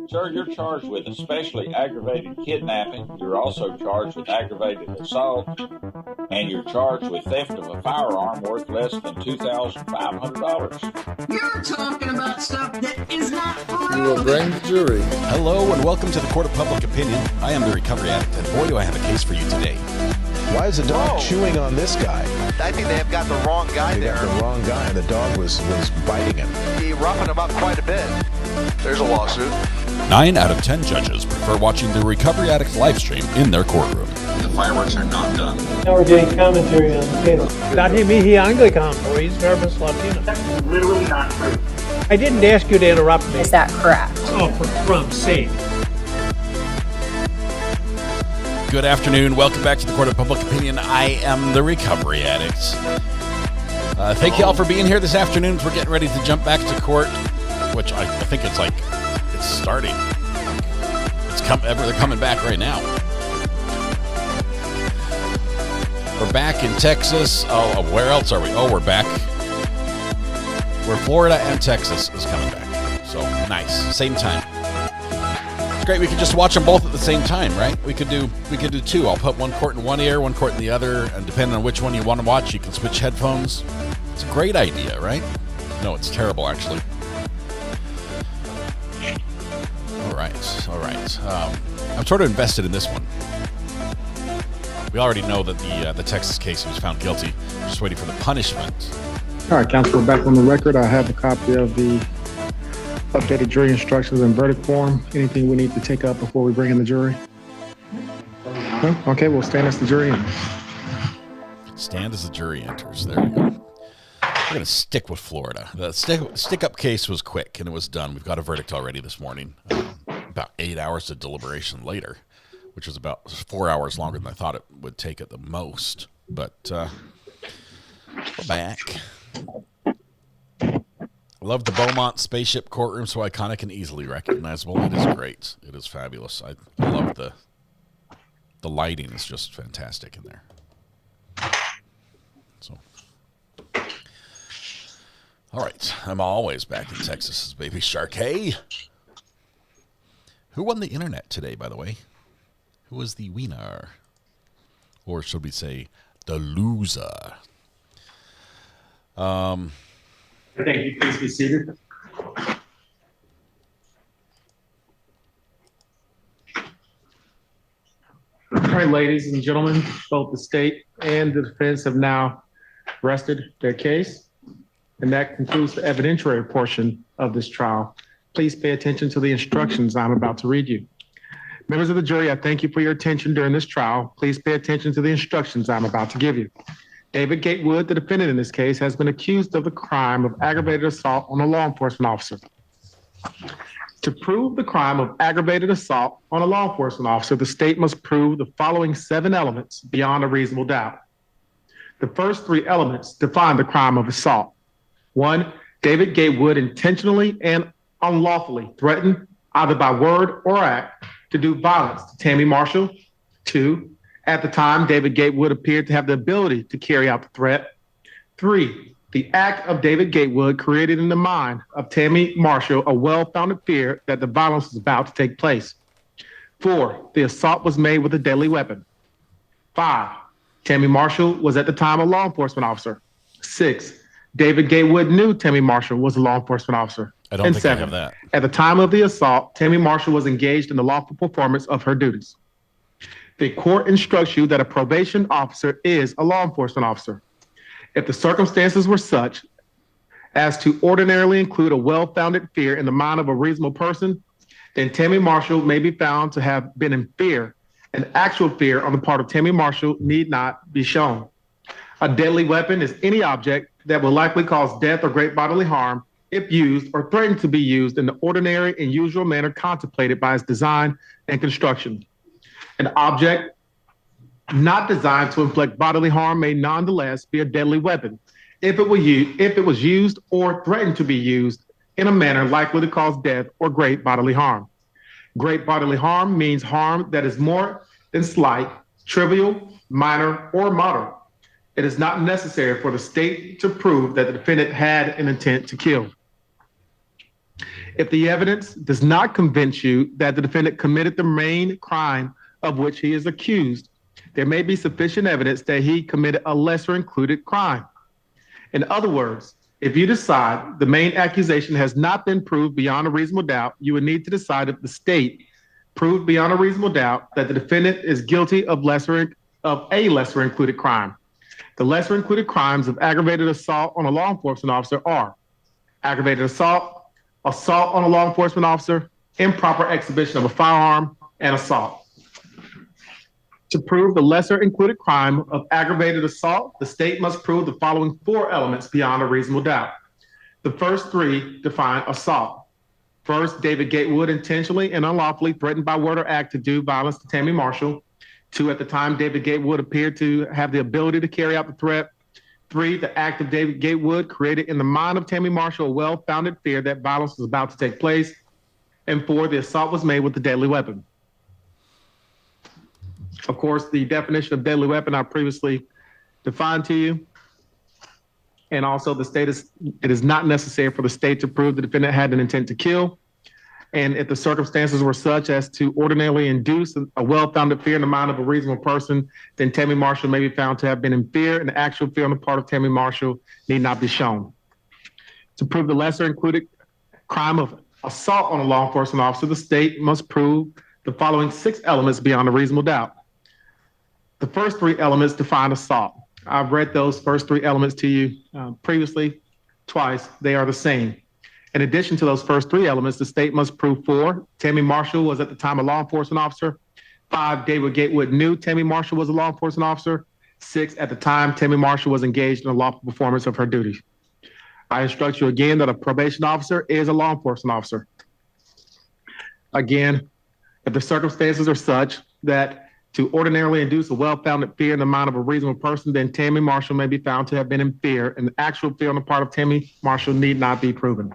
Sir, you're charged with especially aggravated kidnapping. You're also charged with aggravated assault, and you're charged with theft of a firearm worth less than $2,500. You're talking about stuff that is not You will bring the jury. Hello and welcome to the Court of Public Opinion. I am the Recovery Addict, and boy, do I have a case for you today. Why is the dog chewing on this guy? I think they have got the wrong guy there. They got the wrong guy, and the dog was biting him. He roughened him up quite a bit. There's a lawsuit. 9 out of 10 judges prefer watching the Recovery Addict live stream in their courtroom. The fireworks are not done. Now we're getting commentary on the case. Dati mihi Anglican, or he's verbis Latino. That's really not true. I didn't ask you to interrupt me. Is that correct? Oh, for Trump's sake. Good afternoon. Welcome back to the Court of Public Opinion. I am the Recovery Addict. Thank you all for being here this afternoon. We're getting ready to jump back to court, which I think it's starting. They're coming back right now. We're back in Texas. Oh, where else are we? Oh, we're back. Where Florida and Texas is coming back. So nice. Same time. It's great. We could just watch them both at the same time, right? We could do two. I'll put one court in one ear, one court in the other, and depending on which one you want to watch, you can switch headphones. It's a great idea, right? No, it's terrible, actually. All right. I'm sort of invested in this one. We already know that the Texas case he was found guilty. We're just waiting for the punishment. All right, counsel, we're back on the record. I have a copy of the updated jury instructions and verdict form. Anything we need to take up before we bring in the jury? No? Okay, we'll stand as the jury enters. Stand as the jury enters. There we go. We're going to stick with Florida. The stick-up case was quick, and it was done. We've got a verdict already this morning. About 8 hours of deliberation later, which was about 4 hours longer than I thought it would take at the most. But we're back. I love the Beaumont spaceship courtroom, so iconic and easily recognizable. It is great. It is fabulous. I love the lighting is just fantastic in there. So, all right. I'm always back in Texas, baby shark. Hey, who won the internet today, by the way? Who was the winner? Or should we say the loser? Thank you. Please be seated. All right, ladies and gentlemen, both the state and the defense have now rested their case. And that concludes the evidentiary portion of this trial. Please pay attention to the instructions I'm about to read you. Members of the jury, I thank you for your attention during this trial. Please pay attention to the instructions I'm about to give you. David Gatewood, the defendant in this case, has been accused of the crime of aggravated assault on a law enforcement officer. To prove the crime of aggravated assault on a law enforcement officer, the state must prove the following 7 elements beyond a reasonable doubt. The first 3 elements define the crime of assault. 1, David Gatewood intentionally and unlawfully threatened, either by word or act, to do violence to Tammy Marshall. 2, at the time, David Gatewood appeared to have the ability to carry out the threat. 3, the act of David Gatewood created in the mind of Tammy Marshall a well-founded fear that the violence was about to take place. 4, the assault was made with a deadly weapon. 5, Tammy Marshall was at the time a law enforcement officer. 6, David Gatewood knew Tammy Marshall was a law enforcement officer. I don't think 7, I have that. At the time of the assault, Tammy Marshall was engaged in the lawful performance of her duties. The court instructs you that a probation officer is a law enforcement officer. If the circumstances were such as to ordinarily include a well-founded fear in the mind of a reasonable person, then Tammy Marshall may be found to have been in fear. An actual fear on the part of Tammy Marshall need not be shown. A deadly weapon is any object that will likely cause death or great bodily harm if used or threatened to be used in the ordinary and usual manner contemplated by its design and construction. An object not designed to inflict bodily harm may nonetheless be a deadly weapon if it was used or threatened to be used in a manner likely to cause death or great bodily harm. Great bodily harm means harm that is more than slight, trivial, minor, or moderate. It is not necessary for the state to prove that the defendant had an intent to kill. If the evidence does not convince you that the defendant committed the main crime of which he is accused, there may be sufficient evidence that he committed a lesser included crime. In other words, if you decide the main accusation has not been proved beyond a reasonable doubt, you would need to decide if the state proved beyond a reasonable doubt that the defendant is guilty of a lesser included crime. The lesser included crimes of aggravated assault on a law enforcement officer are aggravated assault, assault on a law enforcement officer, improper exhibition of a firearm, and assault. To prove the lesser included crime of aggravated assault, the state must prove the following 4 elements beyond a reasonable doubt. The first 3 define assault. First, David Gatewood intentionally and unlawfully threatened by word or act to do violence to Tammy Marshall. 2, at the time David Gatewood appeared to have the ability to carry out the threat. 3, the act of David Gatewood created in the mind of Tammy Marshall a well-founded fear that violence was about to take place. And 4, the assault was made with a deadly weapon. Of course, the definition of deadly weapon I previously defined to you. And also it is not necessary for the state to prove the defendant had an intent to kill. And if the circumstances were such as to ordinarily induce a well-founded fear in the mind of a reasonable person, then Tammy Marshall may be found to have been in fear, and the actual fear on the part of Tammy Marshall need not be shown. To prove the lesser included crime of assault on a law enforcement officer, the state must prove the following 6 elements beyond a reasonable doubt. The first 3 elements define assault. I've read those first 3 elements to you previously twice. They are the same. In addition to those first 3 elements, the state must prove 4, Tammy Marshall was at the time a law enforcement officer. 5, David Gatewood knew Tammy Marshall was a law enforcement officer. 6, at the time Tammy Marshall was engaged in a lawful performance of her duties. I instruct you again that a probation officer is a law enforcement officer. Again, if the circumstances are such that to ordinarily induce a well-founded fear in the mind of a reasonable person, then Tammy Marshall may be found to have been in fear, and the actual fear on the part of Tammy Marshall need not be proven.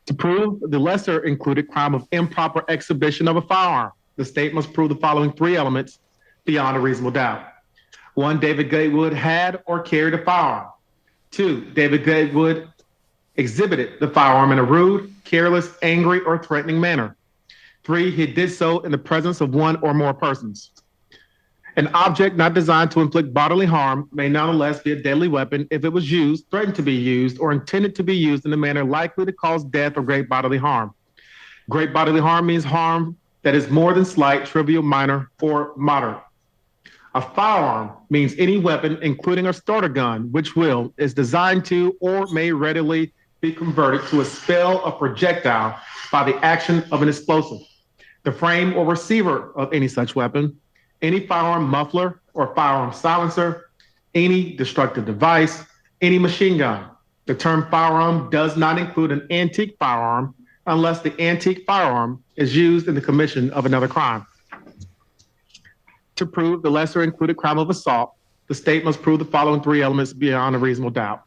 To prove the lesser included crime of improper exhibition of a firearm, the state must prove the following 3 elements beyond a reasonable doubt. 1, David Gatewood had or carried a firearm. 2, David Gatewood exhibited the firearm in a rude, careless, angry, or threatening manner. 3, he did so in the presence of 1 or more persons. An object not designed to inflict bodily harm may nonetheless be a deadly weapon if it was used, threatened to be used, or intended to be used in a manner likely to cause death or great bodily harm. Great bodily harm means harm that is more than slight, trivial, minor, or moderate. A firearm means any weapon, including a starter gun, which is designed to or may readily be converted to expel a projectile by the action of an explosive. The frame or receiver of any such weapon, any firearm muffler or firearm silencer, any destructive device, any machine gun. The term firearm does not include an antique firearm unless the antique firearm is used in the commission of another crime. To prove the lesser included crime of assault, the state must prove the following 3 elements beyond a reasonable doubt.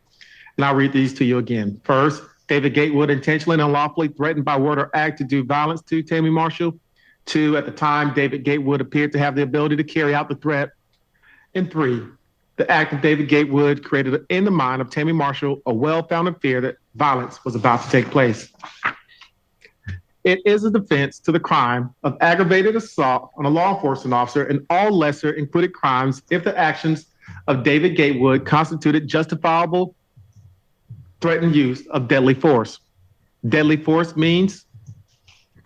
And I'll read these to you again. First, David Gatewood intentionally and unlawfully threatened by word or act to do violence to Tammy Marshall. 2, at the time David Gatewood appeared to have the ability to carry out the threat. And 3, the act of David Gatewood created in the mind of Tammy Marshall a well-founded fear that violence was about to take place. It is a defense to the crime of aggravated assault on a law enforcement officer and all lesser included crimes if the actions of David Gatewood constituted justifiable threatened use of deadly force. Deadly force means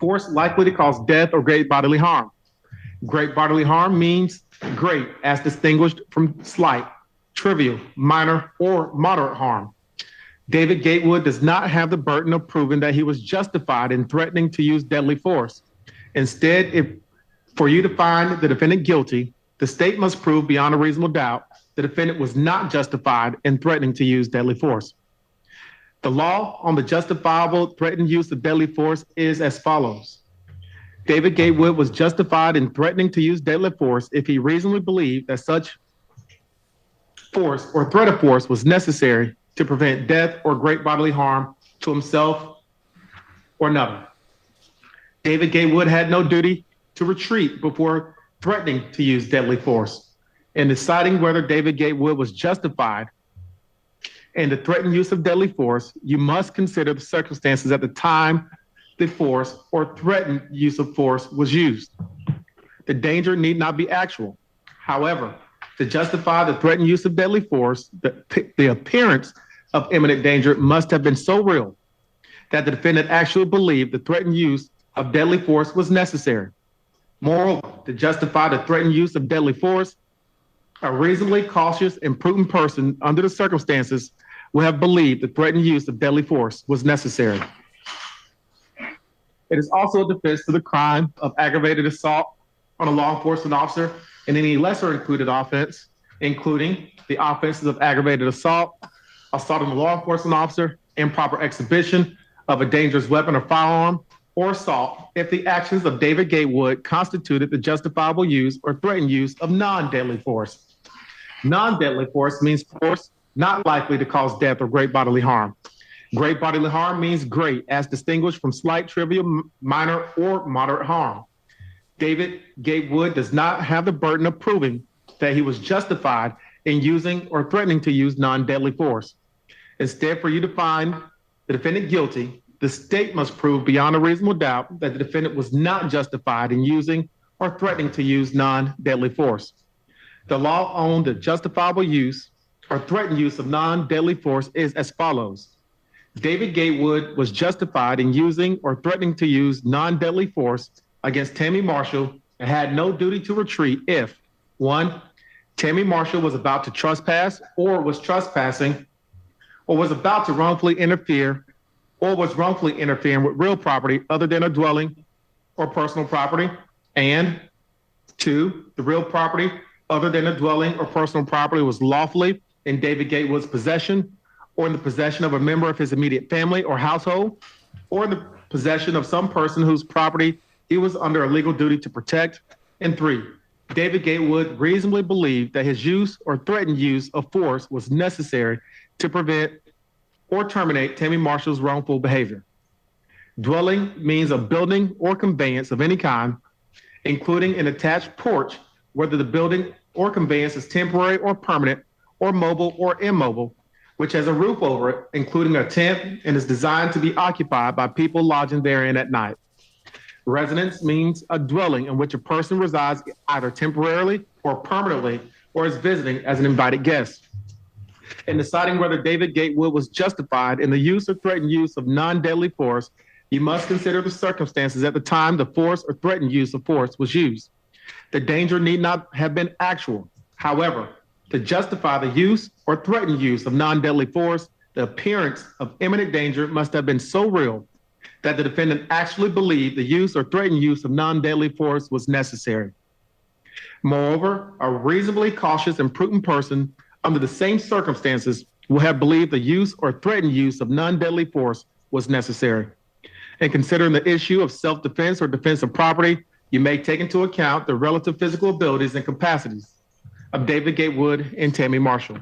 force likely to cause death or great bodily harm. Great bodily harm means great as distinguished from slight, trivial, minor, or moderate harm. David Gatewood does not have the burden of proving that he was justified in threatening to use deadly force. Instead, for you to find the defendant guilty, the state must prove beyond a reasonable doubt the defendant was not justified in threatening to use deadly force. The law on the justifiable threatened use of deadly force is as follows. David Gatewood was justified in threatening to use deadly force if he reasonably believed that such force or threat of force was necessary to prevent death or great bodily harm to himself or another. David Gatewood had no duty to retreat before threatening to use deadly force. In deciding whether David Gatewood was justified and the threatened use of deadly force, you must consider the circumstances at the time the force or threatened use of force was used. The danger need not be actual. However, to justify the threatened use of deadly force, the appearance of imminent danger must have been so real that the defendant actually believed the threatened use of deadly force was necessary. Moreover, to justify the threatened use of deadly force, a reasonably cautious and prudent person under the circumstances will have believed the threatened use of deadly force was necessary. It is also a defense to the crime of aggravated assault on a law enforcement officer and any lesser included offense, including the offenses of aggravated assault, assault on a law enforcement officer, improper exhibition of a dangerous weapon or firearm, or assault if the actions of David Gatewood constituted the justifiable use or threatened use of non-deadly force. Non-deadly force means force not likely to cause death or great bodily harm. Great bodily harm means great, as distinguished from slight, trivial, minor, or moderate harm. David Gatewood does not have the burden of proving that he was justified in using or threatening to use non-deadly force. Instead, for you to find the defendant guilty, the state must prove beyond a reasonable doubt that the defendant was not justified in using or threatening to use non-deadly force. The law on the justifiable use or threatened use of non-deadly force is as follows. David Gatewood was justified in using or threatening to use non-deadly force against Tammy Marshall and had no duty to retreat if, 1, Tammy Marshall was about to trespass or was trespassing or was about to wrongfully interfere or was wrongfully interfering with real property other than a dwelling or personal property, and 2, the real property other than a dwelling or personal property was lawfully in David Gatewood's possession or in the possession of a member of his immediate family or household, or in the possession of some person whose property he was under a legal duty to protect, and 3, David Gatewood reasonably believed that his use or threatened use of force was necessary to prevent or terminate Tammy Marshall's wrongful behavior. Dwelling means a building or conveyance of any kind, including an attached porch, whether the building or conveyance is temporary or permanent, or mobile or immobile, which has a roof over it, including a tent, and is designed to be occupied by people lodging therein at night. Residence means a dwelling in which a person resides either temporarily or permanently, or is visiting as an invited guest. In deciding whether David Gatewood was justified in the use or threatened use of non-deadly force, you must consider the circumstances at the time the force or threatened use of force was used. The danger need not have been actual. However, to justify the use or threatened use of non-deadly force, the appearance of imminent danger must have been so real that the defendant actually believed the use or threatened use of non-deadly force was necessary. Moreover, a reasonably cautious and prudent person under the same circumstances will have believed the use or threatened use of non-deadly force was necessary. In considering the issue of self-defense or defense of property, you may take into account the relative physical abilities and capacities of David Gatewood and Tammy Marshall.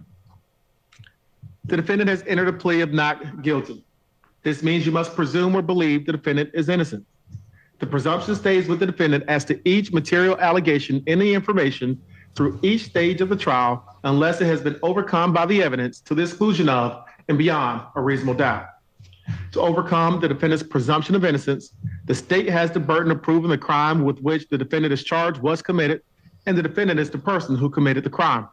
The defendant has entered a plea of not guilty. This means you must presume or believe the defendant is innocent. The presumption stays with the defendant as to each material allegation in the information through each stage of the trial, unless it has been overcome by the evidence to the exclusion of and beyond a reasonable doubt. To overcome the defendant's presumption of innocence, the state has the burden of proving the crime with which the defendant is charged was committed, and the defendant is the person who committed the crime.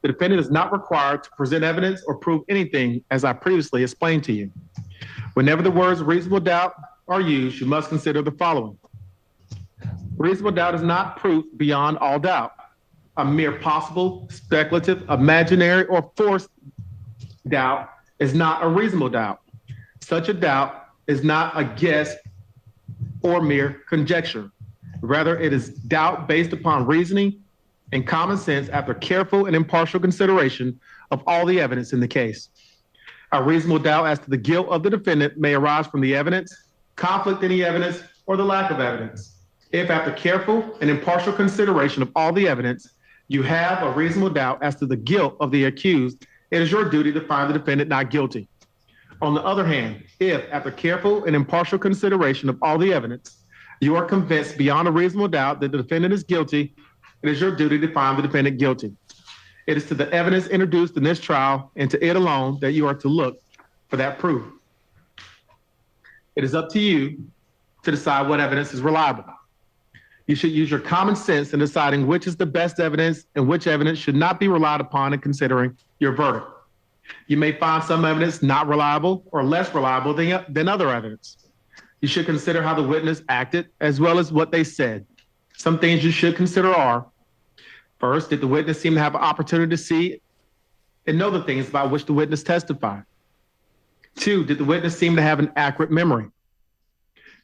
The defendant is not required to present evidence or prove anything, as I previously explained to you. Whenever the words reasonable doubt are used, you must consider the following. Reasonable doubt is not proof beyond all doubt. A mere possible, speculative, imaginary, or forced doubt is not a reasonable doubt. Such a doubt is not a guess or mere conjecture. Rather, it is doubt based upon reasoning and common sense after careful and impartial consideration of all the evidence in the case. A reasonable doubt as to the guilt of the defendant may arise from the evidence, conflict in the evidence, or the lack of evidence. If after careful and impartial consideration of all the evidence, you have a reasonable doubt as to the guilt of the accused, it is your duty to find the defendant not guilty. On the other hand, if after careful and impartial consideration of all the evidence, you are convinced beyond a reasonable doubt that the defendant is guilty, it is your duty to find the defendant guilty. It is to the evidence introduced in this trial and to it alone that you are to look for that proof. It is up to you to decide what evidence is reliable. You should use your common sense in deciding which is the best evidence and which evidence should not be relied upon in considering your verdict. You may find some evidence not reliable or less reliable than other evidence. You should consider how the witness acted as well as what they said. Some things you should consider are: first, did the witness seem to have an opportunity to see and know the things about which the witness testified? 2, did the witness seem to have an accurate memory?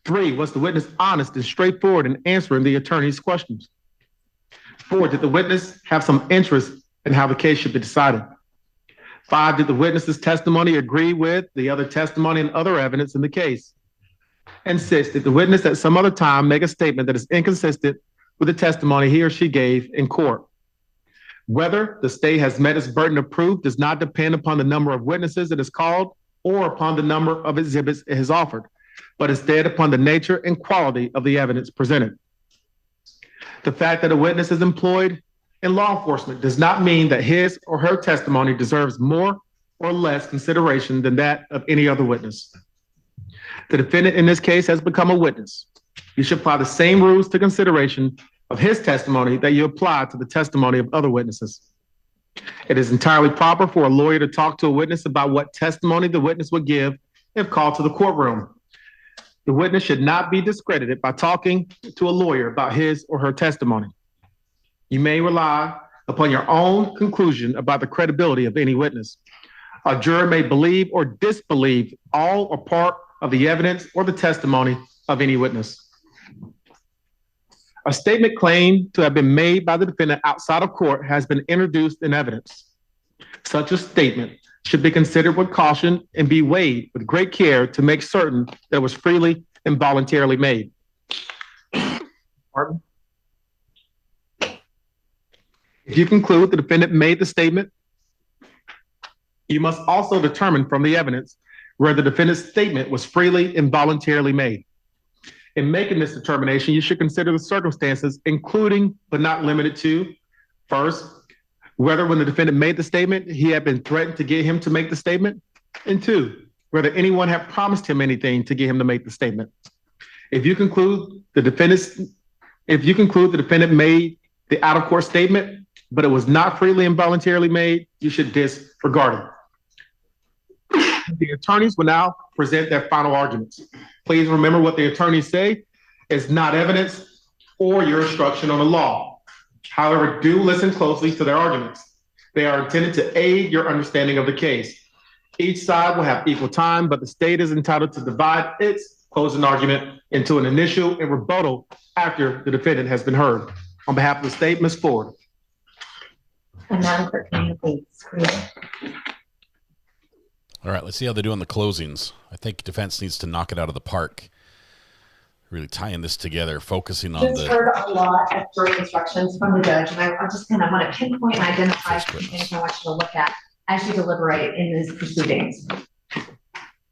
3, was the witness honest and straightforward in answering the attorney's questions? 4, did the witness have some interest in how the case should be decided? 5, did the witness's testimony agree with the other testimony and other evidence in the case? And 6, did the witness at some other time make a statement that is inconsistent with the testimony he or she gave in court? Whether the state has met its burden of proof does not depend upon the number of witnesses it has called or upon the number of exhibits it has offered, but instead upon the nature and quality of the evidence presented. The fact that a witness is employed in law enforcement does not mean that his or her testimony deserves more or less consideration than that of any other witness. The defendant in this case has become a witness. You should apply the same rules to consideration of his testimony that you apply to the testimony of other witnesses. It is entirely proper for a lawyer to talk to a witness about what testimony the witness would give if called to the courtroom. The witness should not be discredited by talking to a lawyer about his or her testimony. You may rely upon your own conclusion about the credibility of any witness. A juror may believe or disbelieve all or part of the evidence or the testimony of any witness. A statement claimed to have been made by the defendant outside of court has been introduced in evidence. Such a statement should be considered with caution and be weighed with great care to make certain that it was freely and voluntarily made. Pardon? If you conclude the defendant made the statement, you must also determine from the evidence where the defendant's statement was freely and voluntarily made. In making this determination, you should consider the circumstances, including but not limited to: first, whether when the defendant made the statement, he had been threatened to get him to make the statement; and 2, whether anyone had promised him anything to get him to make the statement. If you conclude the defendant made the out-of-court statement, but it was not freely and voluntarily made, you should disregard it. The attorneys will now present their final arguments. Please remember what the attorneys say is not evidence or your instruction on the law. However, do listen closely to their arguments. They are intended to aid your understanding of the case. Each side will have equal time, but the state is entitled to divide its closing argument into an initial and rebuttal after the defendant has been heard. On behalf of the state, Ms. Ford. And Madam Clerk, can you please screen? All right, let's see how they do on the closings. I think defense needs to knock it out of the park. Really tying this together, focusing on just heard a lot of jury instructions from the judge, and I just kind of want to pinpoint and identify some things I want you to look at as you deliberate in these proceedings.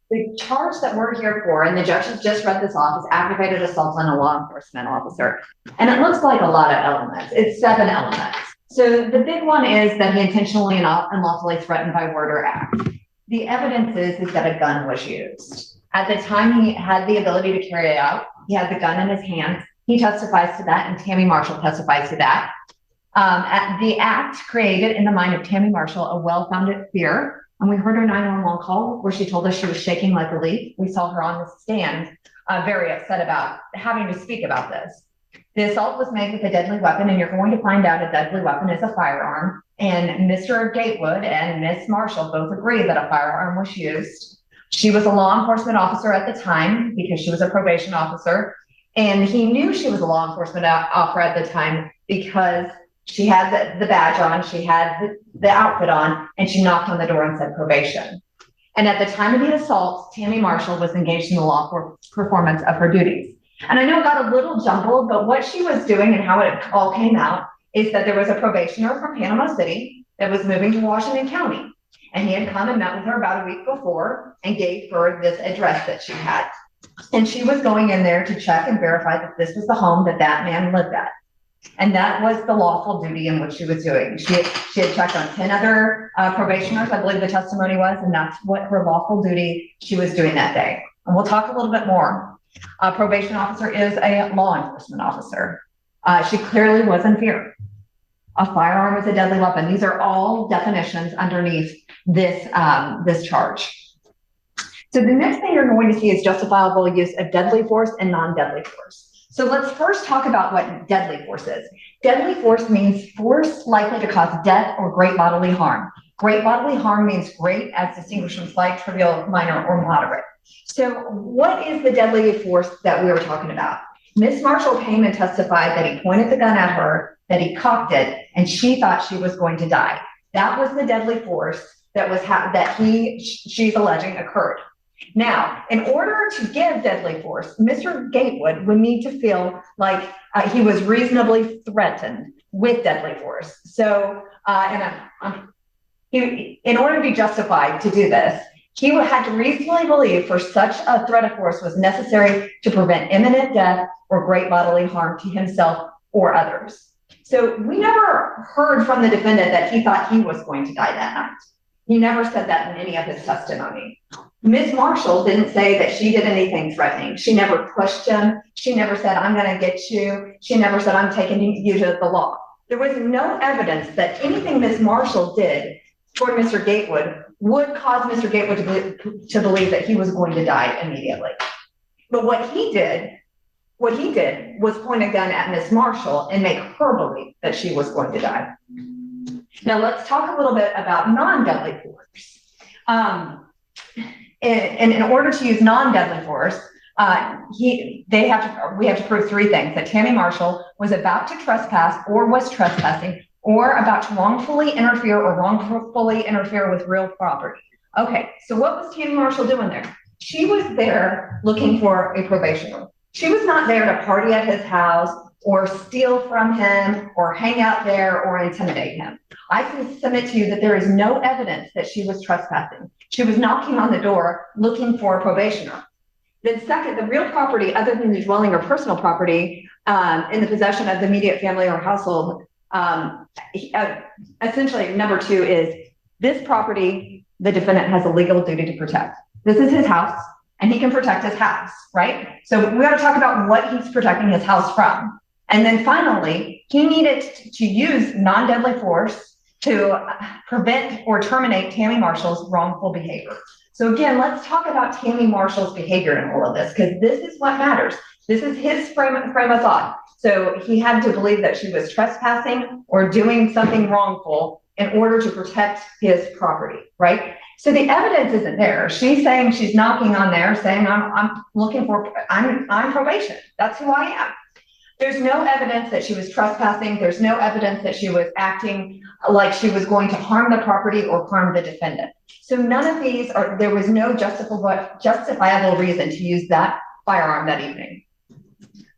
The charge that we're here for, and the judge has just read this off, is aggravated assault on a law enforcement officer. And it looks like a lot of elements. It's 7 elements. So the big one is that he intentionally and unlawfully threatened by word or act. The evidence is that a gun was used. At the time he had the ability to carry it out, he had the gun in his hand. He testifies to that, and Tammy Marshall testifies to that. The act created in the mind of Tammy Marshall a well-founded fear. And we heard her 911 call where she told us she was shaking like a leaf. We saw her on the stand, very upset about having to speak about this. The assault was made with a deadly weapon, and you're going to find out a deadly weapon is a firearm. And Mr. Gatewood and Miss Marshall both agree that a firearm was used. She was a law enforcement officer at the time because she was a probation officer. And he knew she was a law enforcement officer at the time because she had the badge on, she had the outfit on, and she knocked on the door and said probation. And at the time of the assault, Tammy Marshall was engaged in the lawful performance of her duties. And I know it got a little jumbled, but what she was doing and how it all came out is that there was a probationer from Panama City that was moving to Washington County. And he had come and met with her about a week before and gave her this address that she had. And she was going in there to check and verify that this was the home that that man lived at. And that was the lawful duty in what she was doing. She had checked on 10 other probationers, I believe the testimony was, and that's what her lawful duty she was doing that day. And we'll talk a little bit more. A probation officer is a law enforcement officer. She clearly was in fear. A firearm is a deadly weapon. These are all definitions underneath this, this charge. So the next thing you're going to see is justifiable use of deadly force and non-deadly force. So let's first talk about what deadly force is. Deadly force means force likely to cause death or great bodily harm. Great bodily harm means great as distinguished from slight, trivial, minor, or moderate. So what is the deadly force that we were talking about? Miss Marshall came and testified that he pointed the gun at her, that he cocked it, and she thought she was going to die. That was the deadly force that was she's alleging occurred. Now, in order to give deadly force, Mr. Gatewood would need to feel like he was reasonably threatened with deadly force. So, in order to be justified to do this, he would have to reasonably believe for such a threat of force was necessary to prevent imminent death or great bodily harm to himself or others. So we never heard from the defendant that he thought he was going to die that night. He never said that in any of his testimony. Ms. Marshall didn't say that she did anything threatening. She never pushed him. She never said, I'm going to get you. She never said, I'm taking you to the law. There was no evidence that anything Ms. Marshall did toward Mr. Gatewood would cause Mr. Gatewood to believe that he was going to die immediately. But what he did was point a gun at Ms. Marshall and make her believe that she was going to die. Now let's talk a little bit about non-deadly force. And in order to use non-deadly force, we have to prove three things: that Tammy Marshall was about to trespass or was trespassing, or about to wrongfully interfere with real property. Okay, so what was Tammy Marshall doing there? She was there looking for a probationer. She was not there to party at his house or steal from him or hang out there or intimidate him. I can submit to you that there is no evidence that she was trespassing. She was knocking on the door looking for a probationer. Then second, the real property other than the dwelling or personal property in the possession of the immediate family or household, essentially number two is this property the defendant has a legal duty to protect. This is his house and he can protect his house, right? So we got to talk about what he's protecting his house from. And then finally, he needed to use non-deadly force to prevent or terminate Tammy Marshall's wrongful behavior. So again, let's talk about Tammy Marshall's behavior in all of this, because this is what matters. This is his frame of thought. So he had to believe that she was trespassing or doing something wrongful in order to protect his property, right? So the evidence isn't there. She's saying, she's knocking on there saying, I'm probation. That's who I am. There's no evidence that she was trespassing. There's no evidence that she was acting like she was going to harm the property or harm the defendant. So none of these there was no justifiable reason to use that firearm that evening.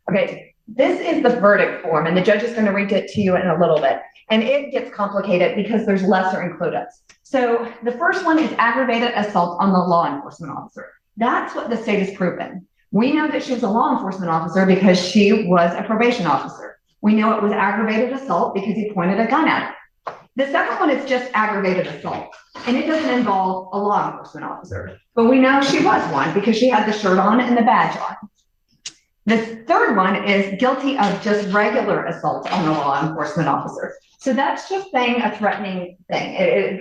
Okay, this is the verdict form, and the judge is going to read it to you in a little bit. And it gets complicated because there's lesser included. So the first one is aggravated assault on the law enforcement officer. That's what the state has proven. We know that she was a law enforcement officer because she was a probation officer. We know it was aggravated assault because he pointed a gun at her. The second one is just aggravated assault, and it doesn't involve a law enforcement officer. But we know she was one because she had the shirt on and the badge on. The third one is guilty of just regular assault on a law enforcement officer. So that's just saying a threatening thing.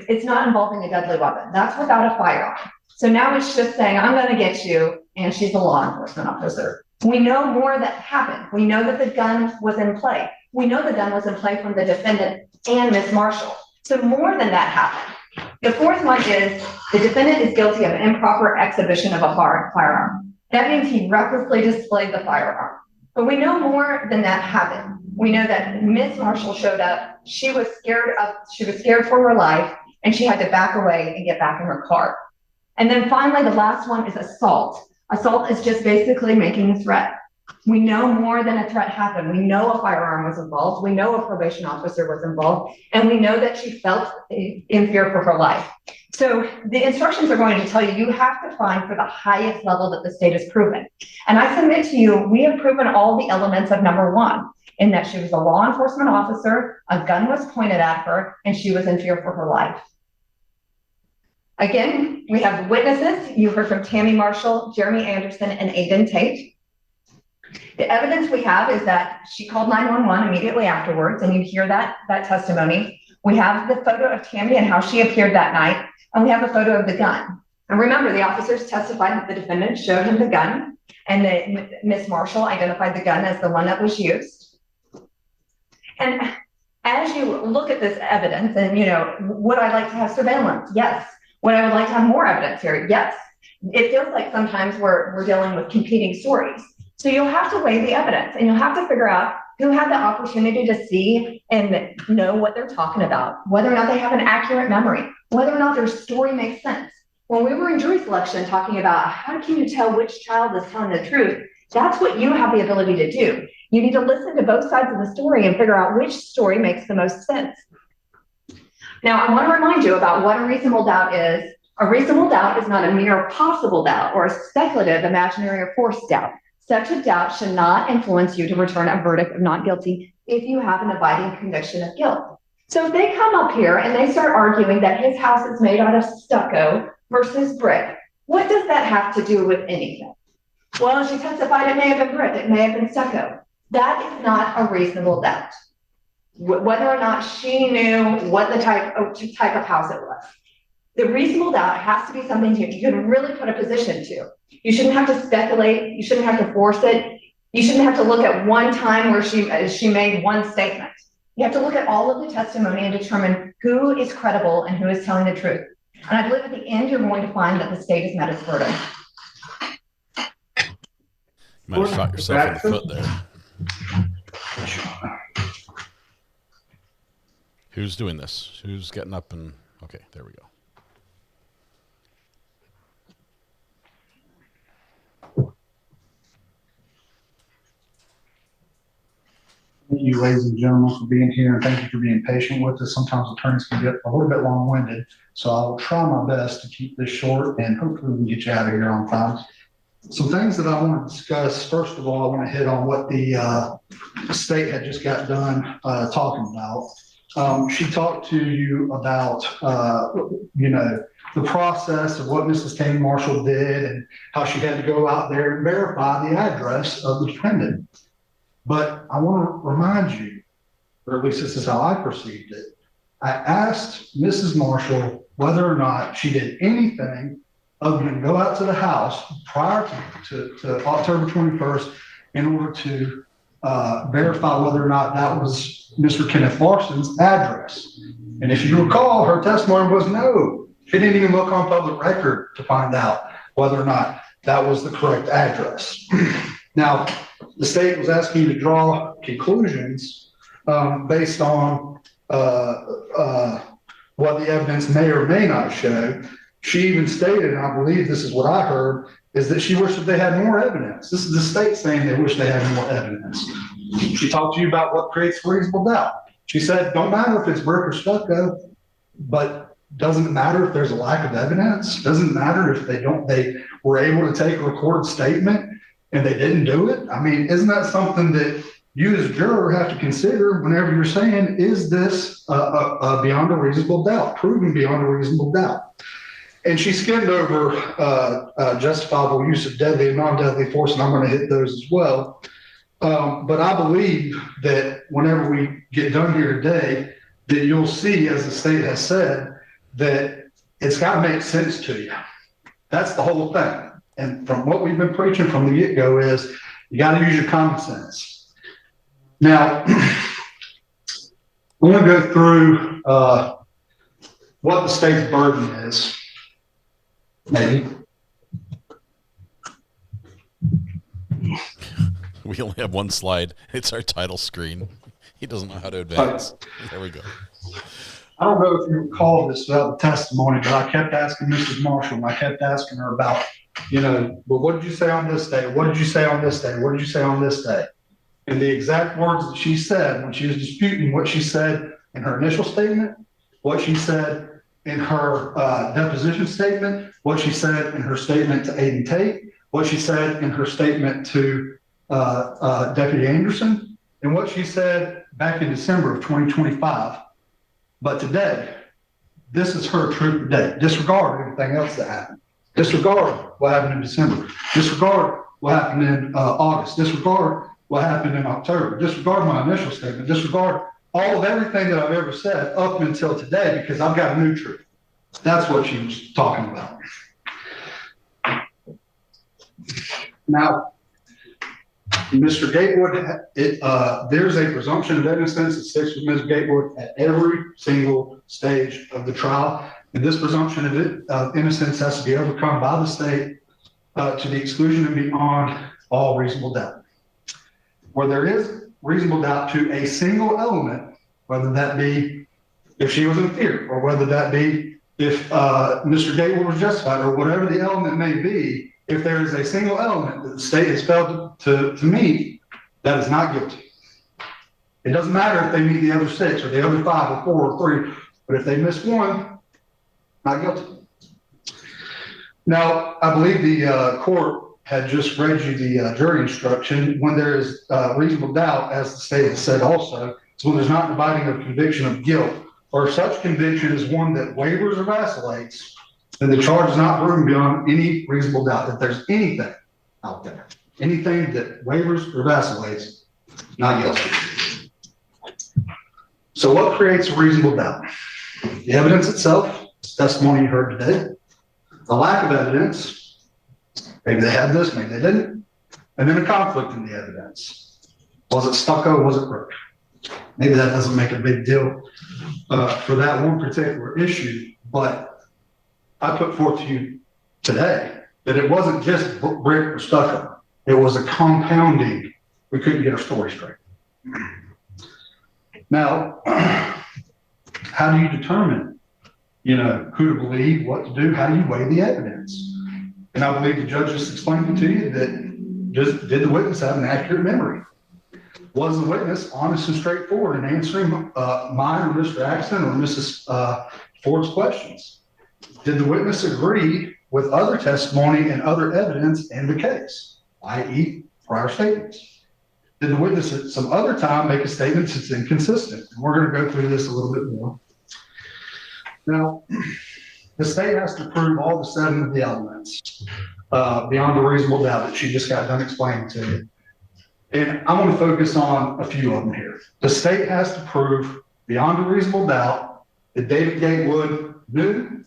It's not involving a deadly weapon. That's without a firearm. So now it's just saying, I'm going to get you, and she's a law enforcement officer. We know more that happened. We know that the gun was in play. We know the gun was in play from the defendant and Ms. Marshall. So more than that happened. The fourth one is the defendant is guilty of improper exhibition of a firearm. That means he recklessly displayed the firearm. But we know more than that happened. We know that Ms. Marshall showed up. She was scared for her life, and she had to back away and get back in her car. And then finally, the last one is assault. Assault is just basically making a threat. We know more than a threat happened. We know a firearm was involved. We know a probation officer was involved. And we know that she felt in fear for her life. So the instructions are going to tell you, you have to find for the highest level that the state has proven. And I submit to you, we have proven all the elements of number one. in that she was a law enforcement officer, a gun was pointed at her, and she was in fear for her life. Again, we have witnesses. You heard from Tammy Marshall, Jeremy Anderson, and Ayden Tate. The evidence we have is that she called 911 immediately afterwards, and you hear that testimony. We have the photo of Tammy and how she appeared that night, and we have a photo of the gun. And remember, the officers testified that the defendant showed him the gun, and that Ms. Marshall identified the gun as the one that was used. And as you look at this evidence, and would I like to have surveillance? Yes. Would I would like to have more evidence here? Yes. It feels like sometimes we're dealing with competing stories. So you'll have to weigh the evidence, and you'll have to figure out who had the opportunity to see and know what they're talking about, whether or not they have an accurate memory, whether or not their story makes sense. When we were in jury selection talking about how can you tell which child is telling the truth, that's what you have the ability to do. You need to listen to both sides of the story and figure out which story makes the most sense. Now, I want to remind you about what a reasonable doubt is. A reasonable doubt is not a mere possible doubt or a speculative, imaginary, or forced doubt. Such a doubt should not influence you to return a verdict of not guilty if you have an abiding conviction of guilt. So if they come up here and they start arguing that his house is made out of stucco versus brick, what does that have to do with anything? Well, she testified it may have been brick, it may have been stucco. That is not a reasonable doubt. Whether or not she knew what the type of house it was. The reasonable doubt has to be something you can really put a position to. You shouldn't have to speculate. You shouldn't have to force it. You shouldn't have to look at one time where she made one statement. You have to look at all of the testimony and determine who is credible and who is telling the truth. And I believe at the end, you're going to find that the state has met its verdict. You might have shot yourself in the foot there. Who's doing this? Who's getting up and... Okay, there we go. Thank you, ladies and gentlemen, for being here, and thank you for being patient with us. Sometimes attorneys can get a little bit long-winded, so I will try my best to keep this short, and hopefully we can get you out of here on time. Some things that I want to discuss. First of all, I want to hit on what the state had just got done talking about. She talked to you about, the process of what Mrs. Tammy Marshall did and how she had to go out there and verify the address of the defendant. But I want to remind you, or at least this is how I perceived it. I asked Mrs. Marshall whether or not she did anything other than go out to the house prior to October 21st in order to verify whether or not that was Mr. Kenneth Larson's address. And if you recall, her testimony was no. She didn't even look on public record to find out whether or not that was the correct address. Now, the state was asking you to draw conclusions based on what the evidence may or may not show. She even stated, and I believe this is what I heard, is that she wished that they had more evidence. This is the state saying they wish they had more evidence. She talked to you about what creates reasonable doubt. She said, don't matter if it's brick or stucco, but doesn't it matter if there's a lack of evidence? Doesn't matter if they were able to take a recorded statement and they didn't do it? I mean, isn't that something that you as a juror have to consider whenever you're saying, is this beyond a reasonable doubt, proven beyond a reasonable doubt? And she skimmed over justifiable use of deadly and non-deadly force, and I'm going to hit those as well. But I believe that whenever we get done here today, that you'll see, as the state has said, that it's got to make sense to you. That's the whole thing. And from what we've been preaching from the get-go is you got to use your common sense. Now, I want to go through what the state's burden is. Maybe. We only have one slide. It's our title screen. He doesn't know how to advance. There we go. I don't know if you recall this about the testimony, but I kept asking Mrs. Marshall, and I kept asking her about, but what did you say on this day? What did you say on this day? What did you say on this day? And the exact words that she said when she was disputing what she said in her initial statement, what she said in her deposition statement, what she said in her statement to Ayden Tate, what she said in her statement to Deputy Anderson, and what she said back in December of 2025. But today, this is her truth today. Disregard everything else that happened. Disregard what happened in December. Disregard what happened in August. Disregard what happened in October. Disregard my initial statement. Disregard all of everything that I've ever said up until today, because I've got a new truth. That's what she was talking about. Now, Mr. Gatewood, there's a presumption of innocence that sticks with Ms. Gatewood at every single stage of the trial. And this presumption of innocence has to be overcome by the state to the exclusion and beyond all reasonable doubt. Where there is reasonable doubt to a single element, whether that be if she was in fear, or whether that be if Mr. Gatewood was justified, or whatever the element may be, if there is a single element that the state has failed to meet, that is not guilty. It doesn't matter if they meet the other 6 or the other 5 or 4 or 3, but if they miss one, not guilty. Now, I believe the court had just read you the jury instruction. When there is reasonable doubt, as the state has said also, is when there's not a dividing of conviction of guilt, or if such conviction is one that wavers or vacillates, then the charge is not proven beyond any reasonable doubt. That there's anything out there, anything that wavers or vacillates, not guilty. So what creates a reasonable doubt? The evidence itself, testimony you heard today, the lack of evidence, maybe they had this, maybe they didn't, and then a conflict in the evidence. Was it stucco, was it brick? Maybe that doesn't make a big deal for that one particular issue, but I put forth to you today that it wasn't just brick or stucco. It was a compounding. We couldn't get our story straight. Now, how do you determine, who to believe, what to do? How do you weigh the evidence? And I believe the judge just explained to you that did the witness have an accurate memory? Was the witness honest and straightforward in answering mine or Mr. Axton or Mrs. Ford's questions? Did the witness agree with other testimony and other evidence in the case, i.e. prior statements? Did the witness at some other time make a statement that's inconsistent? And we're going to go through this a little bit more. Now, the state has to prove all the 7 of the elements beyond a reasonable doubt that she just got done explaining to you. And I'm going to focus on a few of them here. The state has to prove beyond a reasonable doubt that David Gatewood knew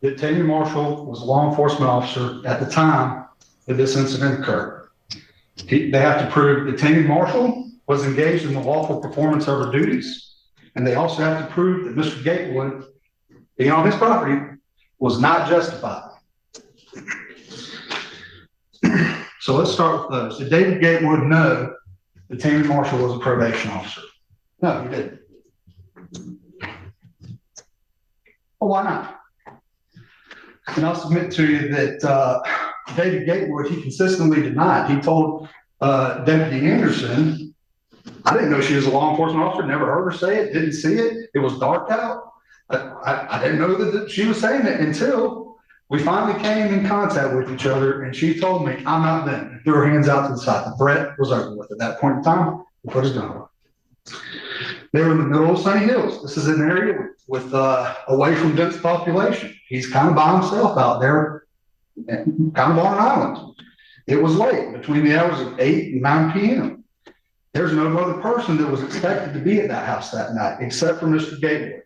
that Tammy Marshall was a law enforcement officer at the time that this incident occurred. They have to prove that Tammy Marshall was engaged in the lawful performance of her duties. And they also have to prove that Mr. Gatewood, being on his property, was not justified. So let's start with those. Did David Gatewood know that Tammy Marshall was a probation officer? No, he didn't. Well, why not? And I'll submit to you that David Gatewood, he consistently denied. He told Deputy Anderson, I didn't know she was a law enforcement officer, never heard her say it, didn't see it. It was dark out. I didn't know that she was saying it until we finally came in contact with each other, and she told me, I'm not done. Threw her hands out to the side. The threat was over with. At that point in time, we put his gun away. They were in the middle of Sunny Hills. This is an area with away from dense population. He's kind of by himself out there, kind of on an island. It was late, between the hours of 8 and 9 p.m. There's no other person that was expected to be at that house that night except for Mr. Gatewood.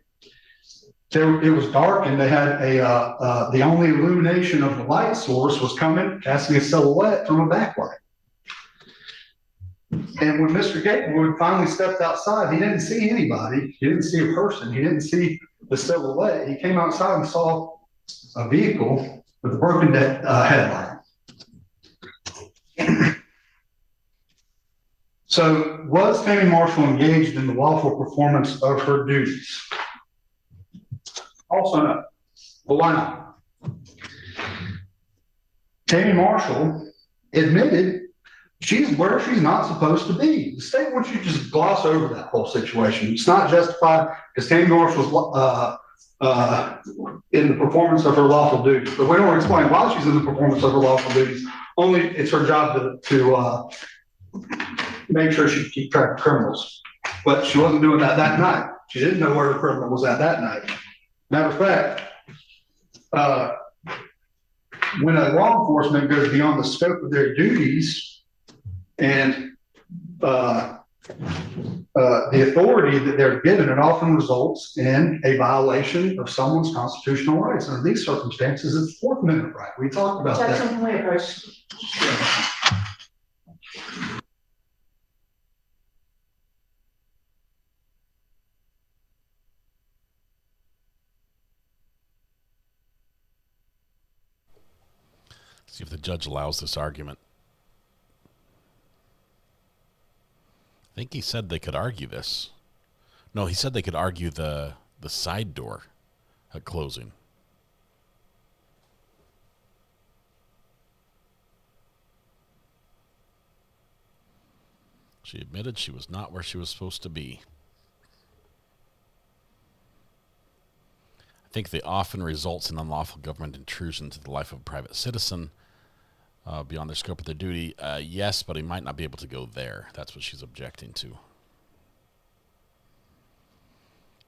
It was dark, and they had the only illumination of the light source was coming, casting a silhouette from a backlight. And when Mr. Gatewood finally stepped outside, he didn't see anybody. He didn't see a person. He didn't see the silhouette. He came outside and saw a vehicle with a broken headlight. So was Tammy Marshall engaged in the lawful performance of her duties? Also no. But why not? Tammy Marshall admitted she's where she's not supposed to be. The state wants you to just gloss over that whole situation. It's not justified because Tammy Marshall's in the performance of her lawful duties. But we don't explain why she's in the performance of her lawful duties. Only it's her job to make sure she could keep track of criminals. But she wasn't doing that night. She didn't know where the criminal was at that night. Matter of fact, when a law enforcement goes beyond the scope of their duties and the authority that they're given, it often results in a violation of someone's constitutional rights. And in these circumstances, it's the Fourth Amendment right. We talked about that. Can we approach? See if the judge allows this argument. I think he said they could argue this. No, he said they could argue the side door at closing. She admitted she was not where she was supposed to be. I think they often results in unlawful government intrusion into the life of a private citizen beyond their scope of their duty. Yes, but he might not be able to go there. That's what she's objecting to.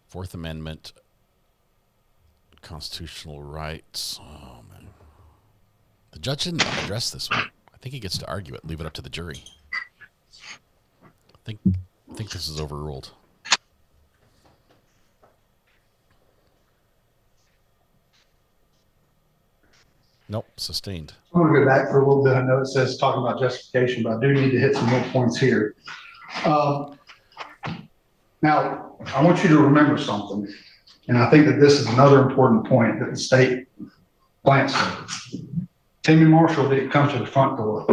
Fourth Amendment, constitutional rights. Oh, man. The judge didn't address this one. I think he gets to argue it, leave it up to the jury. I think this is overruled. Nope, sustained. I want to go back for a little bit. I know it says talking about justification, but I do need to hit some more points here. Now, I want you to remember something, and I think that this is another important point that the state plants. Tammy Marshall didn't come to the front door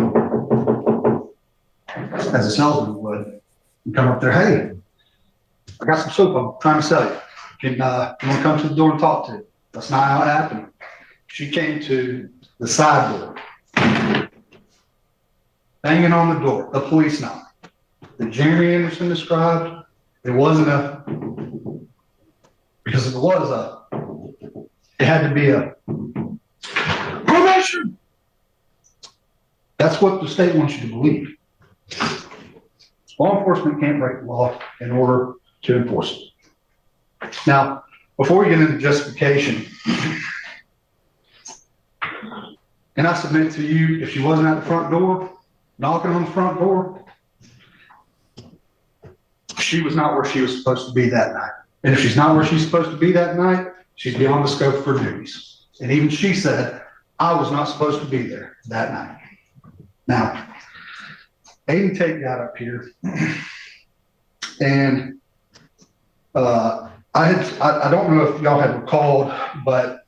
as a salesman would and come up there, hey, I got some soap I'm trying to sell you. Can you want to come to the door and talk to you? That's not how it happened. She came to the side door, banging on the door, a police knock. That Jeremy Anderson described, it wasn't because if it was it had to be a probation. That's what the state wants you to believe. Law enforcement can't break the law in order to enforce it. Now, before we get into justification, and I submit to you, if she wasn't at the front door, knocking on the front door, she was not where she was supposed to be that night. And if she's not where she's supposed to be that night, she's beyond the scope of her duties. And even she said, I was not supposed to be there that night. Now, Ayden Tate got up here, and I don't know if y'all had recalled, but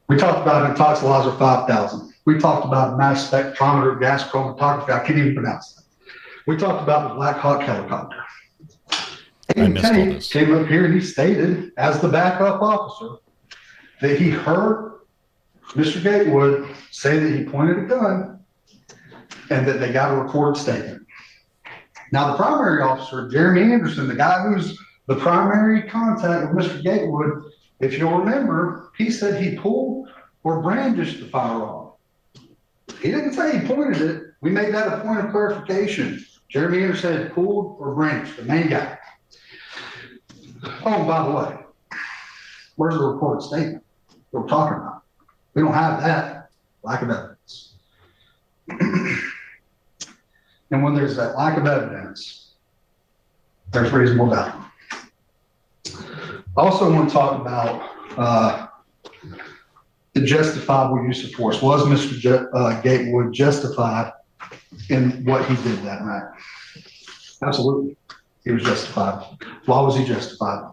we talked about Intoxilizer 5000. We talked about mass spectrometer, gas chromatography. I can't even pronounce that. We talked about the Black Hawk helicopter. Ayden Tate came up here and he stated, as the backup officer, that he heard Mr. Gatewood say that he pointed a gun and that they got a recorded statement. Now, the primary officer, Jeremy Anderson, the guy who's the primary contact with Mr. Gatewood, if you'll remember, he said he pulled or brandished the firearm. He didn't say he pointed it. We made that a point of clarification. Jeremy Anderson said pulled or brandished, the main guy. Oh, by the way, where's the recorded statement we're talking about? We don't have that. Lack of evidence. And when there's that lack of evidence, there's reasonable doubt. I also want to talk about the justifiable use of force. Was Mr. Gatewood justified in what he did that night? Absolutely. He was justified. Why was he justified?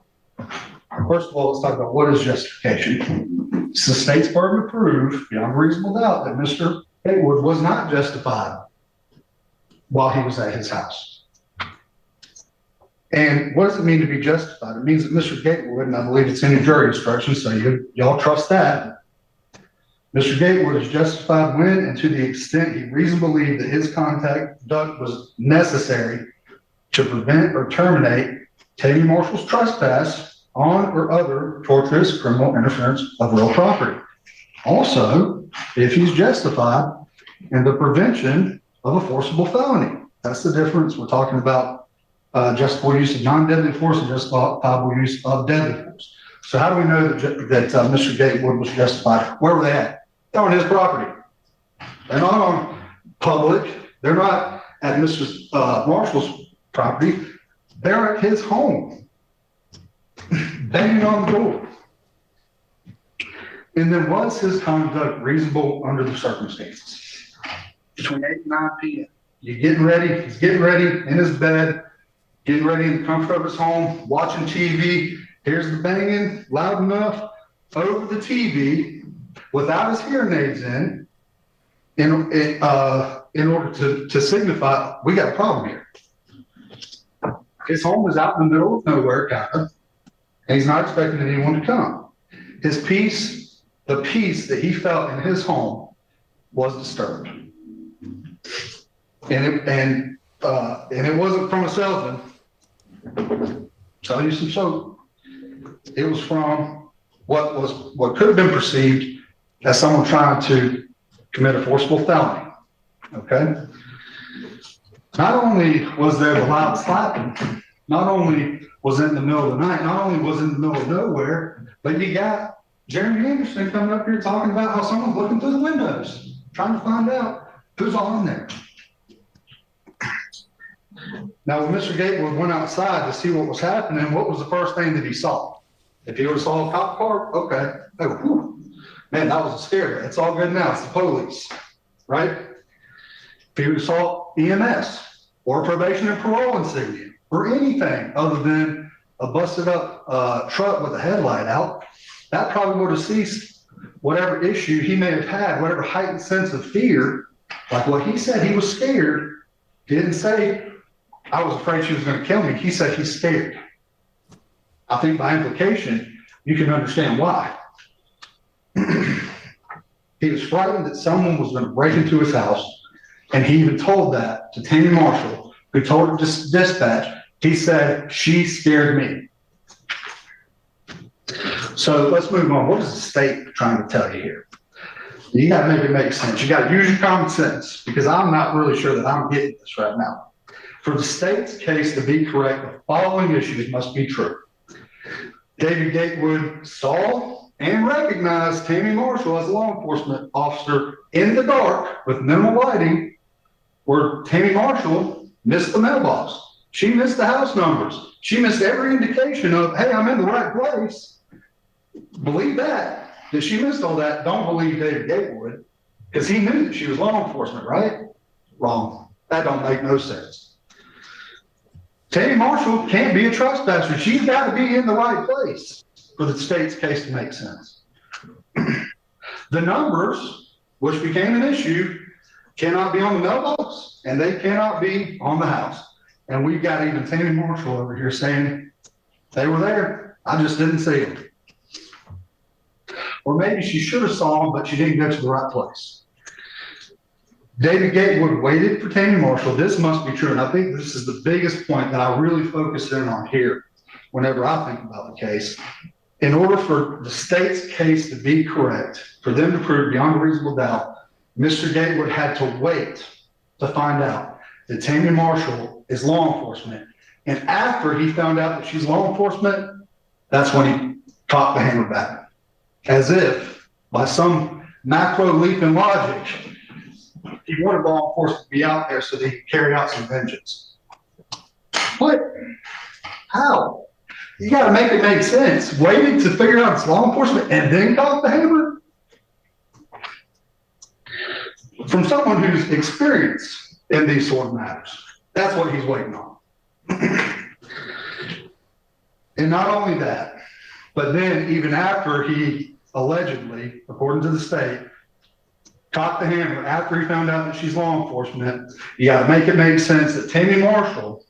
First of all, let's talk about what is justification. It's the state's burden to prove beyond reasonable doubt that Mr. Gatewood was not justified while he was at his house. And what does it mean to be justified? It means that Mr. Gatewood, and I believe it's in your jury instructions, so y'all trust that. Mr. Gatewood is justified when and to the extent he reasonably believed that his conduct was necessary to prevent or terminate Tammy Marshall's trespass on or other tortious criminal interference of real property. Also, if he's justified in the prevention of a forcible felony. That's the difference. We're talking about justifiable use of non-deadly force and justifiable use of deadly force. So how do we know that Mr. Gatewood was justified? Where were they at? They're on his property. They're not on public. They're not at Mr. Marshall's property. They're at his home, banging on the door. And then was his conduct reasonable under the circumstances? Between 8 and 9 p.m. He's getting ready in his bed, getting ready in the comfort of his home, watching TV. Here's the banging loud enough over the TV without his hearing aids in order to signify we got a problem here. His home is out in the middle of nowhere, kind of, and he's not expecting anyone to come. His peace, the peace that he felt in his home, was disturbed, and it wasn't from a salesman selling you some soap. It was from what could have been perceived as someone trying to commit a forcible felony. Okay. Not only was there the loud slapping, not only was it in the middle of the night, not only was it in the middle of nowhere, but you got Jeremy Anderson coming up here talking about how someone's looking through the windows, trying to find out who's all in there. Now, when Mr. Gatewood went outside to see what was happening, what was the first thing that he saw? If he would have saw a cop car, okay. Oh, whew. Man, that was a scare. It's all good now. It's the police, right? If he would have saw EMS or probation and parole insignia or anything other than a busted up truck with a headlight out, that probably would have ceased whatever issue he may have had, whatever heightened sense of fear. Like what he said, he was scared. He didn't say, I was afraid she was going to kill me. He said he's scared. I think by implication, you can understand why. He was frightened that someone was going to break into his house, and he even told that to Tammy Marshall, who told her dispatch. He said, she scared me. So let's move on. What is the state trying to tell you here? You got to make it make sense. You got to use your common sense, because I'm not really sure that I'm getting this right now. For the state's case to be correct, the following issues must be true. David Gatewood saw and recognized Tammy Marshall as a law enforcement officer in the dark with minimal lighting, where Tammy Marshall missed the mailbox. She missed the house numbers. She missed every indication of, hey, I'm in the right place. Believe that she missed all that. Don't believe David Gatewood, because he knew that she was law enforcement, right? Wrong. That don't make no sense. Tammy Marshall can't be a trespasser. She's got to be in the right place for the state's case to make sense. The numbers, which became an issue, cannot be on the mailbox, and they cannot be on the house. And we've got even Tammy Marshall over here saying they were there. I just didn't see them. Or maybe she should have saw them, but she didn't go to the right place. David Gatewood waited for Tammy Marshall. This must be true, and I think this is the biggest point that I really focus in on here whenever I think about the case. In order for the state's case to be correct, for them to prove beyond a reasonable doubt, Mr. Gatewood had to wait to find out that Tammy Marshall is law enforcement. And after he found out that she's law enforcement, that's when he cocked the hammer back. As if, by some macro leap in logic, he wanted law enforcement to be out there so they could carry out some vengeance. What? How? You got to make it make sense. Waiting to figure out it's law enforcement and then cock the hammer? From someone who's experienced in these sort of matters. That's what he's waiting on. And not only that, but then even after he allegedly, according to the state, cocked the hammer after he found out that she's law enforcement, you got to make it make sense that Tammy Marshall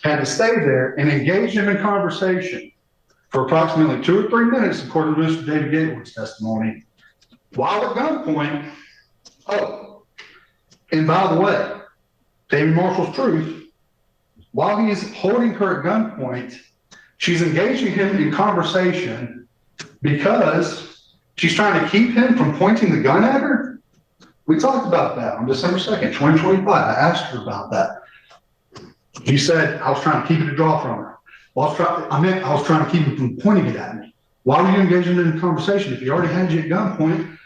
had to stay there and engage him in conversation for approximately 2 or 3 minutes, according to Mr. David Gatewood's testimony, while at gunpoint. Oh, and by the way, Tammy Marshall's truth, while he is holding her at gunpoint, she's engaging him in conversation because she's trying to keep him from pointing the gun at her. We talked about that on December 2nd, 2025. I asked her about that. She said, I was trying to keep it a draw from her. Well, I was trying to keep it from pointing it at me. Why were you engaging in a conversation? If he already had you at gunpoint,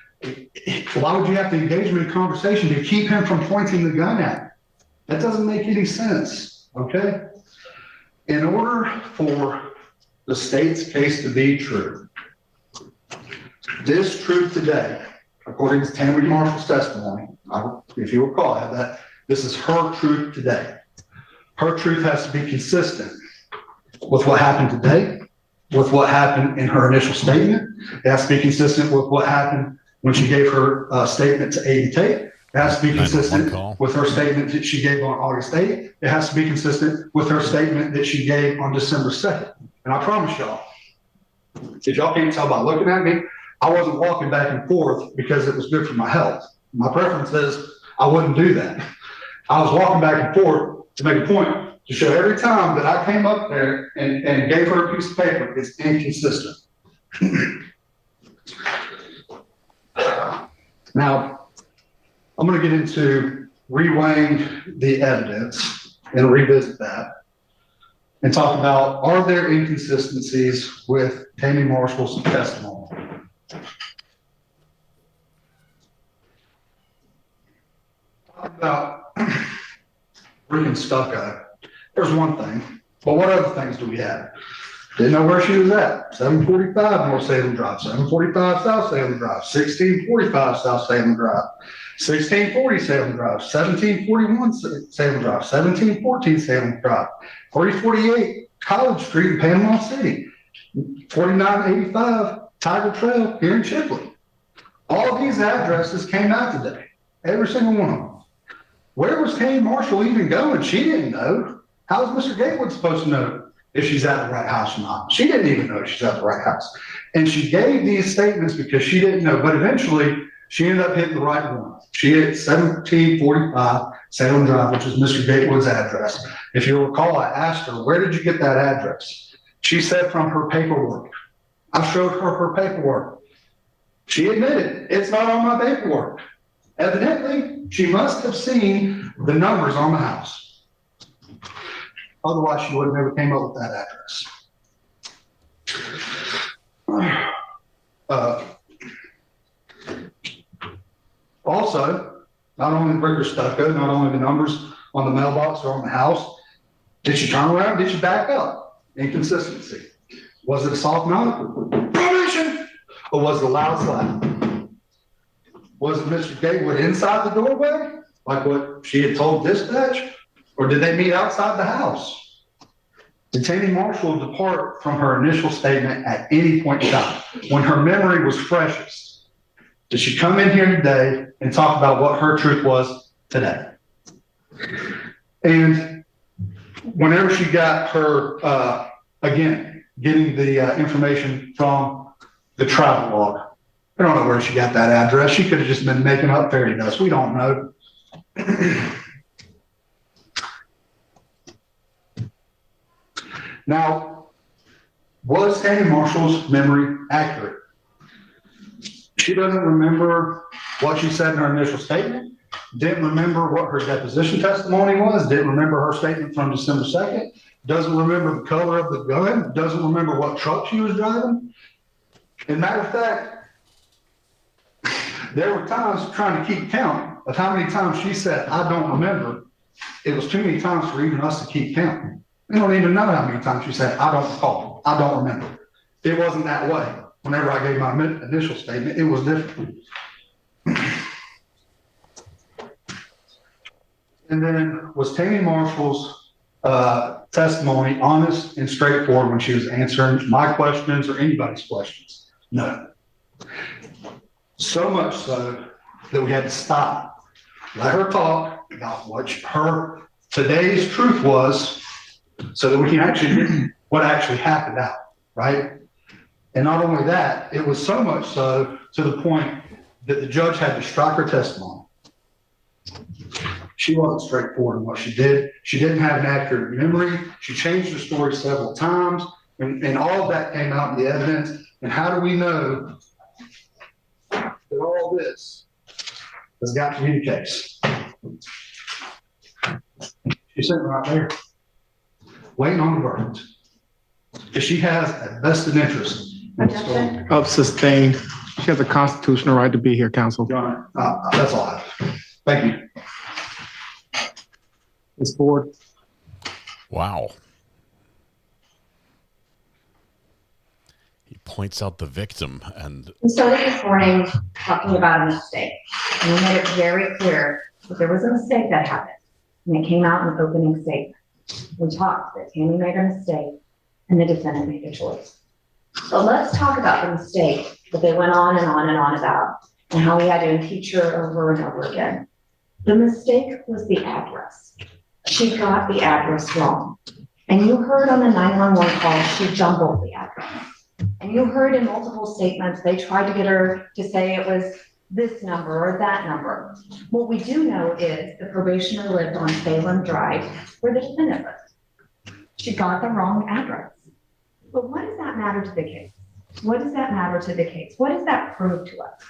why would you have to engage him in a conversation to keep him from pointing the gun at me? That doesn't make any sense, okay? In order for the state's case to be true, this truth today, according to Tammy Marshall's testimony, if you recall, I have that, this is her truth today. Her truth has to be consistent with what happened today, with what happened in her initial statement. It has to be consistent with what happened when she gave her statement to Ayden Tate. It has to be consistent with her statement that she gave on August 8th. It has to be consistent with her statement that she gave on December 2nd. And I promise y'all, if y'all can't tell by looking at me, I wasn't walking back and forth because it was good for my health. My preference is I wouldn't do that. I was walking back and forth to make a point, to show every time that I came up there and gave her a piece of paper, it's inconsistent. Now, I'm going to get into reweighing the evidence and revisit that and talk about, are there inconsistencies with Tammy Marshall's testimony? Talk about freaking stucco. There's one thing, but what other things do we have? Didn't know where she was at. 745 North Salem Drive, 745 South Salem Drive, 1645 South Salem Drive, 1640 Salem Drive, 1741 Salem Drive, 1714 Salem Drive, 4048 College Street in Panama City, 4985 Tiger Trail here in Chipley. All of these addresses came out today, every single one of them. Where was Tammy Marshall even going? She didn't know. How was Mr. Gatewood supposed to know if she's at the right house or not? She didn't even know she's at the right house. And she gave these statements because she didn't know. But eventually, she ended up hitting the right one. She hit 1745 Salem Drive, which is Mr. Gatewood's address. If you recall, I asked her, where did you get that address? She said from her paperwork. I showed her her paperwork. She admitted, it's not on my paperwork. Evidently, she must have seen the numbers on the house. Otherwise, she would have never came up with that address. Also, not only the brick or stucco, not only the numbers on the mailbox or on the house, did she turn around? Did she back up? Inconsistency. Was it a soft knock? Probation! Or was it a loud slap? Was it Mr. Gatewood inside the doorway, like what she had told dispatch? Or did they meet outside the house? Did Tammy Marshall depart from her initial statement at any point in time when her memory was freshest? Did she come in here today and talk about what her truth was today? And whenever she got her, again, getting the information from the travel log, I don't know where she got that address. She could have just been making up fairy dust. We don't know. Now, was Tammy Marshall's memory accurate? She doesn't remember what she said in her initial statement, didn't remember what her deposition testimony was, didn't remember her statement from December 2nd, doesn't remember the color of the gun, doesn't remember what truck she was driving. As a matter of fact, there were times trying to keep count of how many times she said, I don't remember. It was too many times for even us to keep counting. We don't even know how many times she said, I don't recall, I don't remember. It wasn't that way. Whenever I gave my initial statement, it was different. And then was Tammy Marshall's testimony honest and straightforward when she was answering my questions or anybody's questions? No. So much so that we had to stop, let her talk about what her today's truth was so that we can actually get what actually happened out, right? And not only that, it was so much so to the point that the judge had to strike her testimony. She wasn't straightforward in what she did. She didn't have an accurate memory. She changed her story several times, and all of that came out in the evidence. And how do we know that all this has got to be the case. She's sitting right there, waiting on the verdict. If she has a vested interest in the story. Of sustained. She has a constitutional right to be here, counsel. That's all I have. Thank you. Ms. Ford. Wow. He points out the victim and. We started this morning talking about a mistake. And we made it very clear that there was a mistake that happened. And it came out in the opening statement. We talked that Tammy made a mistake and the defendant made a choice. So let's talk about the mistake that they went on and on and on about and how we had to impeach her over and over again. The mistake was the address. She got the address wrong. And you heard on the 911 call, she jumbled the address. And you heard in multiple statements, they tried to get her to say it was this number or that number. What we do know is the probationer lived on Salem Drive where the defendant lived. She got the wrong address. But what does that matter to the case? What does that matter to the case? What does that prove to us?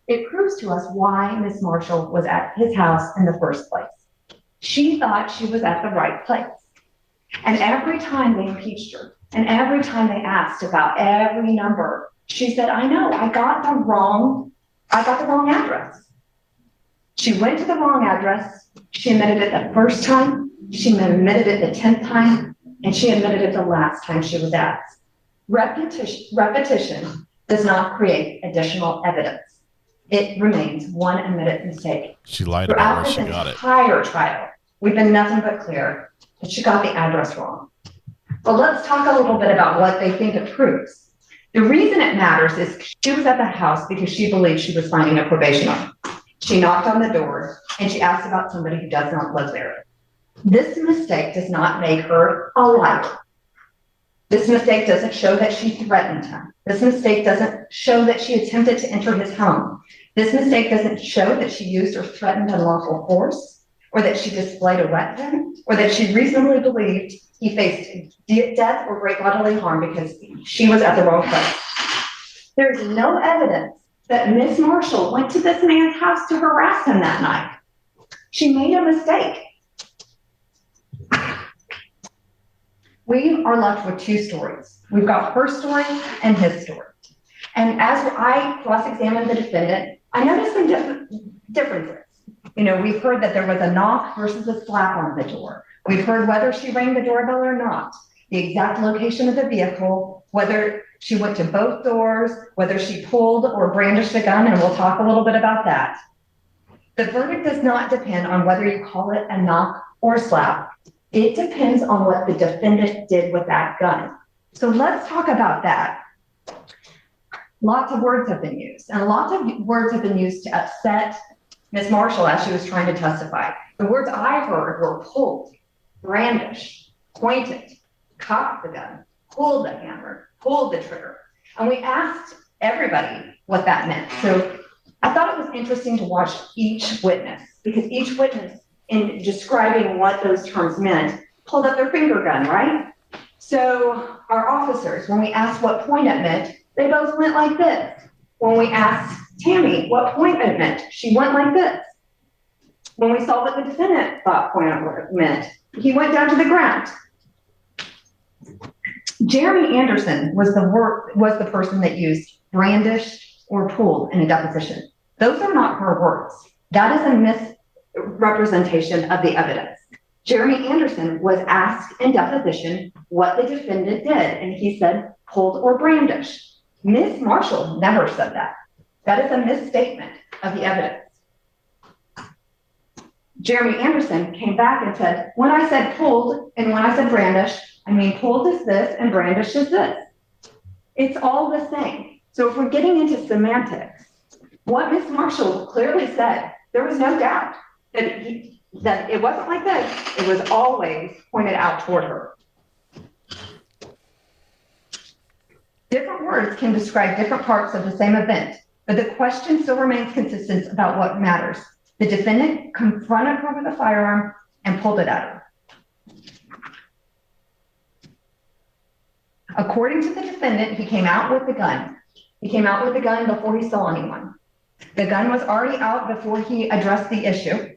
It proves to us why Miss Marshall was at his house in the first place. She thought she was at the right place. And every time they impeached her, and every time they asked about every number, she said, I know, I got the wrong address. She went to the wrong address. She admitted it the first time. She admitted it the 10th time. And she admitted it the last time she was asked. Repetition does not create additional evidence. It remains one admitted mistake. She lied about where she got it. Throughout this entire trial, we've been nothing but clear that she got the address wrong. But let's talk a little bit about what they think it proves. The reason it matters is she was at the house because she believed she was finding a probationer. She knocked on the door and she asked about somebody who does not live there. This mistake does not make her a liar. This mistake doesn't show that she threatened him. This mistake doesn't show that she attempted to enter his home. This mistake doesn't show that she used or threatened unlawful force, or that she displayed a weapon, or that she reasonably believed he faced death or great bodily harm because she was at the wrong place. There's no evidence that Miss Marshall went to this man's house to harass him that night. She made a mistake. We are left with two stories. We've got her story and his story. And as I cross-examined the defendant, I noticed some differences. You know, we've heard that there was a knock versus a slap on the door. We've heard whether she rang the doorbell or not, the exact location of the vehicle, whether she went to both doors, whether she pulled or brandished a gun, and we'll talk a little bit about that. The verdict does not depend on whether you call it a knock or a slap. It depends on what the defendant did with that gun. So let's talk about that. Lots of words have been used, and lots of words have been used to upset Ms. Marshall as she was trying to testify. The words I heard were pulled, brandished, pointed, cocked the gun, pulled the hammer, pulled the trigger. And we asked everybody what that meant. So I thought it was interesting to watch each witness, because each witness, in describing what those terms meant, pulled up their finger gun, right? So our officers, when we asked what point it meant, they both went like this. When we asked Tammy what point it meant, she went like this. When we saw what the defendant thought point it meant, he went down to the ground. Jeremy Anderson was the person that used brandished or pulled in a deposition. Those are not her words. That is a misrepresentation of the evidence. Jeremy Anderson was asked in deposition what the defendant did, and he said pulled or brandished. Ms. Marshall never said that. That is a misstatement of the evidence. Jeremy Anderson came back and said, when I said pulled and when I said brandish, I mean pulled is this and brandish is this. It's all the same. So if we're getting into semantics, what Ms. Marshall clearly said, there was no doubt that it wasn't like this. It was always pointed out toward her. Different words can describe different parts of the same event, but the question still remains consistent about what matters. The defendant confronted her with a firearm and pulled it at her. According to the defendant, he came out with the gun. He came out with the gun before he saw anyone. The gun was already out before he addressed the issue.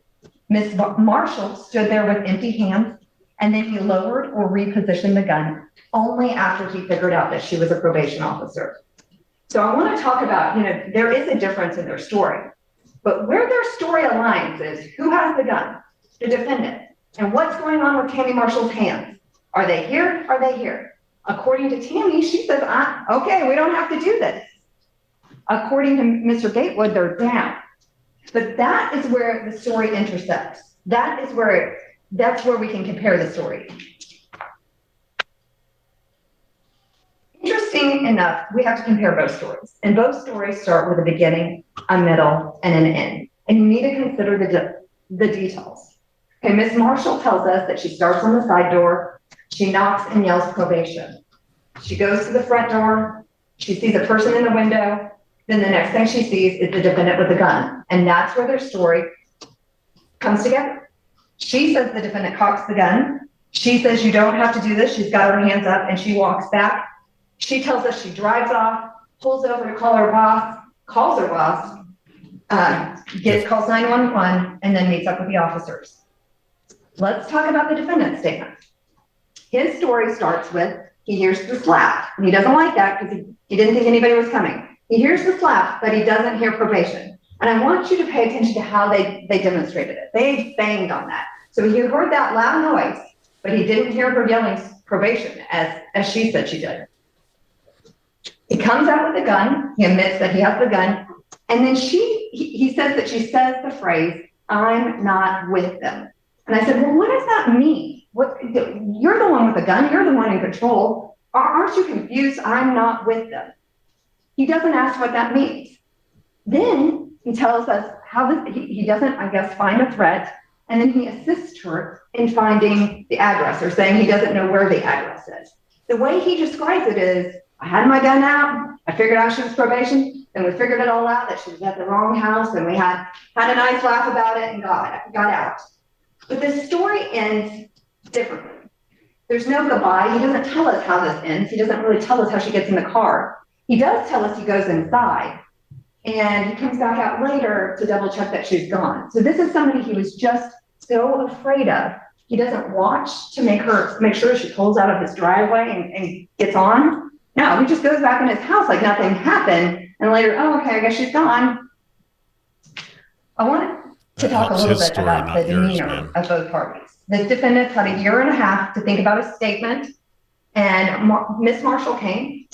Ms. Marshall stood there with empty hands, and then he lowered or repositioned the gun only after he figured out that she was a probation officer. So I want to talk about, there is a difference in their story, but where their story aligns is who has the gun? The defendant. And what's going on with Tammy Marshall's hands? Are they here? Are they here? According to Tammy, she says, okay, we don't have to do this. According to Mr. Gatewood, they're down. But that is where the story intersects. That's where we can compare the story. Interesting enough, we have to compare both stories. And both stories start with a beginning, a middle, and an end. And you need to consider the details. Okay, Ms. Marshall tells us that she starts on the side door, she knocks and yells probation. She goes to the front door, she sees a person in the window, then the next thing she sees is the defendant with a gun. And that's where their story comes together. She says the defendant cocks the gun. She says you don't have to do this. She's got her hands up and she walks back. She tells us she drives off, pulls over to call her boss, calls her boss, calls 911, and then meets up with the officers. Let's talk about the defendant's statement. His story starts with, he hears the slap, and he doesn't like that because he didn't think anybody was coming. He hears the slap, but he doesn't hear probation. And I want you to pay attention to how they demonstrated it. They banged on that. So he heard that loud noise, but he didn't hear her yelling probation as she said she did. He comes out with a gun. He admits that he has the gun. And then he says that she says the phrase, "I'm not with them." And I said, well, what does that mean? You're the one with the gun. You're the one in control. Aren't you confused? I'm not with them. He doesn't ask what that means. Then he tells us how he doesn't, I guess, find a threat. And then he assists her in finding the address, or saying he doesn't know where the address is. The way he describes it is, I had my gun out. I figured out she was probation. And we figured it all out that she was at the wrong house. And we had a nice laugh about it and got out. But this story ends differently. There's no goodbye. He doesn't tell us how this ends. He doesn't really tell us how she gets in the car. He does tell us he goes inside. And he comes back out later to double check that she's gone. So this is somebody he was just so afraid of. He doesn't watch to make sure she pulls out of his driveway and gets on. No, he just goes back in his house like nothing happened. And later, oh, okay, I guess she's gone. I want to talk a little bit about the demeanor of both parties. The defendants had a year and a half to think about a statement. And Miss Marshall came,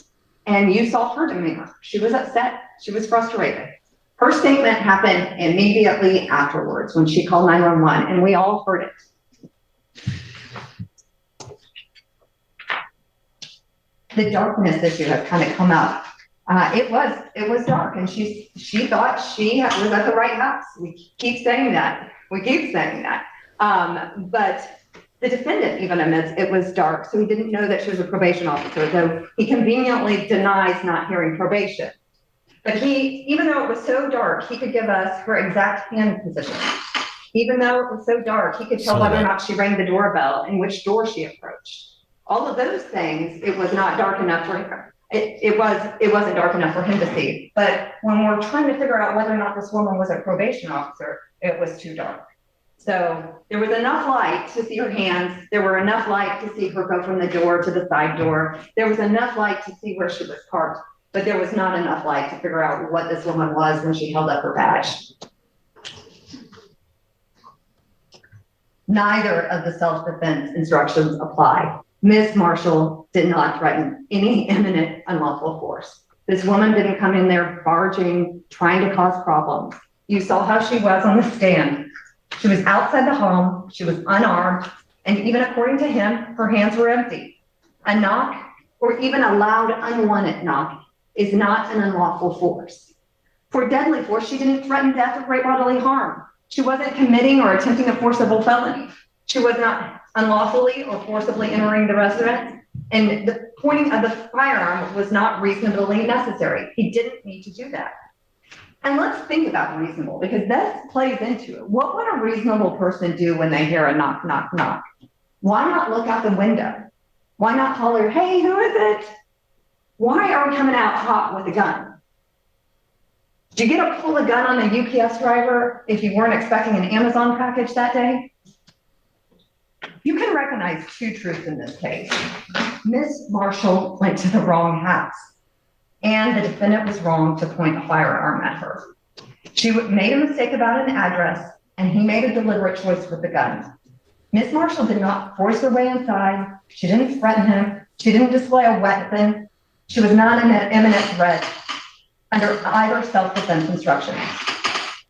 and you saw her demeanor. She was upset. She was frustrated. Her statement happened immediately afterwards when she called 911, and we all heard it. The darkness issue has kind of come up. It was dark, and she thought she was at the right house. We keep saying that. But the defendant even admits it was dark, so he didn't know that she was a probation officer, though he conveniently denies not hearing probation. But even though it was so dark, he could give us her exact hand position. Even though it was so dark, he could tell whether or not she rang the doorbell and which door she approached. All of those things, it was not dark enough for her. It wasn't dark enough for him to see. But when we're trying to figure out whether or not this woman was a probation officer, it was too dark. So there was enough light to see her hands. There were enough light to see her go from the door to the side door. There was enough light to see where she was parked, but there was not enough light to figure out what this woman was when she held up her badge. Neither of the self-defense instructions apply. Ms. Marshall did not threaten any imminent unlawful force. This woman didn't come in there barging, trying to cause problems. You saw how she was on the stand. She was outside the home, she was unarmed, and even according to him, her hands were empty. A knock, or even a loud, unwanted knock, is not an unlawful force. For deadly force, she didn't threaten death or great bodily harm. She wasn't committing or attempting a forcible felony. She was not unlawfully or forcibly entering the residence, and the pointing of the firearm was not reasonably necessary. He didn't need to do that. And let's think about reasonable, because that plays into it. What would a reasonable person do when they hear a knock, knock, knock? Why not look out the window? Why not holler, hey, who is it? Why are we coming out hot with a gun? Did you get to pull a gun on a UPS driver if you weren't expecting an Amazon package that day? You can recognize two truths in this case. Ms. Marshall went to the wrong house, and the defendant was wrong to point a firearm at her. She made a mistake about an address, and he made a deliberate choice with the gun. Ms. Marshall did not force her way inside. She didn't threaten him. She didn't display a weapon. She was not an imminent threat under either self-defense instructions.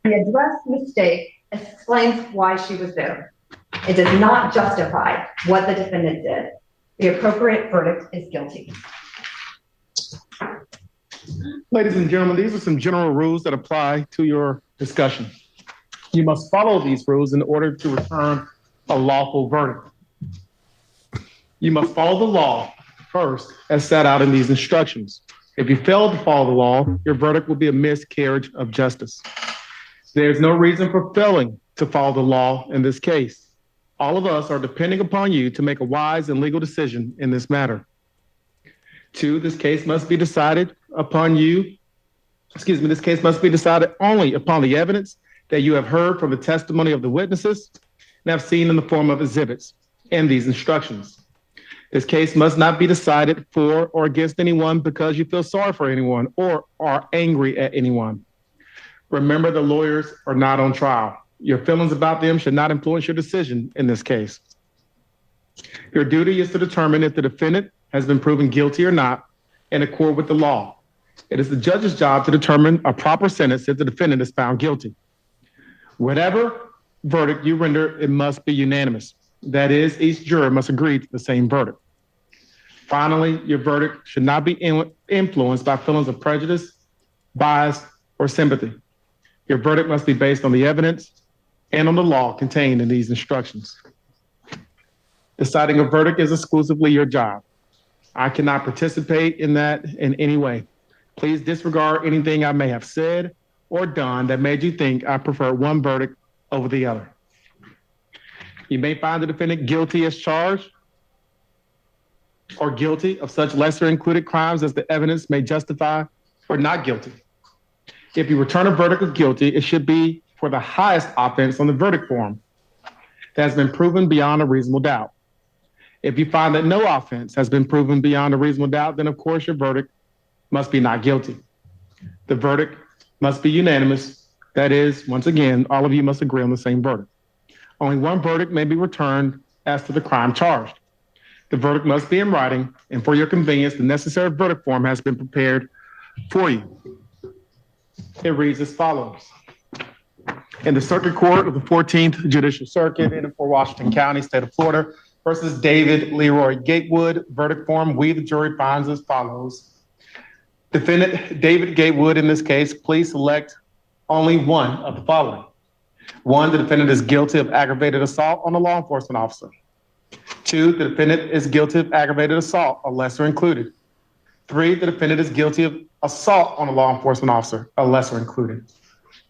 The address mistake explains why she was there. It does not justify what the defendant did. The appropriate verdict is guilty. Ladies and gentlemen, these are some general rules that apply to your discussion. You must follow these rules in order to return a lawful verdict. You must follow the law first as set out in these instructions. If you fail to follow the law, your verdict will be a miscarriage of justice. There's no reason for failing to follow the law in this case. All of us are depending upon you to make a wise and legal decision in this matter. 2, this case must be decided this case must be decided only upon the evidence that you have heard from the testimony of the witnesses and have seen in the form of exhibits and these instructions. This case must not be decided for or against anyone because you feel sorry for anyone or are angry at anyone. Remember, the lawyers are not on trial. Your feelings about them should not influence your decision in this case. Your duty is to determine if the defendant has been proven guilty or not in accord with the law. It is the judge's job to determine a proper sentence if the defendant is found guilty. Whatever verdict you render, it must be unanimous. That is, each juror must agree to the same verdict. Finally, your verdict should not be influenced by feelings of prejudice, bias, or sympathy. Your verdict must be based on the evidence and on the law contained in these instructions. Deciding a verdict is exclusively your job. I cannot participate in that in any way. Please disregard anything I may have said or done that made you think I prefer one verdict over the other. You may find the defendant guilty as charged or guilty of such lesser included crimes as the evidence may justify, or not guilty. If you return a verdict of guilty, it should be for the highest offense on the verdict form that has been proven beyond a reasonable doubt. If you find that no offense has been proven beyond a reasonable doubt, then of course your verdict must be not guilty. The verdict must be unanimous. That is, once again, all of you must agree on the same verdict. Only one verdict may be returned as to the crime charged. The verdict must be in writing, and for your convenience, the necessary verdict form has been prepared for you. It reads as follows. In the Circuit Court of the 14th Judicial Circuit in Fort Washington County, State of Florida, versus David Leroy Gatewood, verdict form, we, the jury, finds as follows. Defendant David Gatewood, in this case, please select only one of the following. 1, the defendant is guilty of aggravated assault on a law enforcement officer. 2, the defendant is guilty of aggravated assault, a lesser included. 3, the defendant is guilty of assault on a law enforcement officer, a lesser included.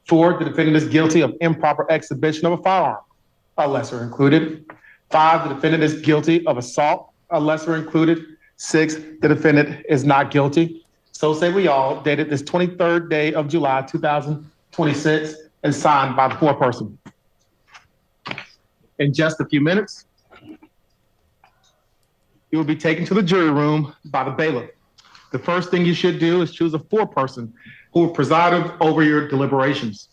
4, the defendant is guilty of improper exhibition of a firearm, a lesser included. 5, the defendant is guilty of assault, a lesser included. 6, the defendant is not guilty. So say we all, dated this 23rd day of July, 2026, and signed by the foreperson. In just a few minutes, you will be taken to the jury room by the bailiff. The first thing you should do is choose a foreperson who will preside over your deliberations.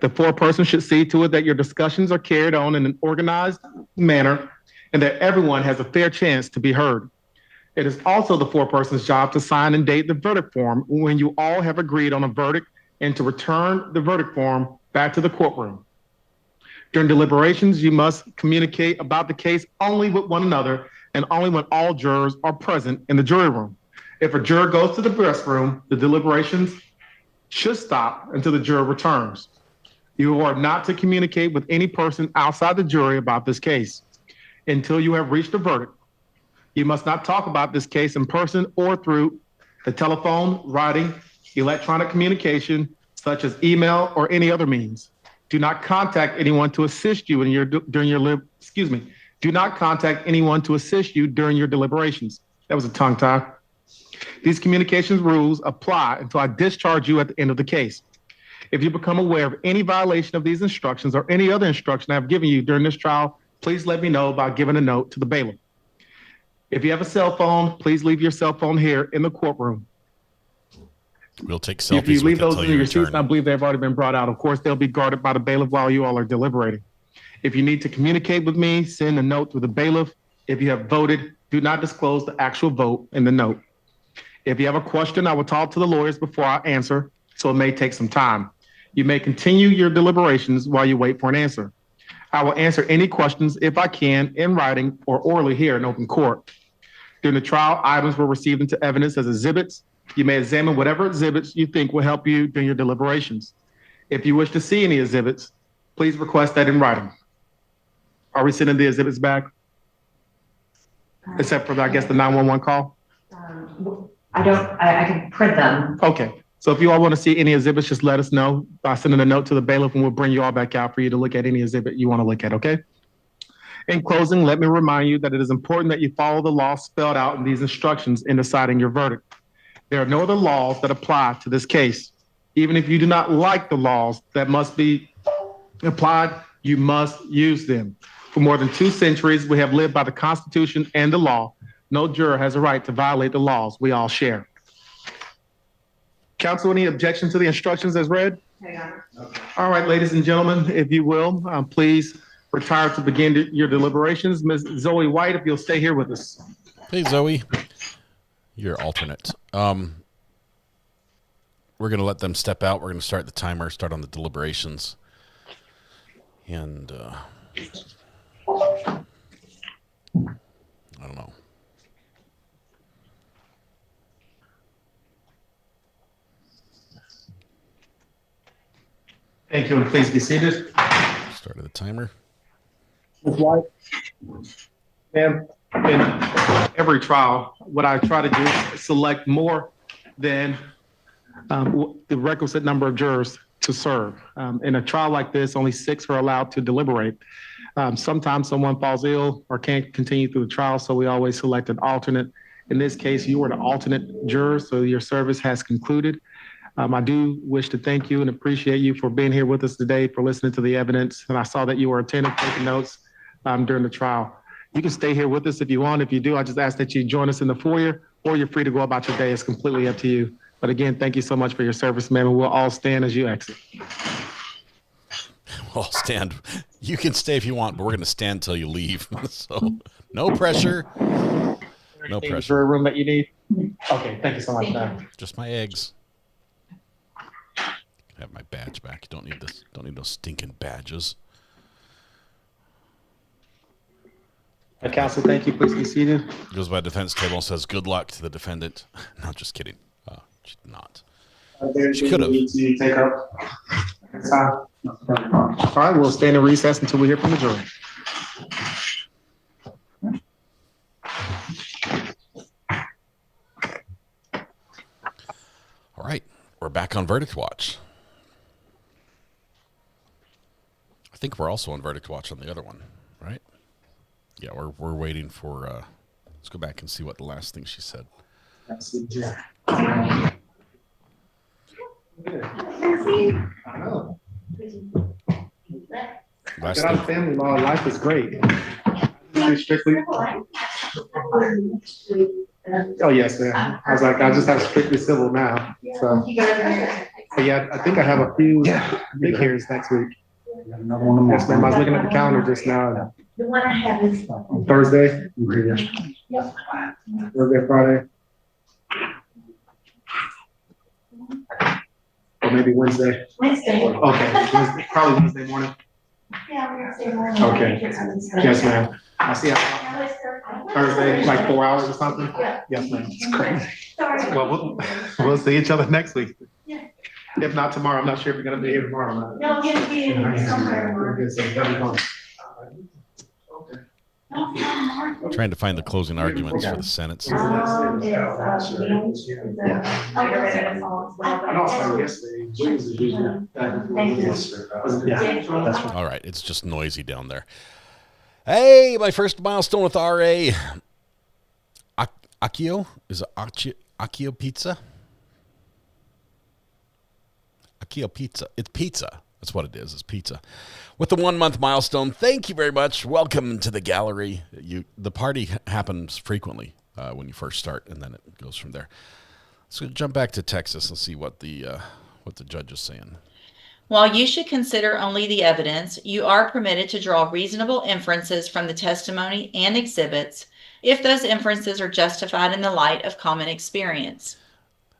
The foreperson should see to it that your discussions are carried on in an organized manner and that everyone has a fair chance to be heard. It is also the foreperson's job to sign and date the verdict form when you all have agreed on a verdict and to return the verdict form back to the courtroom. During deliberations, you must communicate about the case only with one another and only when all jurors are present in the jury room. If a juror goes to the restroom, the deliberations should stop until the juror returns. You are not to communicate with any person outside the jury about this case until you have reached a verdict. You must not talk about this case in person or through the telephone, writing, electronic communication, such as email or any other means. Do not contact anyone to assist you Do not contact anyone to assist you during your deliberations. That was a tongue tie. These communications rules apply until I discharge you at the end of the case. If you become aware of any violation of these instructions or any other instruction I've given you during this trial, please let me know by giving a note to the bailiff. If you have a cell phone, please leave your cell phone here in the courtroom. We'll take selfies If you leave with it those till in you your seats, return. I believe they've already been brought out. Of course, they'll be guarded by the bailiff while you all are deliberating. If you need to communicate with me, send a note to the bailiff. If you have voted, do not disclose the actual vote in the note. If you have a question, I will talk to the lawyers before I answer, so it may take some time. You may continue your deliberations while you wait for an answer. I will answer any questions, if I can, in writing or orally here in open court. During the trial, items were received into evidence as exhibits. You may examine whatever exhibits you think will help you during your deliberations. If you wish to see any exhibits, please request that in writing. Are we sending the exhibits back? Except for, I guess, the 911 call? I can print them. Okay. So if you all want to see any exhibits, just let us know by sending a note to the bailiff, and we'll bring you all back out for you to look at any exhibit you want to look at, okay? In closing, let me remind you that it is important that you follow the law spelled out in these instructions in deciding your verdict. There are no other laws that apply to this case. Even if you do not like the laws that must be applied, you must use them. For more than 2 centuries, we have lived by the Constitution and the law. No juror has a right to violate the laws we all share. Counsel, any objection to the instructions as read? All right, ladies and gentlemen, if you will, please retire to begin your deliberations. Ms. Zoe White, if you'll stay here with us. Hey, Zoe. You're alternate. We're going to let them step out. We're going to start the timer, start on the deliberations. And I don't know. Thank you, and please be seated. Started the timer. Ms. White, ma'am, in every trial, what I try to do is select more than the requisite number of jurors to serve. In a trial like this, only 6 are allowed to deliberate. Sometimes someone falls ill or can't continue through the trial, so we always select an alternate. In this case, you were the alternate juror, so your service has concluded. I do wish to thank you and appreciate you for being here with us today, for listening to the evidence. And I saw that you were attentive, taking notes during the trial. You can stay here with us if you want. If you do, I just ask that you join us in the foyer, or you're free to go about your day. It's completely up to you. But again, thank you so much for your service, ma'am. And we'll all stand as you exit. We'll all stand. You can stay if you want, but we're going to stand until you leave. So no pressure. No pressure. Is there a room that you need? Okay, thank you so much, ma'am. Just my eggs. Have my badge back. You don't need this. Don't need those stinking badges. Counsel, thank you. Please be seated. Goes by defense table and says, "Good luck to the defendant." No, just kidding. She's not. She could have. Take up. All right, we'll stand in recess until we hear from the jury. All right, we're back on Verdict Watch. I think we're also on Verdict Watch on the other one, right? Yeah, we're waiting for. Let's go back and see what the last thing she said. I know. Last Get out thing. of family law. Life is great. Strictly. Oh yes, man. I was like, I just have strictly civil now. So, but yeah, I think I have a few big hearings next week. Yes, ma'am. I was looking at the calendar just now. The one I have is Thursday. Yep. Thursday, Friday. Or maybe Wednesday. Wednesday. Okay, probably Wednesday morning. Yeah, Wednesday morning. Okay. Yes, ma'am. I'll see you Thursday, like 4 hours or something? Yeah. Yes, ma'am. It's crazy. Sorry. Well, we'll see each other next week. Yeah. If not tomorrow, I'm not sure if you're gonna be here tomorrow or not. No, I'm gonna be in somewhere. Okay, so that'll be fine. Trying to find the closing arguments for the sentence. All right, it's just noisy down there. Hey, my first milestone with RA. Accio? Is it Accio Pizza? Paquillo Pizza. It's pizza. That's what it is. It's pizza. With the 1 month milestone, thank you very much. Welcome to the gallery. The party happens frequently when you first start, and then it goes from there. So jump back to Texas and see what the judge is saying. While you should consider only the evidence, you are permitted to draw reasonable inferences from the testimony and exhibits if those inferences are justified in the light of common experience.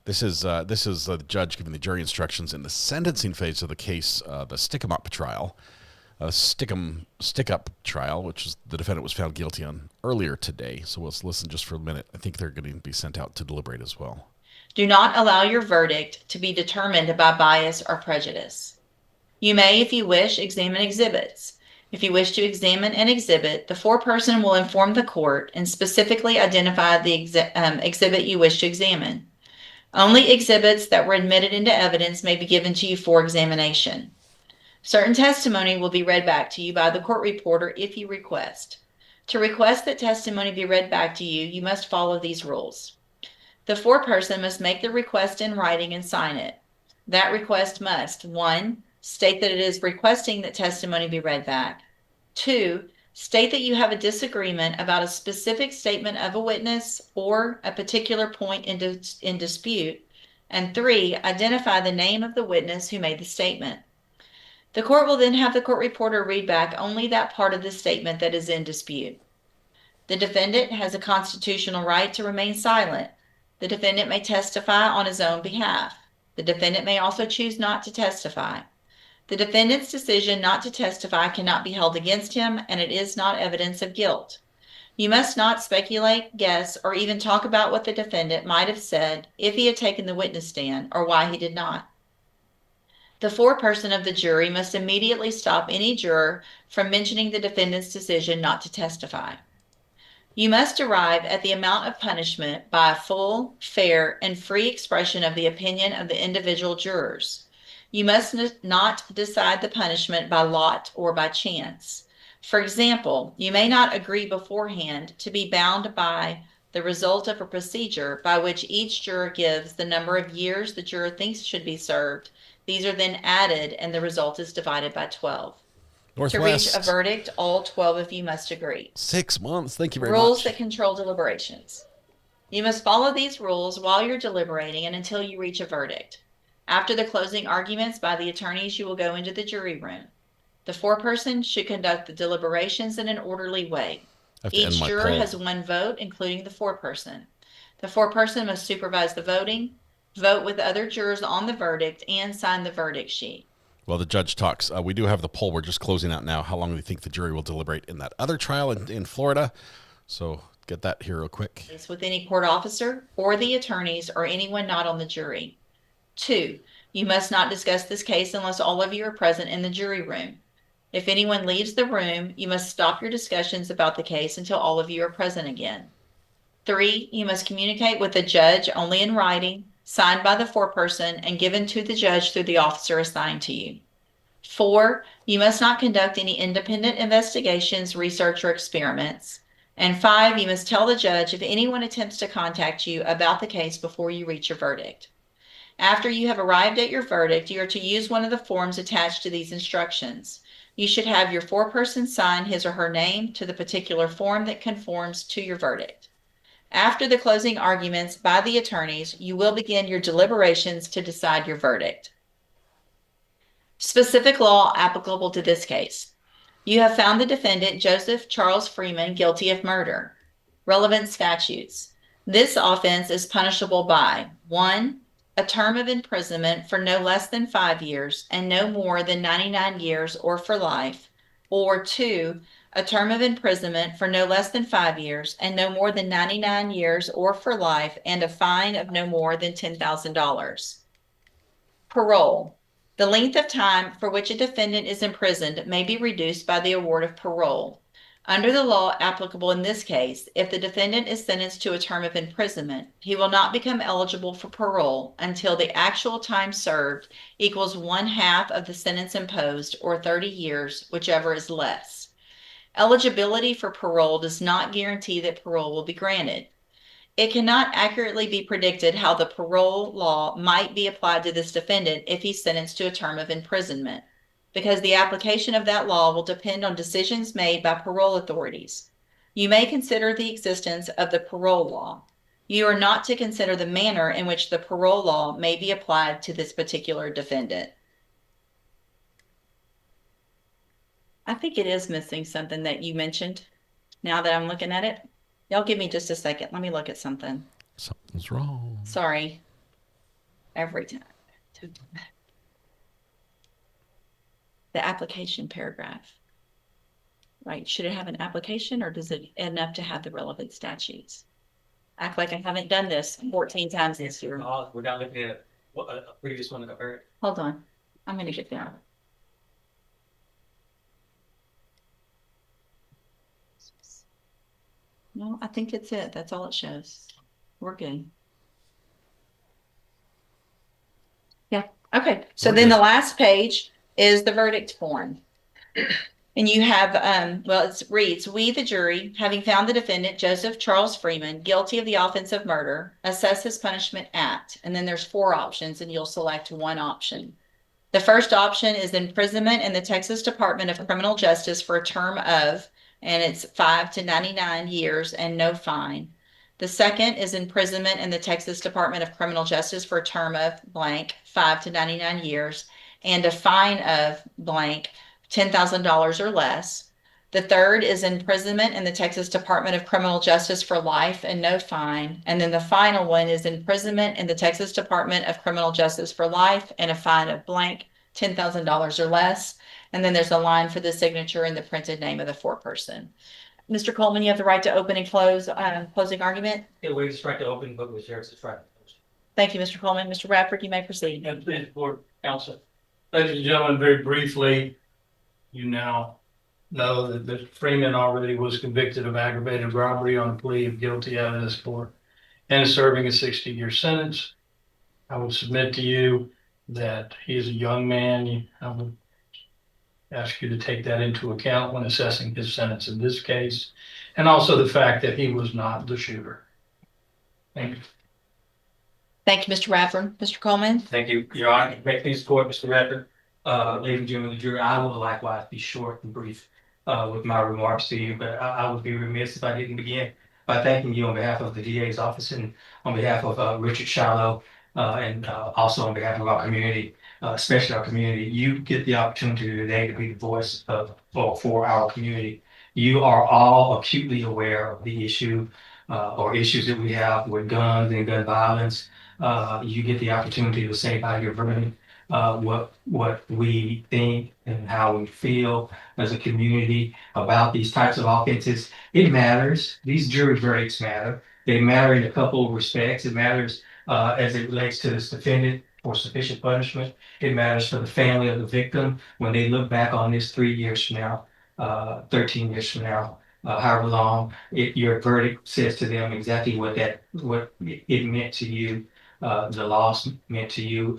This is the judge giving the jury instructions in the sentencing phase of the case, the stick-em-up trial, stick-up trial, which is the defendant was found guilty on earlier today. So let's listen just for a minute. I think they're going to be sent out to deliberate as well. Do not allow your verdict to be determined by bias or prejudice. You may, if you wish, examine exhibits. If you wish to examine an exhibit, the foreperson will inform the court and specifically identify the exhibit you wish to examine. Only exhibits that were admitted into evidence may be given to you for examination. Certain testimony will be read back to you by the court reporter if you request. To request that testimony be read back to you, you must follow these rules. The foreperson must make the request in writing and sign it. That request must, 1, state that it is requesting that testimony be read back. 2, state that you have a disagreement about a specific statement of a witness or a particular point in dispute. And 3, identify the name of the witness who made the statement. The court will then have the court reporter read back only that part of the statement that is in dispute. The defendant has a constitutional right to remain silent. The defendant may testify on his own behalf. The defendant may also choose not to testify. The defendant's decision not to testify cannot be held against him, and it is not evidence of guilt. You must not speculate, guess, or even talk about what the defendant might have said if he had taken the witness stand or why he did not. The foreperson of the jury must immediately stop any juror from mentioning the defendant's decision not to testify. You must arrive at the amount of punishment by a full, fair, and free expression of the opinion of the individual jurors. You must not decide the punishment by lot or by chance. For example, you may not agree beforehand to be bound by the result of a procedure by which each juror gives the number of years the juror thinks should be served. These are then added, and the result is divided by 12. Northwest. To reach a verdict, all 12 of you must agree. 6 months. Thank you very much. Rules that control deliberations. You must follow these rules while you're deliberating and until you reach a verdict. After the closing arguments by the attorneys, you will go into the jury room. The foreperson should conduct the deliberations in an orderly way. Each juror has 1 vote, including the foreperson. The foreperson must supervise the voting, vote with other jurors on the verdict, and sign the verdict sheet. Well, the judge talks. We do have the poll. We're just closing out now. How long do you think the jury will deliberate in that other trial in Florida? So get that here real quick. It's with any court officer or the attorneys or anyone not on the jury. 2, you must not discuss this case unless all of you are present in the jury room. If anyone leaves the room, you must stop your discussions about the case until all of you are present again. 3, you must communicate with the judge only in writing, signed by the foreperson, and given to the judge through the officer assigned to you. 4, you must not conduct any independent investigations, research, or experiments. And 5, you must tell the judge if anyone attempts to contact you about the case before you reach your verdict. After you have arrived at your verdict, you are to use one of the forms attached to these instructions. You should have your foreperson sign his or her name to the particular form that conforms to your verdict. After the closing arguments by the attorneys, you will begin your deliberations to decide your verdict. Specific law applicable to this case. You have found the defendant, Joseph Charles Freeman, guilty of murder. Relevant statutes. This offense is punishable by 1, a term of imprisonment for no less than 5 years and no more than 99 years or for life, or 2, a term of imprisonment for no less than 5 years and no more than 99 years or for life, and a fine of no more than $10,000. Parole. The length of time for which a defendant is imprisoned may be reduced by the award of parole. Under the law applicable in this case, if the defendant is sentenced to a term of imprisonment, he will not become eligible for parole until the actual time served equals 1/2 of the sentence imposed, or 30 years, whichever is less. Eligibility for parole does not guarantee that parole will be granted. It cannot accurately be predicted how the parole law might be applied to this defendant if he's sentenced to a term of imprisonment, because the application of that law will depend on decisions made by parole authorities. You may consider the existence of the parole law. You are not to consider the manner in which the parole law may be applied to this particular defendant. I think it is missing something that you mentioned now that I'm looking at it. Y'all give me just a second. Let me look at something. Something's wrong. Sorry. Every time. The application paragraph. Right. Should it have an application or does it end up to have the relevant statutes? Act like I haven't done this 14 times this year. We're not looking at a previous one that I've heard. Hold on. I'm going to get down. No, I think that's it. That's all it shows. We're good. Yeah. Okay. So then the last page is the verdict form. And you have, well, it reads, we, the jury, having found the defendant, Joseph Charles Freeman, guilty of the offense of murder, assess his punishment at, and then there's 4 options and you'll select one option. The first option is imprisonment in the Texas Department of Criminal Justice for a term of, and it's 5 to 99 years and no fine. The second is imprisonment in the Texas Department of Criminal Justice for a term of blank, 5 to 99 years, and a fine of blank, $10,000 or less. The third is imprisonment in the Texas Department of Criminal Justice for life and no fine. And then the final one is imprisonment in the Texas Department of Criminal Justice for life and a fine of blank, $10,000 or less. And then there's a line for the signature and the printed name of the foreperson. Mr. Coleman, you have the right to open and close closing argument. Yeah, we just right to open, but with sheriff's right to close. Thank you, Mr. Coleman. Mr. Radford, you may proceed. Board counsel. Ladies and gentlemen, very briefly, you now know that Freeman already was convicted of aggravated robbery on a plea of guilty out of this court and is serving a 60-year sentence. I would submit to you that he is a young man. I would ask you to take that into account when assessing his sentence in this case, and also the fact that he was not the shooter. Thank you. Thank you, Mr. Radford. Mr. Coleman. Thank you, Your Honor. Make these court, Mr. Radford. Ladies and gentlemen of the jury, I will likewise be short and brief with my remarks to you, but I would be remiss if I didn't begin by thanking you on behalf of the DA's office and on behalf of Richard Shiloh and also on behalf of our community, especially our community. You get the opportunity today to be the voice for our community. You are all acutely aware of the issue or issues that we have with guns and gun violence. You get the opportunity to say by your verdict what we think and how we feel as a community about these types of offenses. It matters. These jury verdicts matter. They matter in a couple of respects. It matters as it relates to this defendant for sufficient punishment. It matters for the family of the victim when they look back on this 3 years from now, 13 years from now, however long. Your verdict says to them exactly what it meant to you. The loss meant to you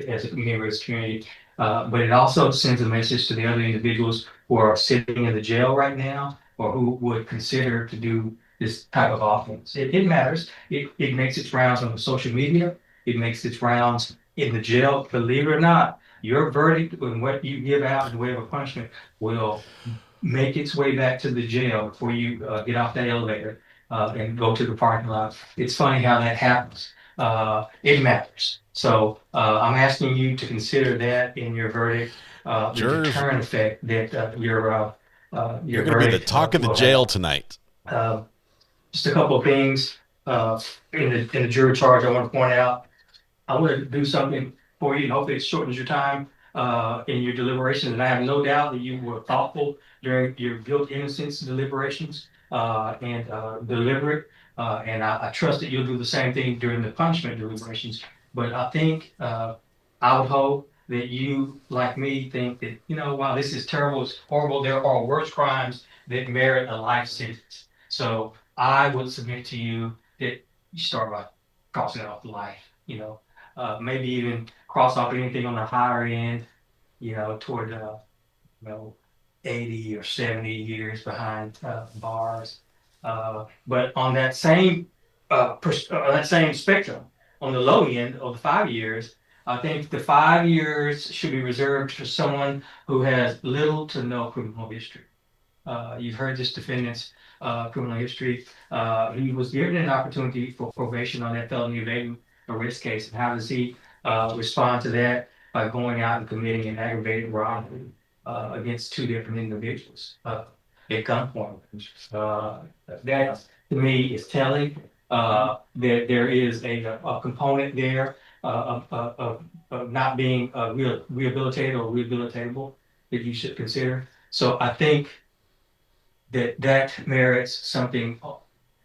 as a member of this community. But it also sends a message to the other individuals who are sitting in the jail right now or who would consider to do this type of offense. It matters. It makes its rounds on the social media. It makes its rounds in the jail. Believe it or not, your verdict and what you give out in the way of a punishment will make its way back to the jail before you get off that elevator and go to the parking lot. It's funny how that happens. It matters. So I'm asking you to consider that in your verdict, the deterrent effect that your You're going to be the talk of the jail tonight. Just a couple of things in the jury charge I want to point out. I want to do something for you, and hopefully it shortens your time in your deliberations. And I have no doubt that you were thoughtful during your guilt innocence deliberations and deliberate. And I trust that you'll do the same thing during the punishment deliberations. But I think I would hope that you, like me, think that, wow, this is terrible, it's horrible. There are worse crimes that merit a life sentence. So I would submit to you that you start by crossing off life, maybe even cross off anything on the higher end, toward 80 or 70 years behind bars. But on that same that same spectrum. On the low end of the 5 years, I think the 5 years should be reserved for someone who has little to no criminal history. You've heard this defendant's criminal history. He was given an opportunity for probation on that felony evading arrest case. And how does he respond to that? By going out and committing an aggravated robbery against 2 different individuals at gunpoint. That to me is telling. There is a component there of not being rehabilitated or rehabilitatable that you should consider. So I think that merits something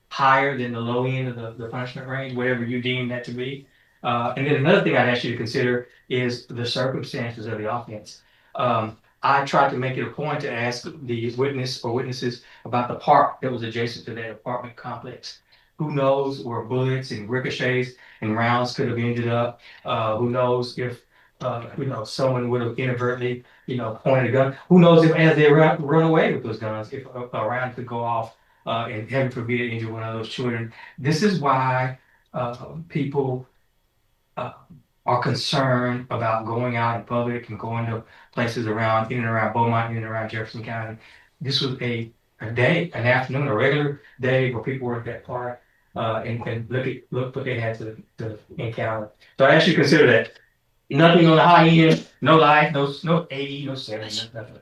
higher than the low end of the punishment range, whatever you deem that to be. And then another thing I'd ask you to consider is the circumstances of the offense. I tried to make it a point to ask the witness or witnesses about the park that was adjacent to that apartment complex. Who knows where bullets and ricochets and rounds could have ended up? Who knows if someone would have inadvertently pointed a gun? Who knows if as they run away with those guns, if a round could go off and heaven forbid injure one of those children? This is why people are concerned about going out in public and going to places in and around Beaumont, in and around Jefferson County. This was an afternoon, a regular day where people were at that park and look what they had to encounter. So I actually consider that. Nothing on the high end, no life, no 80, no 70, nothing.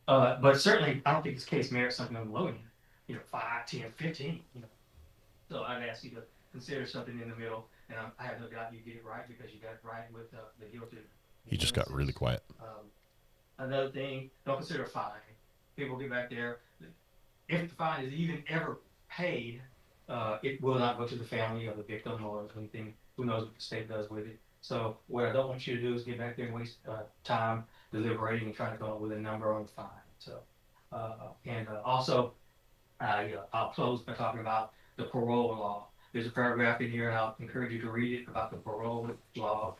But certainly, I don't think this case merits something on the low end, 5, 10, 15. So I'd ask you to consider something in the middle, and I have no doubt you get it right because you got it right with the guilty. He just got really quiet. Another thing, don't consider a fine. People get back there. If the fine is even ever paid, it will not go to the family of the victim or anything. Who knows what the state does with it. So what I don't want you to do is get back there and waste time deliberating and trying to come up with a number on the fine. So, also, I'll close by talking about the parole law. There's a paragraph in here, and I'll encourage you to read it about the parole law.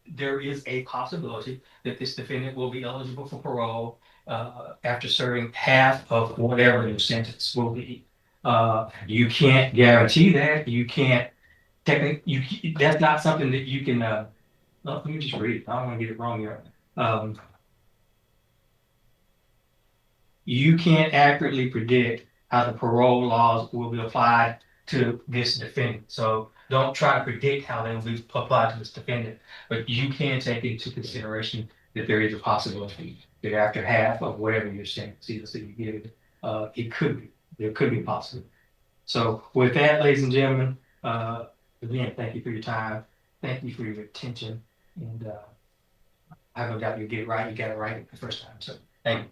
There is a possibility that this defendant will be eligible for parole after serving half of whatever the sentence will be. You can't guarantee that. You can't. Technically, that's not something that you can. Let me just read it. I don't want to get it wrong here. You can't accurately predict how the parole laws will be applied to this defendant. So don't try to predict how they will be applied to this defendant. But you can take into consideration that there is a possibility that after half of whatever your sentence is that you give, there could be possible. So with that, ladies and gentlemen. Again, thank you for your time. Thank you for your attention. And I have no doubt you'll get it right. You got it right the first time. So thank you.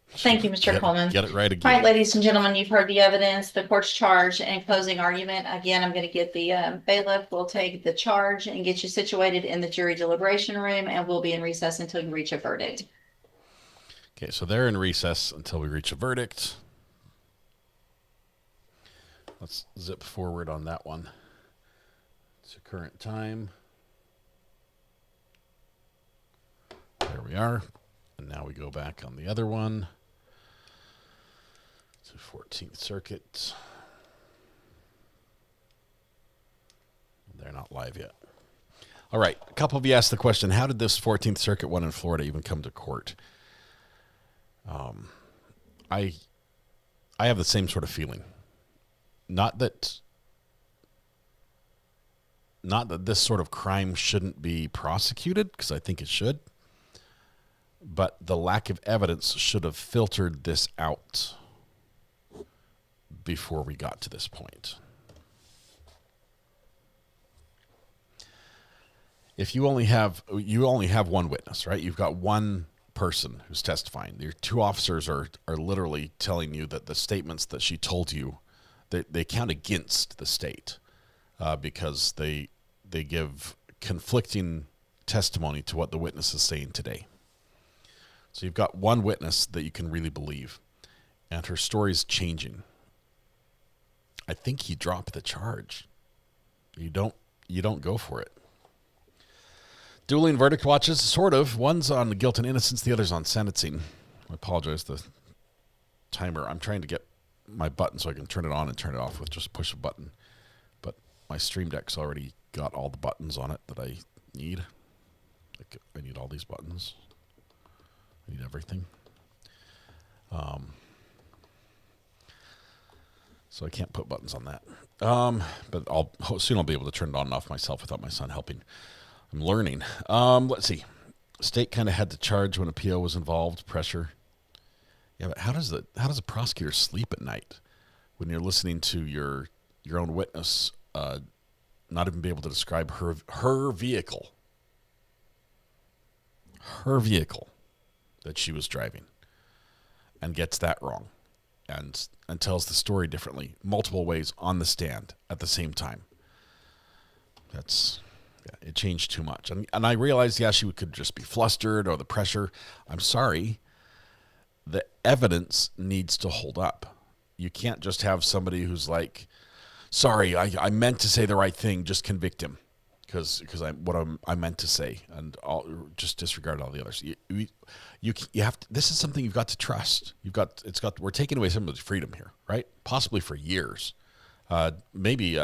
Thank you, Mr. Coleman. Get it right again. All right, ladies and gentlemen, you've heard the evidence, the court's charge and closing argument. Again, I'm going to get the bailiff. We'll take the charge and get you situated in the jury deliberation room, and we'll be in recess until you reach a verdict. Okay, so they're in recess until we reach a verdict. Let's zip forward on that one. It's a current time. There we are. And now we go back on the other one. To 14th Circuit. They're not live yet. All right. A couple of you asked the question, how did this 14th Circuit one in Florida even come to court? I have the same sort of feeling. Not that this sort of crime shouldn't be prosecuted, because I think it should, but the lack of evidence should have filtered this out before we got to this point. If you only have one witness, right? You've got one person who's testifying. Your 2 officers are literally telling you that the statements that she told you, they count against the state because they give conflicting testimony to what the witness is saying today. So you've got one witness that you can really believe, and her story's changing. I think he dropped the charge. You don't go for it. Dueling verdict watches, sort of. One's on guilt and innocence, the other's on sentencing. I apologize, the timer. I'm trying to get my button so I can turn it on and turn it off with just push a button. But my Stream Deck's already got all the buttons on it that I need. Like, I need all these buttons. I need everything. So I can't put buttons on that. But soon I'll be able to turn it on and off myself without my son helping. I'm learning. Let's see. State kind of had to charge when a PO was involved. Pressure. Yeah, but how does a prosecutor sleep at night when you're listening to your own witness not even be able to describe her vehicle that she was driving, and gets that wrong, and tells the story differently multiple ways on the stand at the same time? It changed too much, and I realized, she could just be flustered or the pressure. I'm sorry. The evidence needs to hold up. You can't just have somebody who's like, sorry, I meant to say the right thing, just convict him because I meant to say, and just disregard all the others. You have to, this is something you've got to trust. We're taking away somebody's freedom here, right? Possibly for years, maybe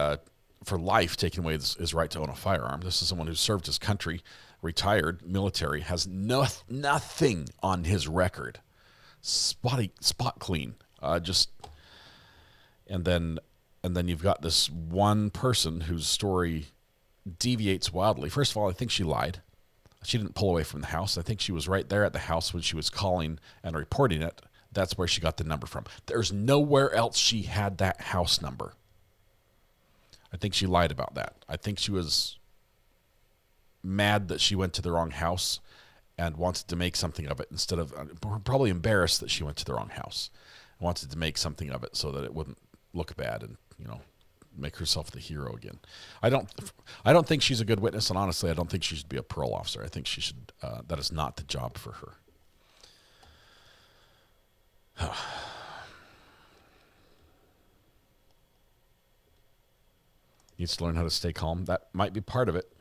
for life, taking away his right to own a firearm. This is someone who served his country, retired, military, has nothing on his record. Spot clean, and then you've got this one person whose story deviates wildly. First of all, I think she lied. She didn't pull away from the house. I think she was right there at the house when she was calling and reporting it. That's where she got the number from. There's nowhere else she had that house number. I think she lied about that. I think she was mad that she went to the wrong house and wanted to make something of it instead of, probably embarrassed that she went to the wrong house, and wanted to make something of it so that it wouldn't look bad and, make herself the hero again. I don't think she's a good witness, and honestly, I don't think she should be a parole officer. I think she should, that is not the job for her. Needs to learn how to stay calm. That might be part of it.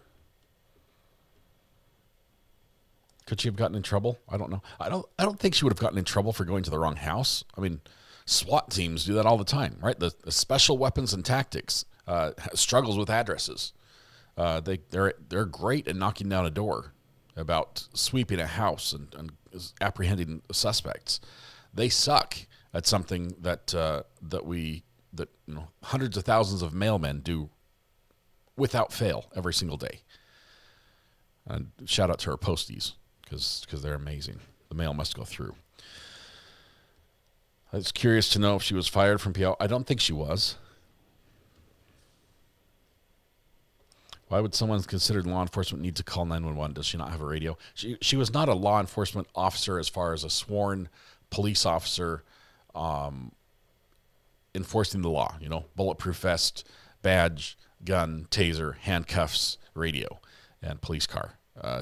Could she have gotten in trouble? I don't know. I don't think she would have gotten in trouble for going to the wrong house. I mean, SWAT teams do that all the time, right? The special weapons and tactics struggles with addresses. They're great at knocking down a door, about sweeping a house and apprehending suspects. They suck at something that hundreds of thousands of mailmen do without fail every single day. And shout out to our posties, because they're amazing. The mail must go through. I was curious to know if she was fired from PO. I don't think she was. Why would someone considered law enforcement need to call 911? Does she not have a radio? She was not a law enforcement officer as far as a sworn police officer enforcing the law. Bulletproof vest, badge, gun, taser, handcuffs, radio, and police car.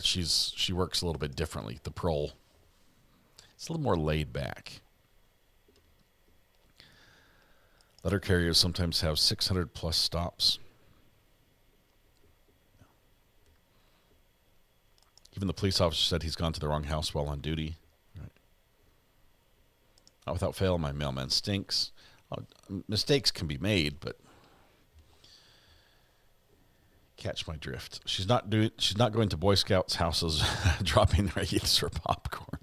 She works a little bit differently. The parole, it's a little more laid back. Letter carriers sometimes have 600 plus stops. Even the police officer said he's gone to the wrong house while on duty. Right. Not without fail, my mailman stinks. Mistakes can be made, but catch my drift. She's not going to Boy Scouts houses dropping wreaths for popcorn.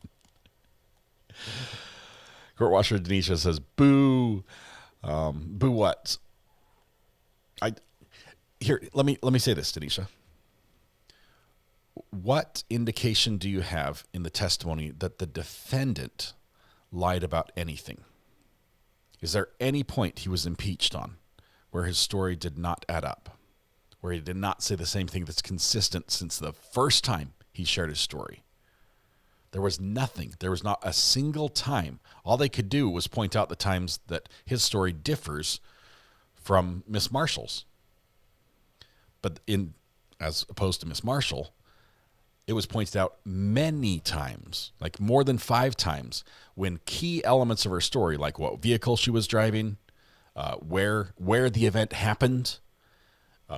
Court watcher Denisha says, "Boo, boo what?" Let me say this, Denisha. What indication do you have in the testimony that the defendant lied about anything? Is there any point he was impeached on where his story did not add up, where he did not say the same thing that's consistent since the first time he shared his story? There was nothing. There was not a single time. All they could do was point out the times that his story differs from Miss Marshall's. But as opposed to Miss Marshall, it was pointed out many times, like more than 5 times, when key elements of her story, like what vehicle she was driving, where the event happened,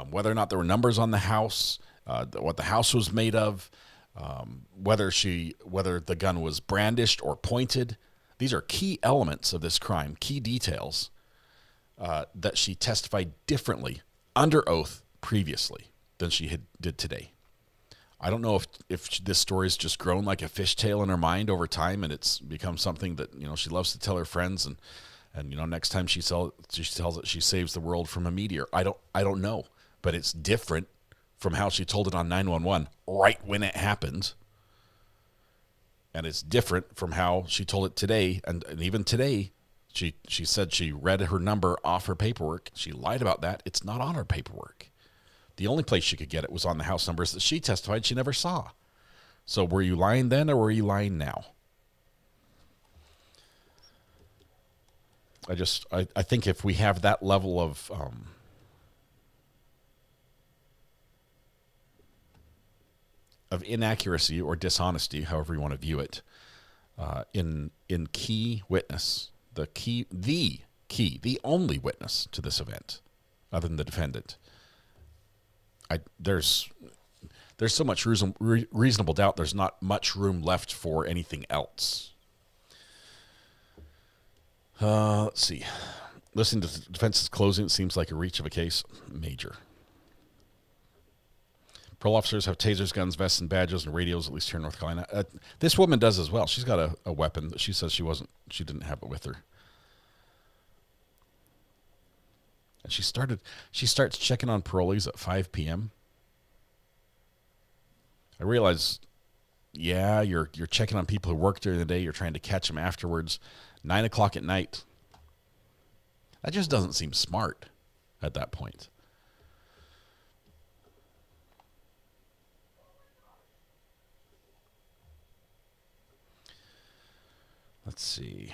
whether or not there were numbers on the house, what the house was made of, whether the gun was brandished or pointed, These are key elements of this crime, key details that she testified differently under oath previously than she did today. I don't know if this story has just grown like a fishtail in her mind over time, and it's become something that she loves to tell her friends, and next time she tells it, she saves the world from a meteor. I don't know, but it's different from how she told it on 911 right when it happened, and it's different from how she told it today, and even today. She said she read her number off her paperwork. She lied about that. It's not on her paperwork. The only place she could get it was on the house numbers that she testified she never saw. So were you lying then, or were you lying now? I think if we have that level of inaccuracy or dishonesty, however you want to view it, in key witness, the only witness to this event, other than the defendant, there's so much reasonable doubt. There's not much room left for anything else. Let's see. Listening to the defense's closing, it seems like a reach of a case. Major. Parole officers have tasers, guns, vests, and badges and radios, at least here in North Carolina. This woman does as well. She's got a weapon that she says she didn't have it with her. And she starts checking on parolees at 5 p.m. I realize, yeah, you're checking on people who work during the day. You're trying to catch them afterwards. 9 o'clock at night. That just doesn't seem smart at that point. Let's see.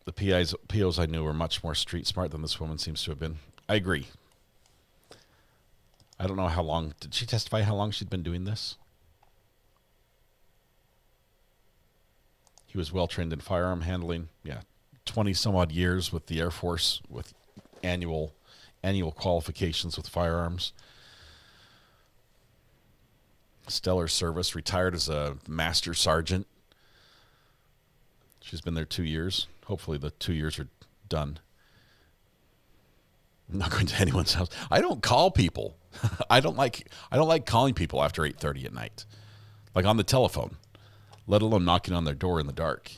The POs I knew were much more street smart than this woman seems to have been. I agree. I don't know how long. Did she testify how long she'd been doing this? He was well trained in firearm handling. Yeah, 20 some odd years with the Air Force with annual qualifications with firearms. Stellar service, retired as a master sergeant. She's been there 2 years. Hopefully the 2 years are done. I'm not going to anyone's house. I don't call people. I don't like calling people after 8:30 at night. Like on the telephone, let alone knocking on their door in the dark.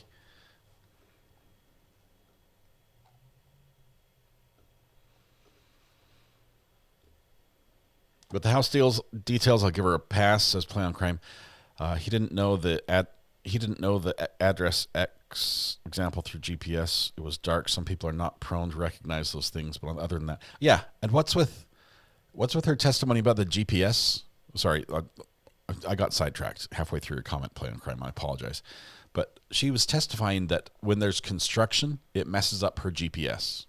But the house details, I'll give her a pass. Says play on crime. He didn't know the address X example through GPS. It was dark. Some people are not prone to recognize those things. But other than that, yeah. And what's with her testimony about the GPS? Sorry, I got sidetracked halfway through your comment. Play on crime. I apologize. But she was testifying that when there's construction, it messes up her GPS.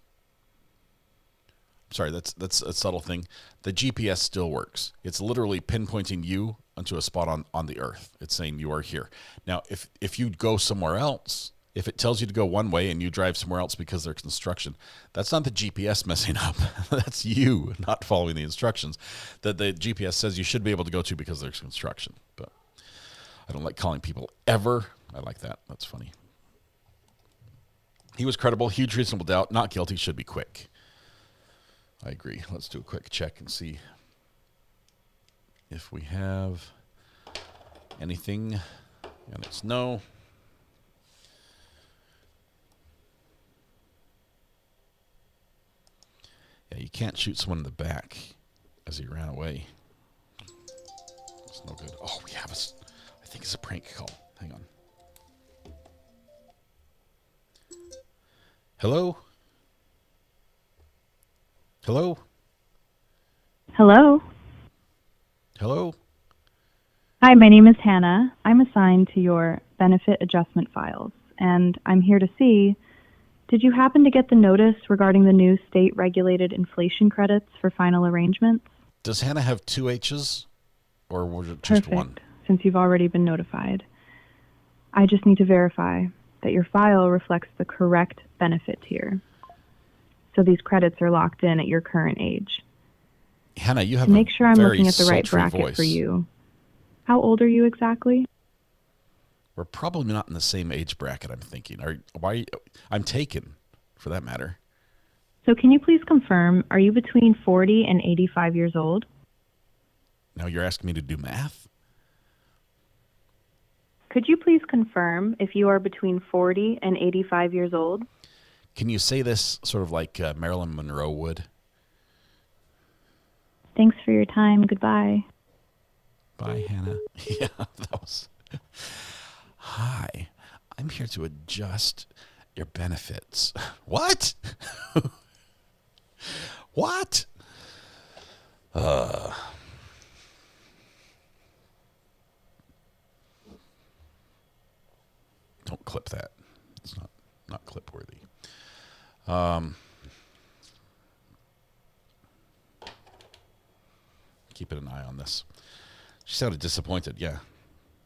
Sorry, that's a subtle thing. The GPS still works. It's literally pinpointing you onto a spot on the earth. It's saying you are here. Now, if you go somewhere else, if it tells you to go one way and you drive somewhere else because there's construction, that's not the GPS messing up. That's you not following the instructions that the GPS says you should be able to go to because there's construction. But I don't like calling people ever. I like that. That's funny. He was credible, huge reasonable doubt, not guilty, should be quick. I agree. Let's do a quick check and see if we have anything. And it's no. Yeah, you can't shoot someone in the back as he ran away. It's no good. Oh, we have I think it's a prank call. Hang on. Hello? Hello? Hello? Hello? Hi, my name is Hannah. I'm assigned to your benefit adjustment files, and I'm here to see, did you happen to get the notice regarding the new state-regulated inflation credits for final arrangements? Does Hannah have two H's, or was it just Perfect, one? since you've already been notified. I just need to verify that your file reflects the correct benefit tier. So these credits are locked in at your current age. Hannah, you have to make sure I'm very looking at the right sultry bracket voice. for you. How old are you exactly? We're probably not in the same age bracket, I'm thinking. I'm taken, for that matter. So can you please confirm, are you between 40 and 85 years old? Now you're asking me to do math? Could you please confirm if you are between 40 and 85 years old? Can you say this sort of like Marilyn Monroe would? Thanks for your time. Goodbye. Bye, Hannah. Yeah, that was... Hi, I'm here to adjust your benefits. What? What? Don't clip that. It's not clip worthy. Keeping an eye on this. She sounded disappointed. Yeah,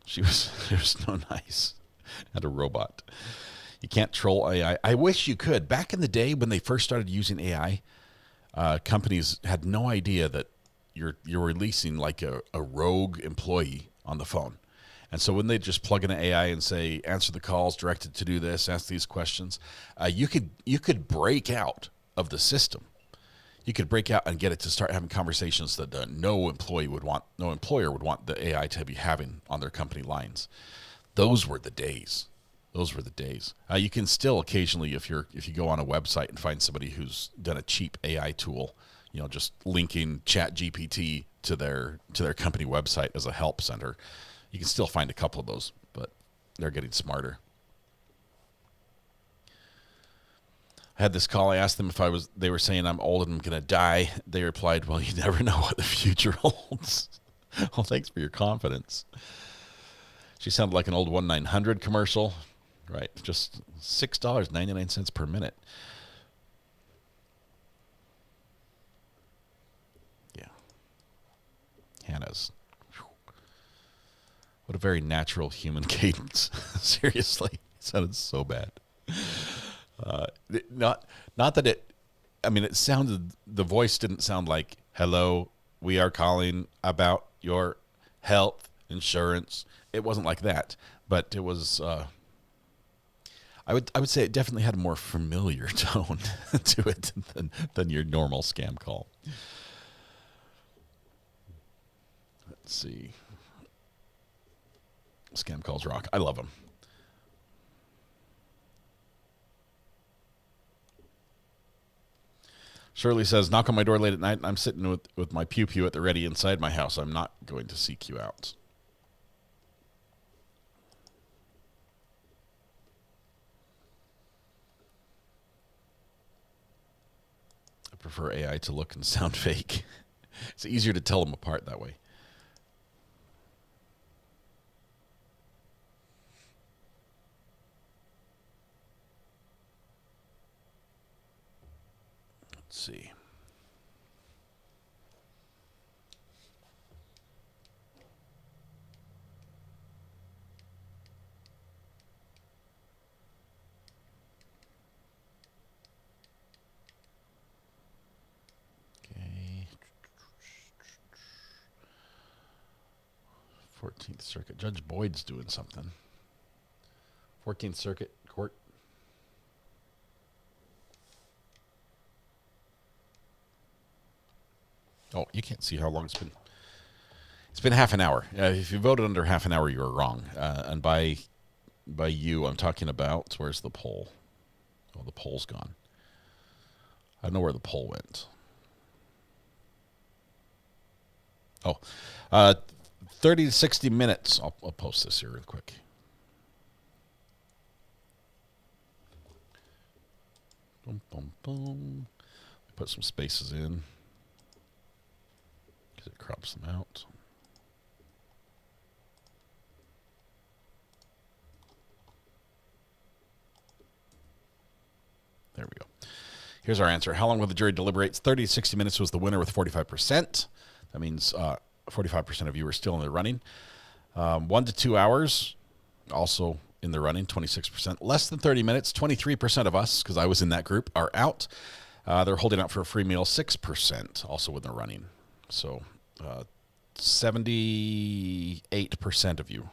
she was no nice. And a robot. You can't troll AI. I wish you could. Back in the day when they first started using AI, companies had no idea that you're releasing like a rogue employee on the phone. And so when they just plug in an AI and say, answer the calls, directed to do this, ask these questions, you could break out of the system. You could break out and get it to start having conversations that no employer would want the AI to be having on their company lines. Those were the days. Those were the days. You can still occasionally, if you go on a website and find somebody who's done a cheap AI tool, just linking ChatGPT to their company website as a help center, you can still find a couple of those, but they're getting smarter. I had this call. I asked them they were saying I'm old and I'm going to die. They replied, well, you never know what the future holds. Well, thanks for your confidence. She sounded like an old 1-900 commercial. Right, just $6.99 per minute. Yeah. Hannah's. What a very natural human cadence. Seriously, it sounded so bad. Not that it, it sounded, the voice didn't sound like, hello, we are calling about your health insurance. It wasn't like that, but it was, I would say it definitely had a more familiar tone to it than your normal scam call. Let's see. Scam calls rock. I love them. Shirley says, knock on my door late at night and I'm sitting with my pew-pew at the ready inside my house. I'm not going to seek you out. I prefer AI to look and sound fake. It's easier to tell them apart that way. Let's see. Okay. 14th Circuit. Judge Boyd's doing something. 14th Circuit Court. Oh, you can't see how long it's been. It's been half an hour. If you voted under half an hour, you were wrong. And by you, I'm talking about, where's the poll? Oh, the poll's gone. I don't know where the poll went. Oh, 30 to 60 minutes. I'll post this here real quick. Boom, boom, boom. Put some spaces in. It crops them out. There we go. Here's our answer. How long will the jury deliberate? 30 to 60 minutes was the winner with 45%. That means 45% of you are still in the running. 1 to 2 hours, also in the running, 26%. Less than 30 minutes, 23% of us, because I was in that group, are out. They're holding out for a free meal, 6%, also in the running. So 78% of you,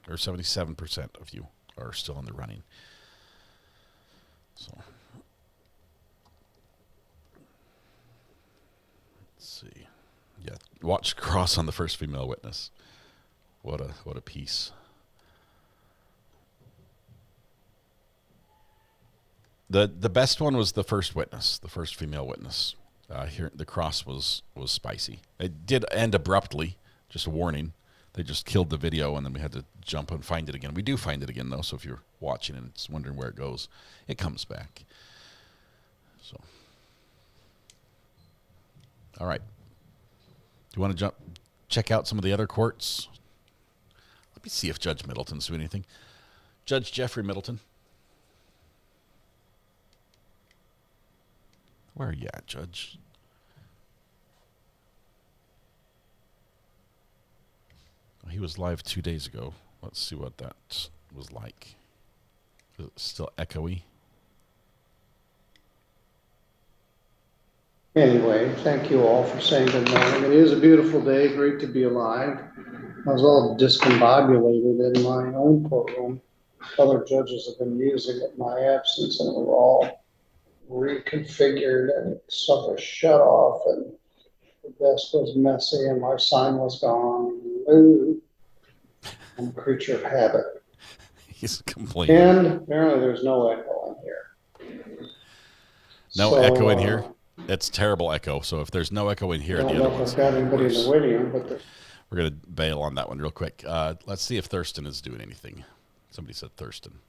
or 77% of you, are still in the running. So let's see. Yeah, watch cross on the first female witness. What a piece. The best one was the first witness, the first female witness. Here the cross was spicy. It did end abruptly. Just a warning. They just killed the video, and then we had to jump and find it again. We do find it again, though, so if you're watching and it's wondering where it goes, it comes back. So, all right. Do you want to check out some of the other courts? Let me see if Judge Middleton's doing anything. Judge Jeffrey Middleton. Where are you at, Judge? He was live 2 days ago. Let's see what that was like. Is it still echoey? Anyway, thank you all for saying good morning. It is a beautiful day, great to be alive. I was all discombobulated in my own courtroom. Other judges have been using it in my absence, and we were all reconfigured, and stuff was shut off, and the desk was messy, and my sign was gone. Ooh. I'm a creature of habit. He's complaining. And apparently there's no echo in here. No echo in here? It's terrible echo. So if there's no echo in here, I don't the know other if one's I've got anybody in the waiting room, but we're going to bail on that one real quick. Let's see if Thurston is doing anything. Somebody said Thurston.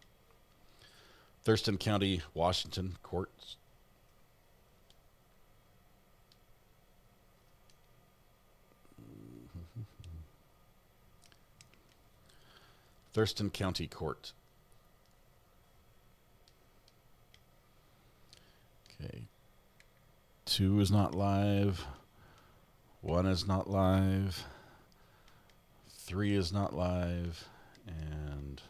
Thurston County, Washington Courts. Thurston County Court. Okay. 2 is not live. 1 is not live. 3 is not live. And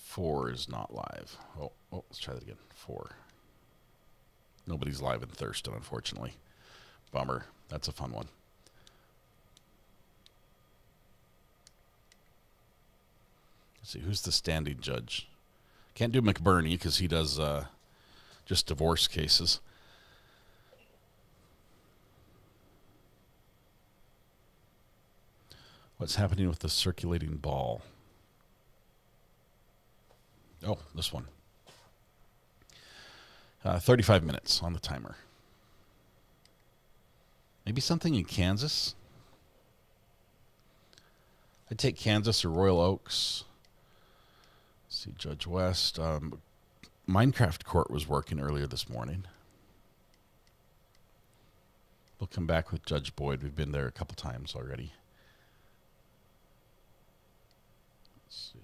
4 is not live. Oh, let's try that again. 4. Nobody's live in Thurston, unfortunately. Bummer. That's a fun one. Let's see, who's the standing judge? Can't do McBurney because he does just divorce cases. What's happening with the circulating ball? Oh, this one. 35 minutes on the timer. Maybe something in Kansas? I'd take Kansas or Royal Oaks. Let's see, Judge West. Minecraft Court was working earlier this morning. We'll come back with Judge Boyd. We've been there a couple times already. Let's see.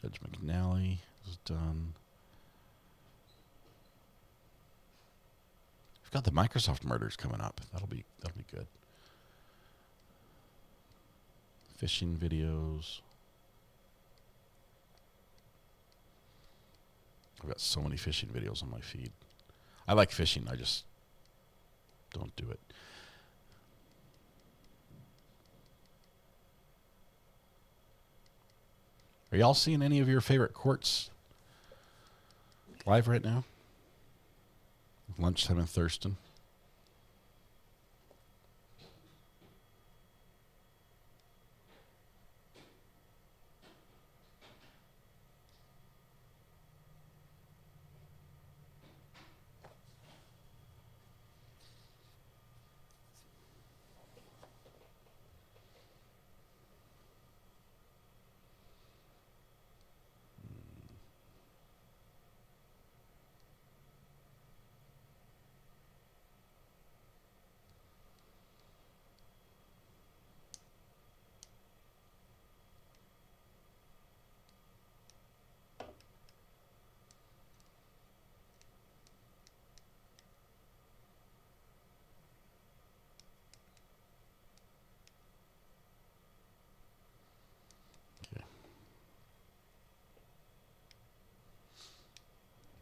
Judge McNally is done. We've got the Microsoft murders coming up. That'll be good. Fishing videos. I've got so many fishing videos on my feed. I like fishing. I just don't do it. Are y'all seeing any of your favorite courts live right now? Lunchtime in Thurston.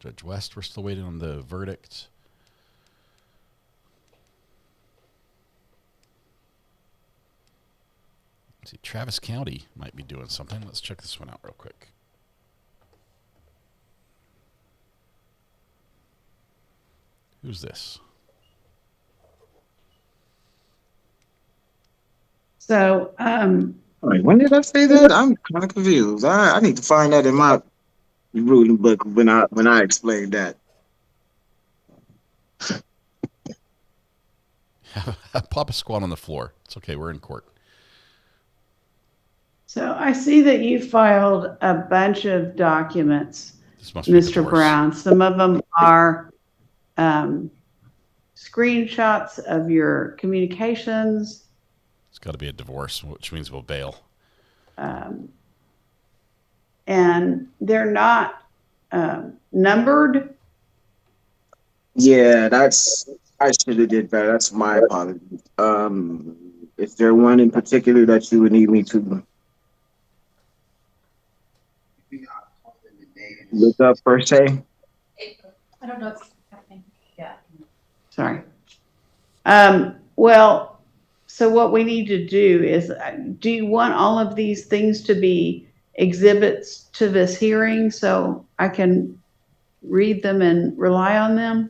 Judge West, we're still waiting on the verdict. Let's see, Travis County might be doing something. Let's check this one out real quick. Who's this? So, Wait, when did I say that? I'm kind of confused. I need to find that in my ruling book when I explained that. Pop a squat on the floor. It's okay. We're in court. so I see that you filed a bunch of documents, This must be Mr. divorce. Brown. Some of them are screenshots of your communications. It's got to be a divorce, which means we'll bail. And they're not numbered. Yeah, I should have did better. That's my apology. Is there one in particular that you would need me to look up per se? I don't know what's happening. Yeah. Sorry. Well, so what we need to do is, do you want all of these things to be exhibits to this hearing so I can read them and rely on them?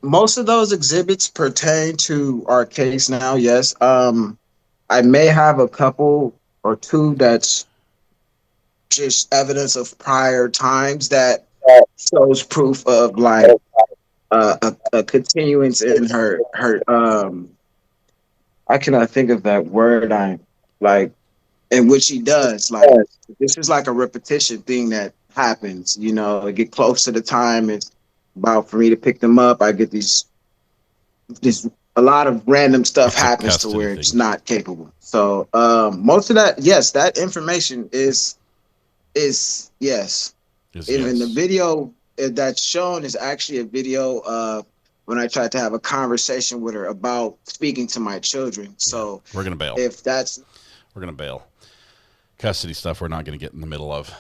Most of those exhibits pertain to our case now, yes. I may have a couple or two that's just evidence of prior times that shows proof of like a continuance in her I cannot think of that word in which she does. Like, this is like a repetition thing that happens, I get close to the time. It's about for me to pick them up. I get this a lot of random stuff happens to where it's not capable. So most of that, yes, that information is yes. Even the video that's shown is actually a video of when I tried to have a conversation with her about speaking to my children. So we're gonna bail. We're gonna bail. Custody stuff we're not gonna get in the middle of.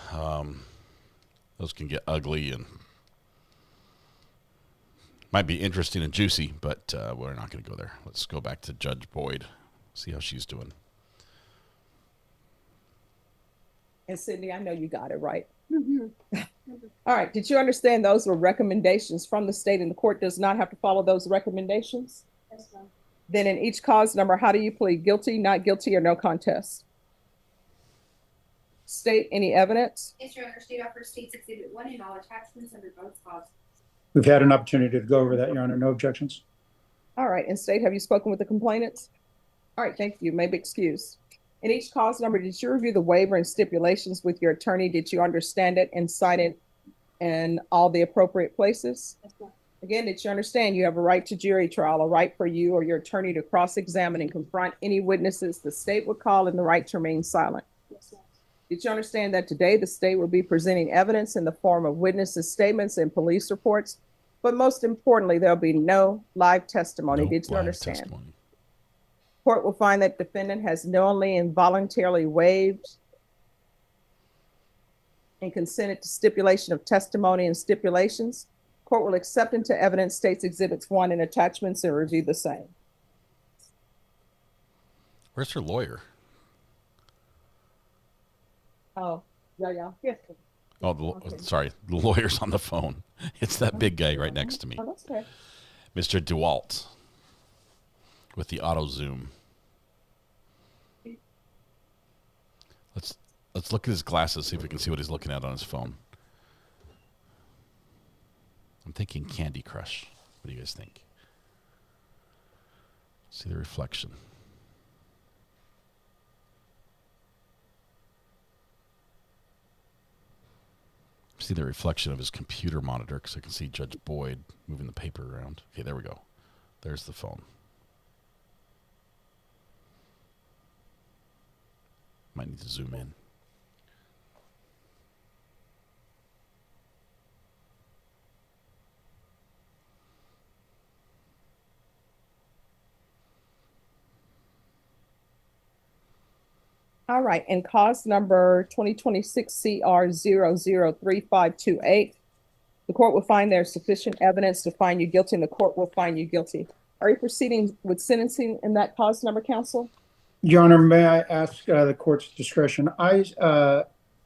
Those can get ugly and might be interesting and juicy, but we're not gonna go there. Let's go back to Judge Boyd, see how she's doing. And Sydney, I know you got it right. All right. Did you understand those were recommendations from the state, and the court does not have to follow those recommendations? Yes, ma'am. Then in each cause number, how do you plead? Guilty, not guilty, or no contest? State, any evidence? Yes, Your Honor. State offered State's Exhibit 1 and all attachments under both causes. We've had an opportunity to go over that, Your Honor. No objections. All right. And State, have you spoken with the complainants? All right. Thank you. May be excused. In each cause number, did you review the waiver and stipulations with your attorney? Did you understand it and cite it in all the appropriate places? Yes, ma'am. Again, did you understand you have a right to jury trial, a right for you or your attorney to cross-examine and confront any witnesses the state would call, and the right to remain silent? Yes, ma'am. Did you understand that today the state will be presenting evidence in the form of witnesses' statements and police reports? But most importantly, there'll be no live testimony. Did you understand? Court will find that defendant has knowingly and voluntarily waived and consented to stipulation of testimony and stipulations. Court will accept into evidence State's Exhibits 1 and attachments and review the same. Where's her lawyer? Oh, yeah. Yes. Oh, sorry. The lawyer's on the phone. It's that big guy right next to me. Oh, that's okay. Mr. DeWalt with the auto zoom. Let's look at his glasses, see if we can see what he's looking at on his phone. I'm thinking Candy Crush. What do you guys think? See the reflection. See the reflection of his computer monitor because I can see Judge Boyd moving the paper around. Okay, there we go. There's the phone. Might need to zoom in. All right, and cause number 2026 CR 003528. The court will find there's sufficient evidence to find you guilty, and the court will find you guilty. Are you proceeding with sentencing in that cause number, counsel? Your Honor, may I ask the court's discretion? I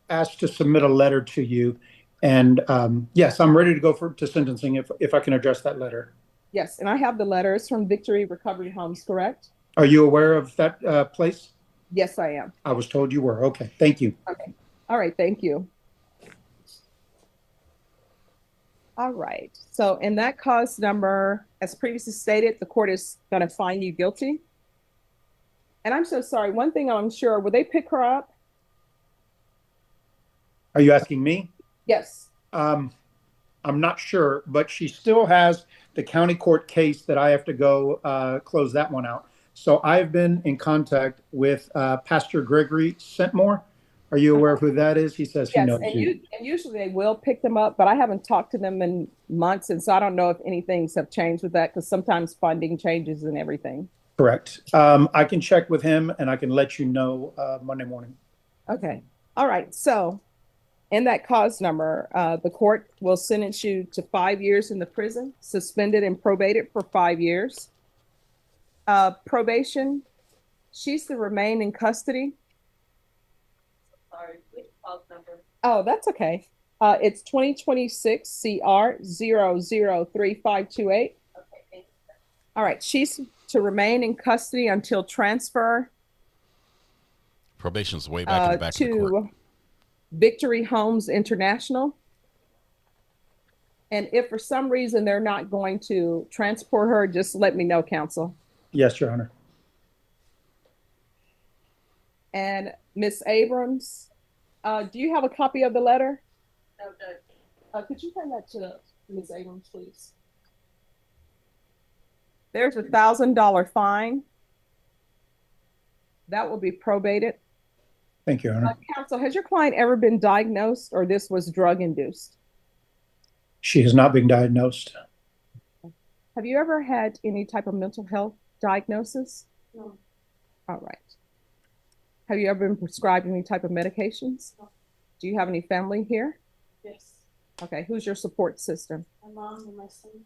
asked to submit a letter to you, and yes, I'm ready to go to sentencing if I can address that letter. Yes, and I have the letters from Victory Recovery Homes, correct? Are you aware of that place? Yes, I am. I was told you were. Okay, thank you. Okay. All right, thank you. All right, so in that cause number, as previously stated, the court is going to find you guilty. And I'm so sorry, one thing I'm sure, will they pick her up? Are you asking me? Yes. I'm not sure, but she still has the county court case that I have to go close that one out. So I've been in contact with Pastor Gregory Sentmore. Are you aware of who that is? He says he knows you. And usually they will pick them up, but I haven't talked to them in months, and so I don't know if anything's have changed with that, because sometimes funding changes and everything. Correct. I can check with him, and I can let you know Monday morning. Okay. All right. So in that cause number, the court will sentence you to 5 years in the prison, suspended and probated for 5 years. Probation, she's to remain in custody. Sorry, which cause number? Oh, that's okay. It's 2026 CR 003528. Okay. All right. She's to remain in custody until transfer. Probation's way back in the back of the court. Victory Homes International. And if for some reason they're not going to transport her, just let me know, counsel. Yes, Your Honor. And Miss Abrams, do you have a copy of the letter? No, Judge. Could you send that to Miss Abrams, please? There's a $1,000 fine. That will be probated. Thank you, Your Honor. Counsel, has your client ever been diagnosed, or this was drug induced? She has not been diagnosed. Have you ever had any type of mental health diagnosis? No. All right. Have you ever been prescribed any type of medications? No. Do you have any family here? Yes. Okay. Who's your support system? My mom and my son.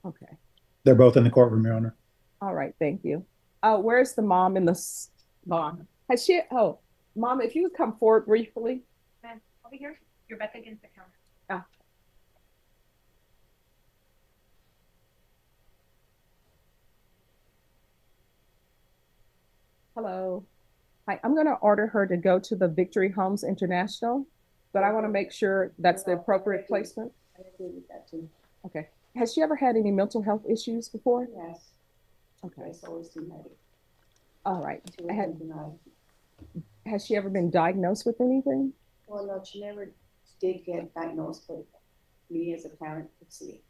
Okay. They're both in the courtroom, Your Honor. All right. Thank you. Where's the mom in the bond? Has she? Oh, Mom, if you would come forward briefly. Ma'am, over here. You're back against the counter. Ah. Hello. Hi, I'm going to order her to go to the Victory Homes International, but I want to make sure that's the appropriate placement. I agree with that too. Okay. Has she ever had any mental health issues before? Yes. Okay. It's always denied. All right. Has she ever been diagnosed with anything? Well, no, she never did get diagnosed, but me as a parent could see.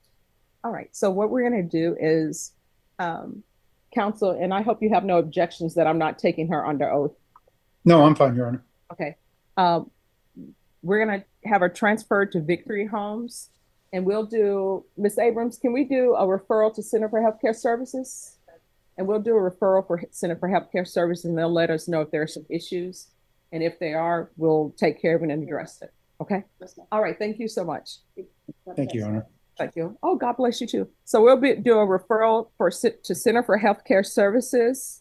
All right. So what we're going to do is, counsel, and I hope you have no objections that I'm not taking her under oath. No, I'm fine, Your Honor. Okay. We're going to have her transferred to Victory Homes, and we'll do, Ms. Abrams, can we do a referral to Center for Healthcare Services? And we'll do a referral for Center for Healthcare Services, and they'll let us know if there are some issues. And if they are, we'll take care of it and address it. Okay? All right. Thank you so much. Thank you, Your Honor. Thank you. Oh, God bless you too. So we'll do a referral to Center for Healthcare Services.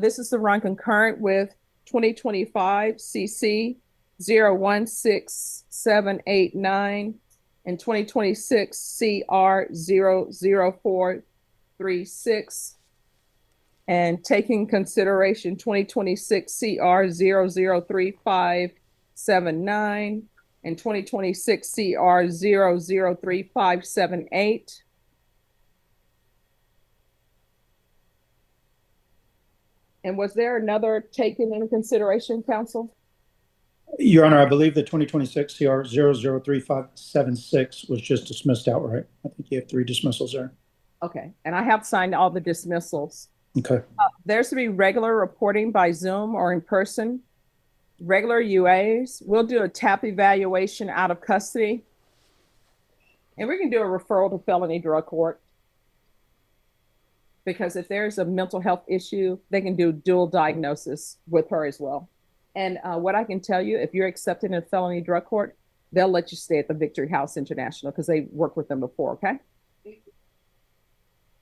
This is to run concurrent with 2025 CC 016789 and 2026 CR 00436, and taking consideration 2026 CR 003579 and 2026 CR 003578. And was there another taken into consideration, counsel? Your Honor, I believe the 2026 CR 003576 was just dismissed outright. I think you have 3 dismissals there. Okay, and I have signed all the dismissals. Okay. There's to be regular reporting by Zoom or in person, regular UAs. We'll do a TAP evaluation out of custody. And we can do a referral to felony drug court. because if there's a mental health issue, they can do dual diagnosis with her as well. And what I can tell you, if you're accepted in a felony drug court, they'll let you stay at the Victory House International because they worked with them before, okay?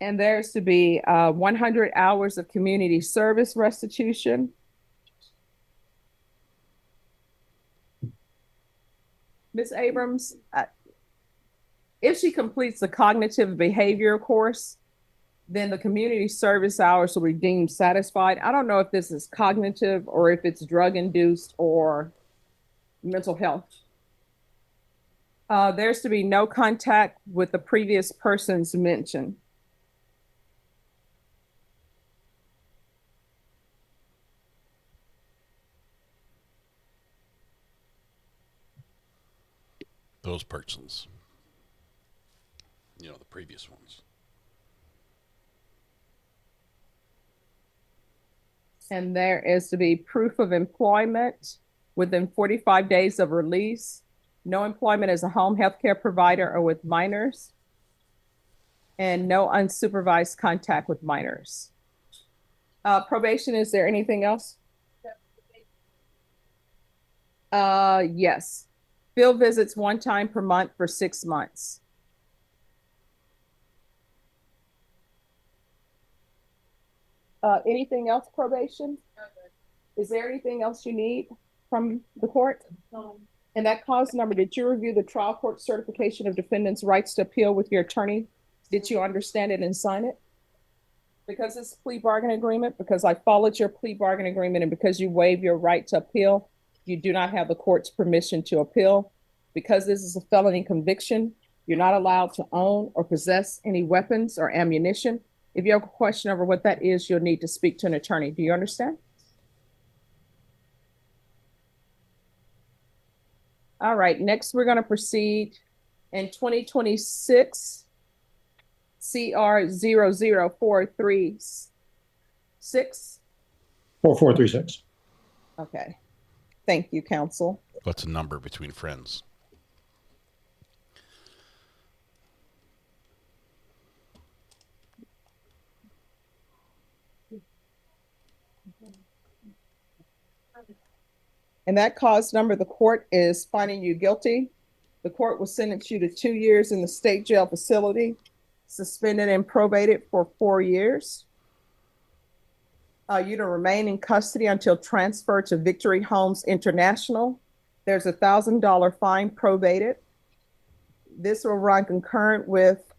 And there's to be 100 hours of community service restitution. Ms. Abrams, if she completes the cognitive behavior course, then the community service hours will be deemed satisfied. I don't know if this is cognitive or if it's drug induced or mental health. There's to be no contact with the previous persons mentioned. Those persons. You know, the previous ones. And there is to be proof of employment within 45 days of release. No employment as a home health care provider or with minors. And no unsupervised contact with minors. Probation, is there anything else? Yes. Field visits 1 time per month for 6 months. Anything else, probation? Is there anything else you need from the court? No. And that cause number, did you review the trial court certification of defendant's rights to appeal with your attorney? Did you understand it and sign it? Because it's a plea bargain agreement, because I followed your plea bargain agreement, and because you waive your right to appeal, you do not have the court's permission to appeal. Because this is a felony conviction, you're not allowed to own or possess any weapons or ammunition. If you have a question over what that is, you'll need to speak to an attorney. Do you understand? All right, next we're going to proceed in 2026 CR 00436. 4436. Okay. Thank you, counsel. What's a number between friends? And that cause number, the court is finding you guilty. The court will sentence you to 2 years in the state jail facility, suspended and probated for 4 years. You to remain in custody until transferred to Victory Homes International. There's a $1,000 fine probated. This will run concurrent with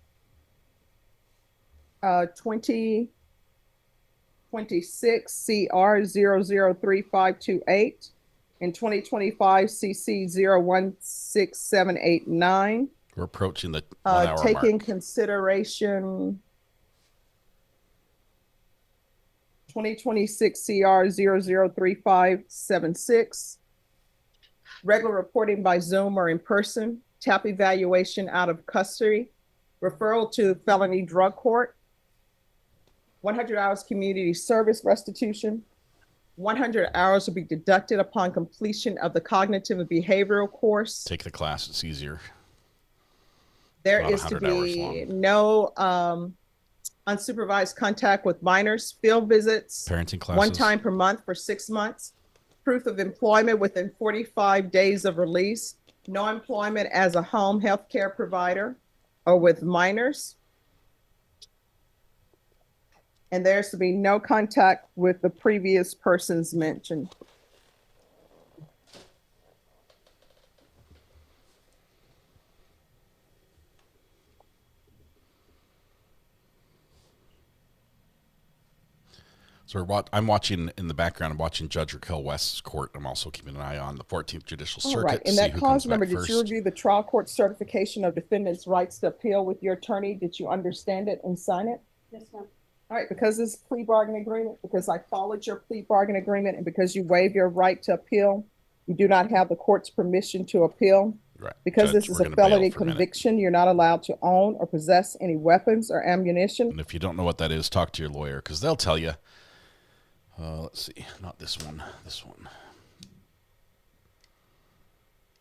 2026 CR 003528 and 2025 CC 016789. We're approaching the 1 hour taking mark. consideration 2026 CR 003576. Regular reporting by Zoom or in person. TAP evaluation out of custody. Referral to felony drug court. 100 hours community service restitution. 100 hours will be deducted upon completion of the cognitive and behavioral course. Take the class, it's easier. There About is to 100 hours be long. no unsupervised contact with minors, field visits, Parenting classes. 1 time per month for 6 months, proof of employment within 45 days of release, no employment as a home health care provider or with minors. And there's to be no contact with the previous persons mentioned. So I'm watching in the background. I'm watching Judge Raquel West's court. I'm also keeping an eye on the 14th Judicial All Circuit. right, and see that who cause comes number, back did first. you review the trial court certification of defendant's rights to appeal with your attorney? Did you understand it and sign it? Yes, ma'am. All right, because this plea bargain agreement, because I followed your plea bargain agreement, and because you waive your right to appeal, you do not have the court's permission to appeal. Right. Because Judge, this is we're a gonna bail felony for a minute. conviction, you're not allowed to own or possess any weapons or ammunition. And if you don't know what that is, talk to your lawyer because they'll tell you. Let's see, not this one, this one.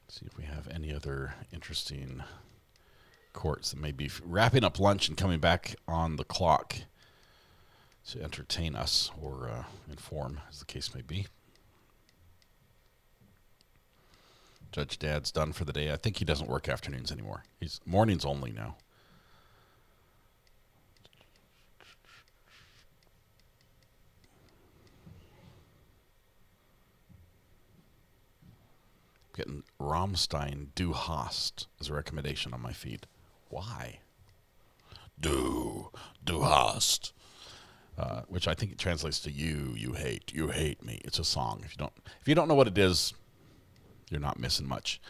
Let's see if we have any other interesting courts that may be wrapping up lunch and coming back on the clock. to entertain us or inform, as the case may be. Judge Dad's done for the day. I think he doesn't work afternoons anymore. He's mornings only now. Getting Rammstein Du Hast as a recommendation on my feed. Why? Du Hast. Which I think it translates to you hate me. It's a song. If you don't know what it is, you're not missing much.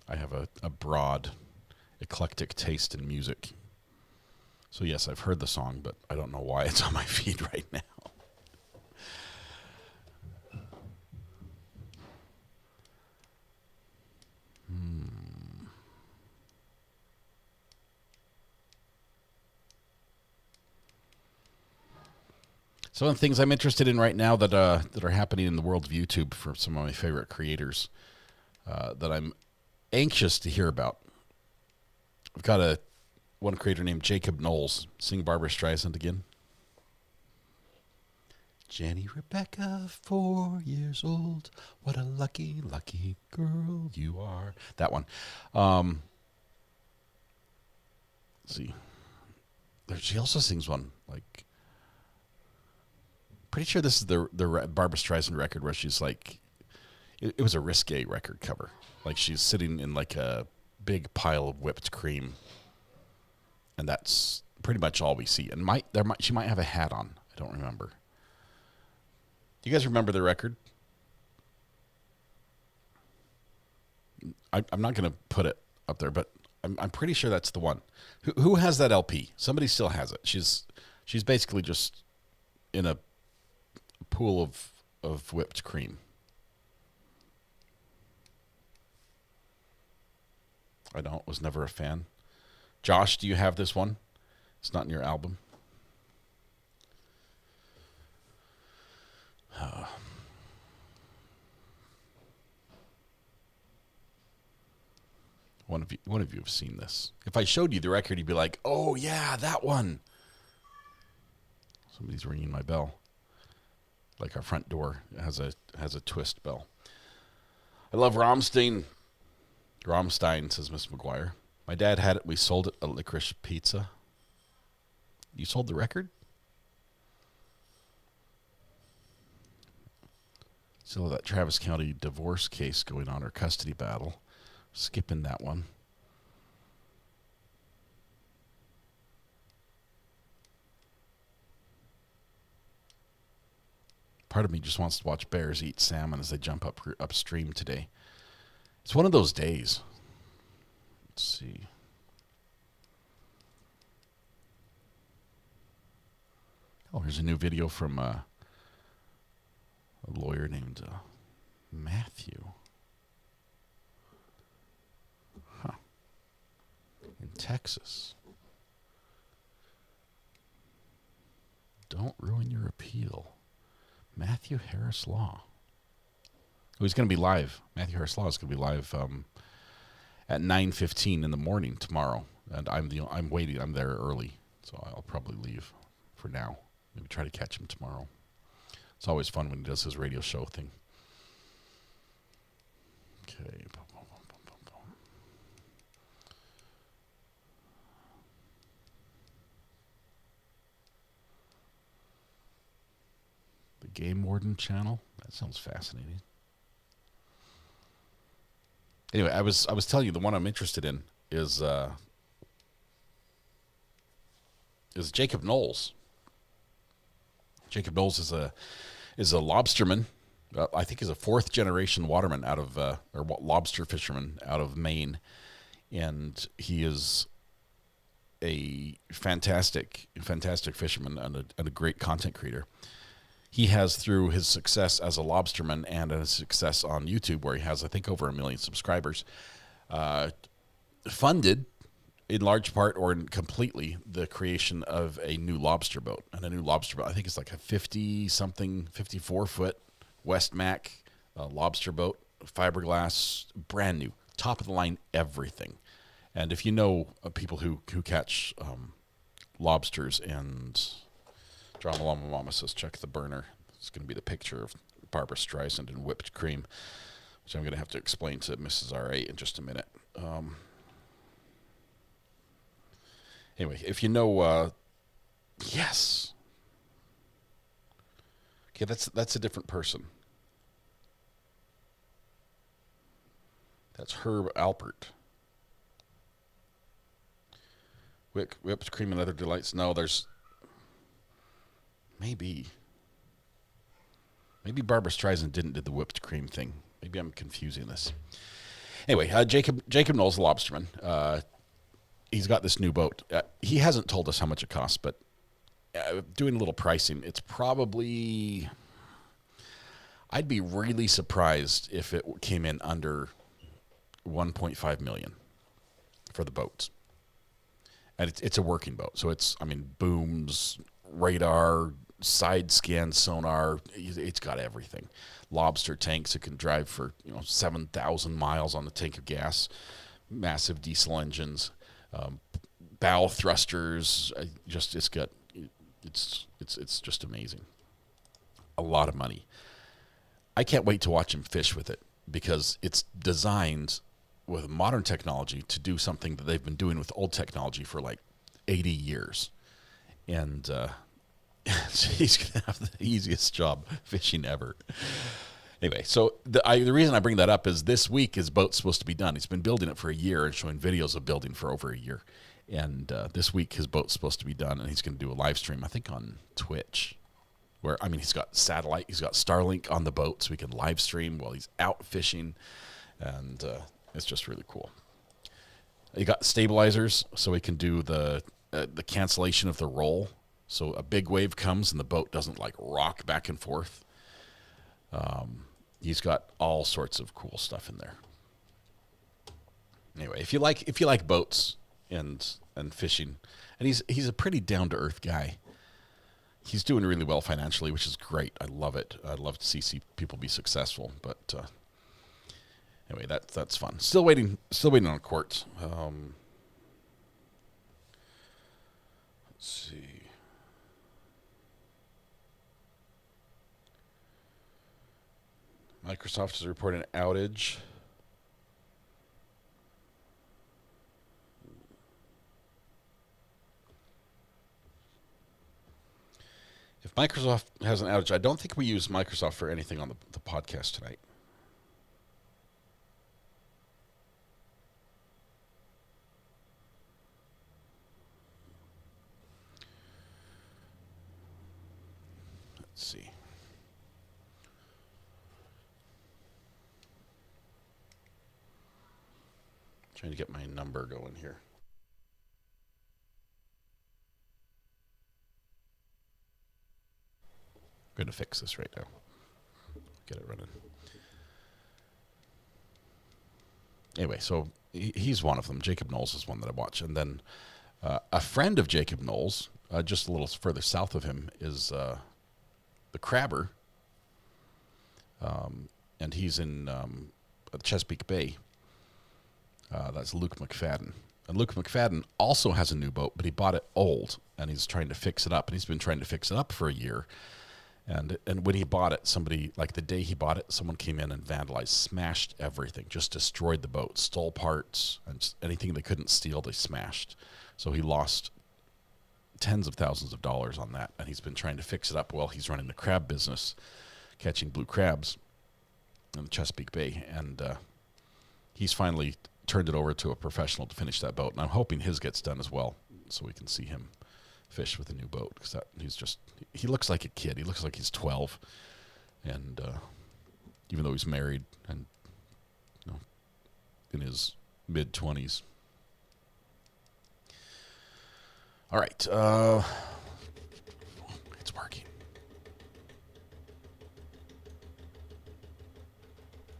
I have a broad, eclectic taste in music. So yes, I've heard the song, but I don't know why it's on my feed right now. Some of the things I'm interested in right now that are happening in the world of YouTube for some of my favorite creators that I'm anxious to hear about. I've got one creator named Jacob Knowles. Sing Barbara Streisand again. Jenny Rebecca, 4 years old. What a lucky, lucky girl you are. That one. Let's see. She also sings one like. Pretty sure this is the Barbra Streisand record where she's like, it was a risque record cover. Like she's sitting in like a big pile of whipped cream, and that's pretty much all we see. And she might have a hat on. I don't remember. Do you guys remember the record? I'm not going to put it up there, but I'm pretty sure that's the one. Who has that LP? Somebody still has it. She's basically just in a pool of whipped cream. I was never a fan. Josh, do you have this one? It's not in your album. One of you have seen this. If I showed you the record, you'd be like, "Oh yeah, that one." Somebody's ringing my bell. Like our front door has a twist bell. I love Rammstein. Rammstein, says Miss McGuire. My dad had it. We sold it at Licorice Pizza. You sold the record? Still that Travis County divorce case going on, or custody battle. Skipping that one. Part of me just wants to watch bears eat salmon as they jump upstream today. It's one of those days. Let's see. Oh, here's a new video from a lawyer named Matthew. Huh. In Texas. Don't ruin your appeal. Matthew Harris Law. Oh, he's going to be live. Matthew Harris Law is going to be live at 9:15 in the morning tomorrow, and I'm waiting. I'm there early, so I'll probably leave for now. Maybe try to catch him tomorrow. It's always fun when he does his radio show thing. Okay. The Game Warden channel. That sounds fascinating. Anyway, I was telling you the one I'm interested in is Jacob Knowles. Jacob Knowles is a lobsterman. I think he's a 4th generation waterman out of or lobster fisherman out of Maine, and he is a fantastic fisherman and a great content creator. He has, through his success as a lobsterman and his success on YouTube, where he has, I think, over 1 million subscribers, funded, in large part or completely, the creation of a new lobster boat. And a new lobster boat, I think it's like a 54-foot West Mac lobster boat, fiberglass, brand new, top of the line, everything. And if you know people who catch lobsters, and Drama Llama Mama says, check the burner. It's going to be the picture of Barbara Streisand and whipped cream, which I'm going to have to explain to Mrs. R.A. in just a minute. Anyway, if you know, yes. Okay, that's a different person. That's Herb Alpert. Whipped cream and other delights. No, there's maybe Barbara Streisand didn't do the whipped cream thing. Maybe I'm confusing this. Anyway, Jacob Knowles, the lobsterman. He's got this new boat. He hasn't told us how much it costs, but doing a little pricing, it's probably, I'd be really surprised if it came in under 1.5 million for the boats. And it's a working boat. So it's, I mean, booms, radar, side scan sonar. It's got everything. Lobster tanks. It can drive for 7,000 miles on the tank of gas. Massive diesel engines, bow thrusters. It's just amazing. A lot of money. I can't wait to watch him fish with it, because it's designed with modern technology to do something that they've been doing with old technology for like 80 years. And he's going to have the easiest job fishing ever. Anyway, so the reason I bring that up is this week his boat's supposed to be done. He's been building it for a year and showing videos of building for over a year. And this week his boat's supposed to be done, and he's going to do a live stream, I think on Twitch, where, I mean, he's got satellite, he's got Starlink on the boat, so he can live stream while he's out fishing. And it's just really cool. You got stabilizers, so he can do the cancellation of the roll. So a big wave comes and the boat doesn't like rock back and forth. He's got all sorts of cool stuff in there. Anyway, if you like boats and fishing, and he's a pretty down to earth guy. He's doing really well financially, which is great. I love it. I'd love to see people be successful, but. Anyway, that's fun. Still waiting on court. Let's see. Microsoft is reporting an outage. If Microsoft has an outage, I don't think we use Microsoft for anything on the podcast tonight. Let's see. Trying to get my number going here. I'm going to fix this right now. Get it running. Anyway, so he's one of them. Jacob Knowles is one that I watch. And then a friend of Jacob Knowles, just a little further south of him, is the Crabber. And he's in Chesapeake Bay. That's Luke McFadden. And Luke McFadden also has a new boat, but he bought it old, and he's trying to fix it up. And he's been trying to fix it up for a year. And when he bought it, somebody, like the day he bought it, someone came in and vandalized, smashed everything, just destroyed the boat, stole parts, and just anything they couldn't steal, they smashed. So he lost tens of thousands of dollars on that, and he's been trying to fix it up while he's running the crab business, catching blue crabs in the Chesapeake Bay. And he's finally turned it over to a professional to finish that boat, and I'm hoping his gets done as well, so we can see him fish with a new boat, because he looks like a kid. He looks like he's 12, and even though he's married and in his mid-20s. All right, it's working.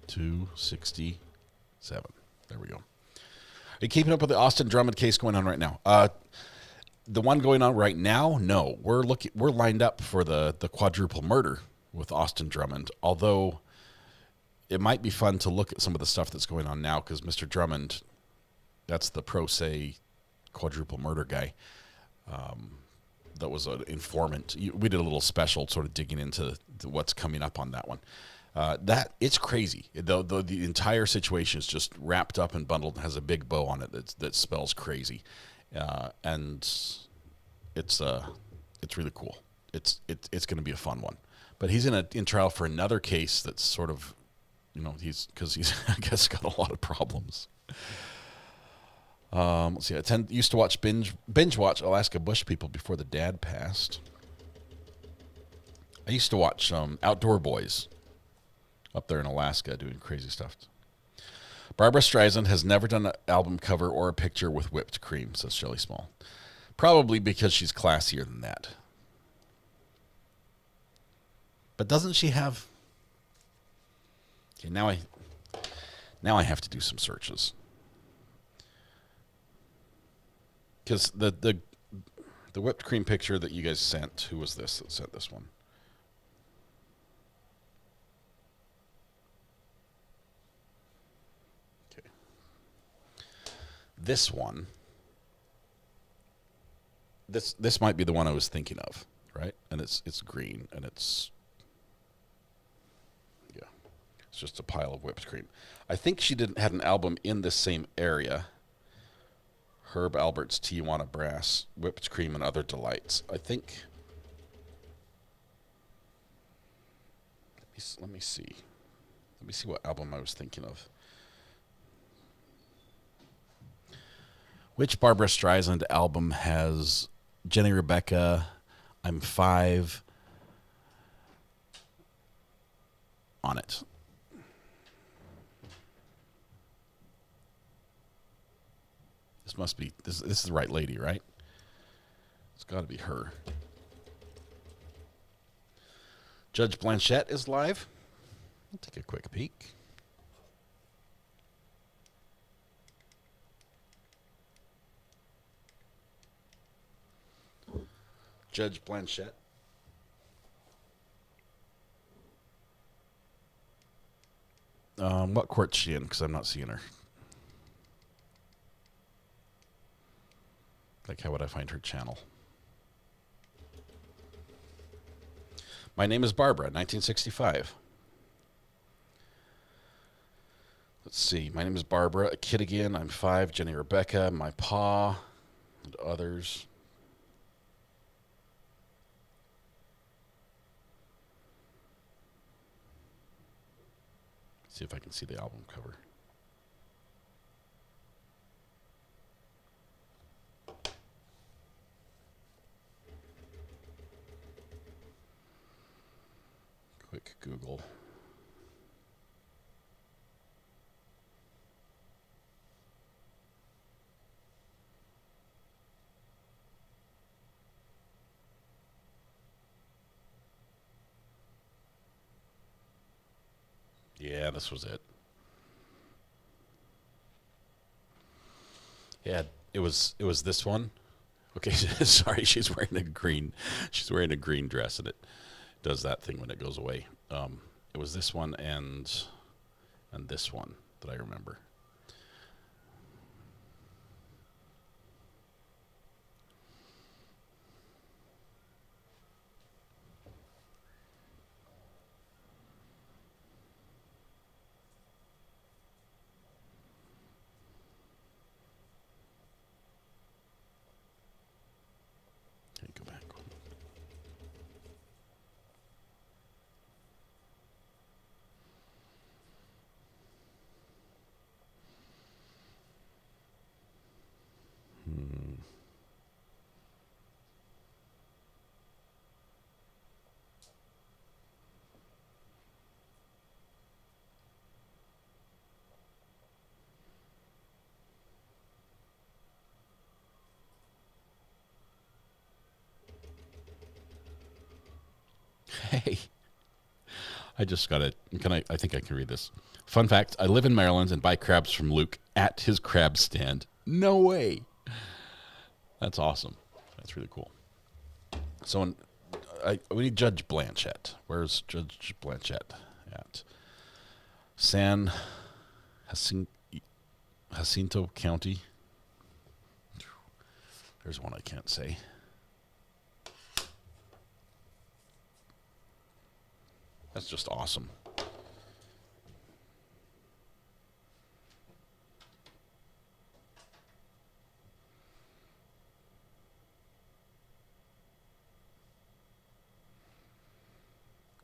267. There we go. Are you keeping up with the Austin Drummond case going on right now? The one going on right now, no. We're lined up for the quadruple murder with Austin Drummond, although it might be fun to look at some of the stuff that's going on now, because Mr. Drummond That's the pro se quadruple murder guy. That was an informant. We did a little special sort of digging into what's coming up on that one. That it's crazy. The entire situation is just wrapped up and bundled and has a big bow on it that spells crazy. And it's really cool. It's going to be a fun one. But he's in trial for another case that's sort of, he's I guess got a lot of problems. Let's see. I used to watch binge watch Alaska Bush People before the dad passed. I used to watch Outdoor Boys up there in Alaska doing crazy stuff. Barbara Streisand has never done an album cover or a picture with whipped cream, says Shelley Small. Probably because she's classier than that. But doesn't she have... Okay, now I have to do some searches. Because the whipped cream picture that you guys sent, who was this that sent this one? Okay. This one. This might be the one I was thinking of, right? And it's green and it's just a pile of whipped cream. I think she had an album in this same area. Herb Albert's Tijuana Brass, Whipped Cream and Other Delights. I think. Let me see. Let me see what album I was thinking of. Which Barbara Streisand album has Jenny Rebecca, I'm 5 on it? This must be, this is the right lady, right? It's got to be her. Judge Blanchette is live. I'll take a quick peek. Judge Blanchette. What court's she in? Because I'm not seeing her. Like, how would I find her channel? My name is Barbara, 1965. Let's see. My name is Barbara, a kid again. I'm 5. Jenny Rebecca, my pa, and others. See if I can see the album cover. Quick Google. Yeah, this was it. Yeah, it was this one. Okay, sorry, she's wearing a green dress and it does that thing when it goes away. It was this one and this one that I remember. Go back. Hey, I just got it. I think I can read this. Fun fact, I live in Maryland and buy crabs from Luke at his crab stand. No way. That's awesome. That's really cool. So we need Judge Blanchette. Where's Judge Blanchette at? San Jacinto County, There's one I can't say. That's just awesome.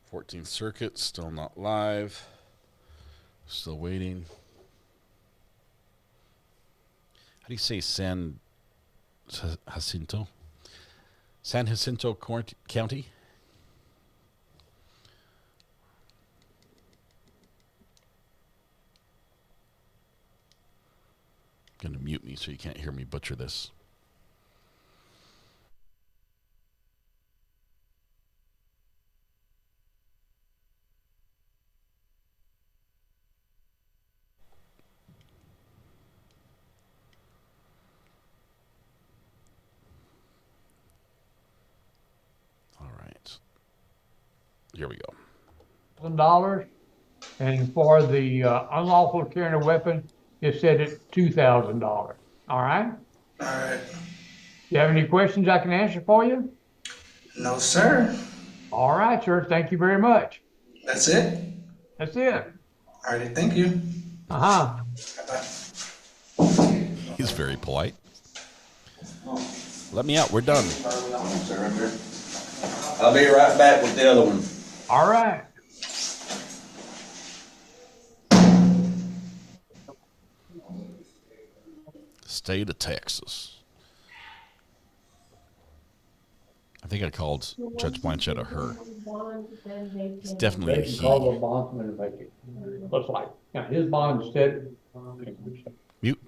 Fourteenth Circuit, still not live. Still waiting. How do you say San Jacinto? San Jacinto County? I'm going to mute me so you can't hear me butcher this. All right. Here we go. $1,000, and for the unlawful carrying a weapon, it's set at $2,000. All right? All right. You have any questions I can answer for you? No, sir. All right, sir. Thank you very much. That's it? That's it. All right, thank you. Uh-huh. Bye-bye. He's very polite. Let me out. We're done. I'll be right back with the other one. All right. State of Texas. I think I called Judge Blanchett a her. It's definitely a he. Call the bondsman and make it. Looks like. Now, his bond is set. Mute.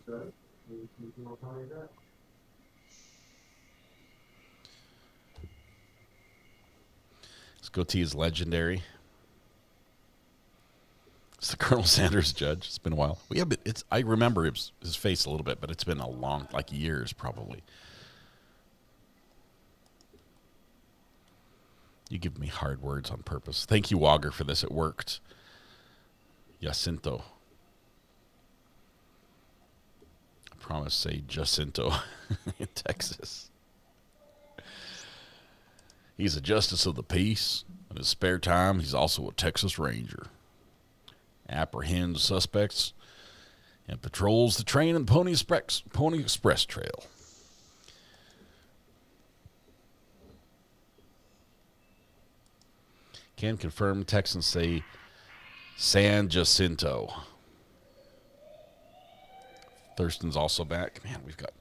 This goatee is legendary. It's the Colonel Sanders judge. It's been a while. Well, yeah, but I remember his face a little bit, but it's been a long, like years probably. You give me hard words on purpose. Thank you, Wogger, for this. It worked. Jacinto. I promise, say Jacinto in Texas. He's a justice of the peace. In his spare time, he's also a Texas Ranger. Apprehends suspects and patrols the train and Pony Express Trail. Can confirm Texans say San Jacinto. Thurston's also back. Man, we've got...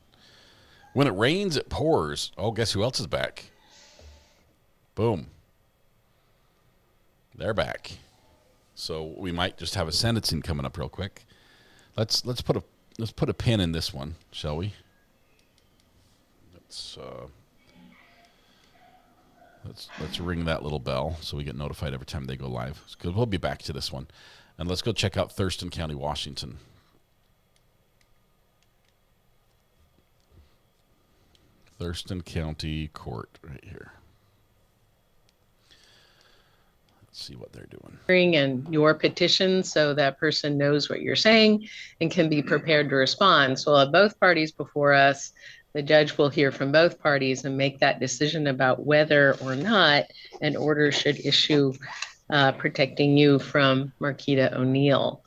When it rains, it pours. Oh, guess who else is back? Boom. They're back. So we might just have a sentencing coming up real quick. Let's put a pin in this one, shall we? Let's ring that little bell so we get notified every time they go live. Because we'll be back to this one. And let's go check out Thurston County, Washington. Thurston County Court right here. Let's see what they're doing. And your petition so that person knows what you're saying and can be prepared to respond. So we'll have both parties before us. The judge will hear from both parties and make that decision about whether or not an order should issue protecting you from Marquita O'Neill.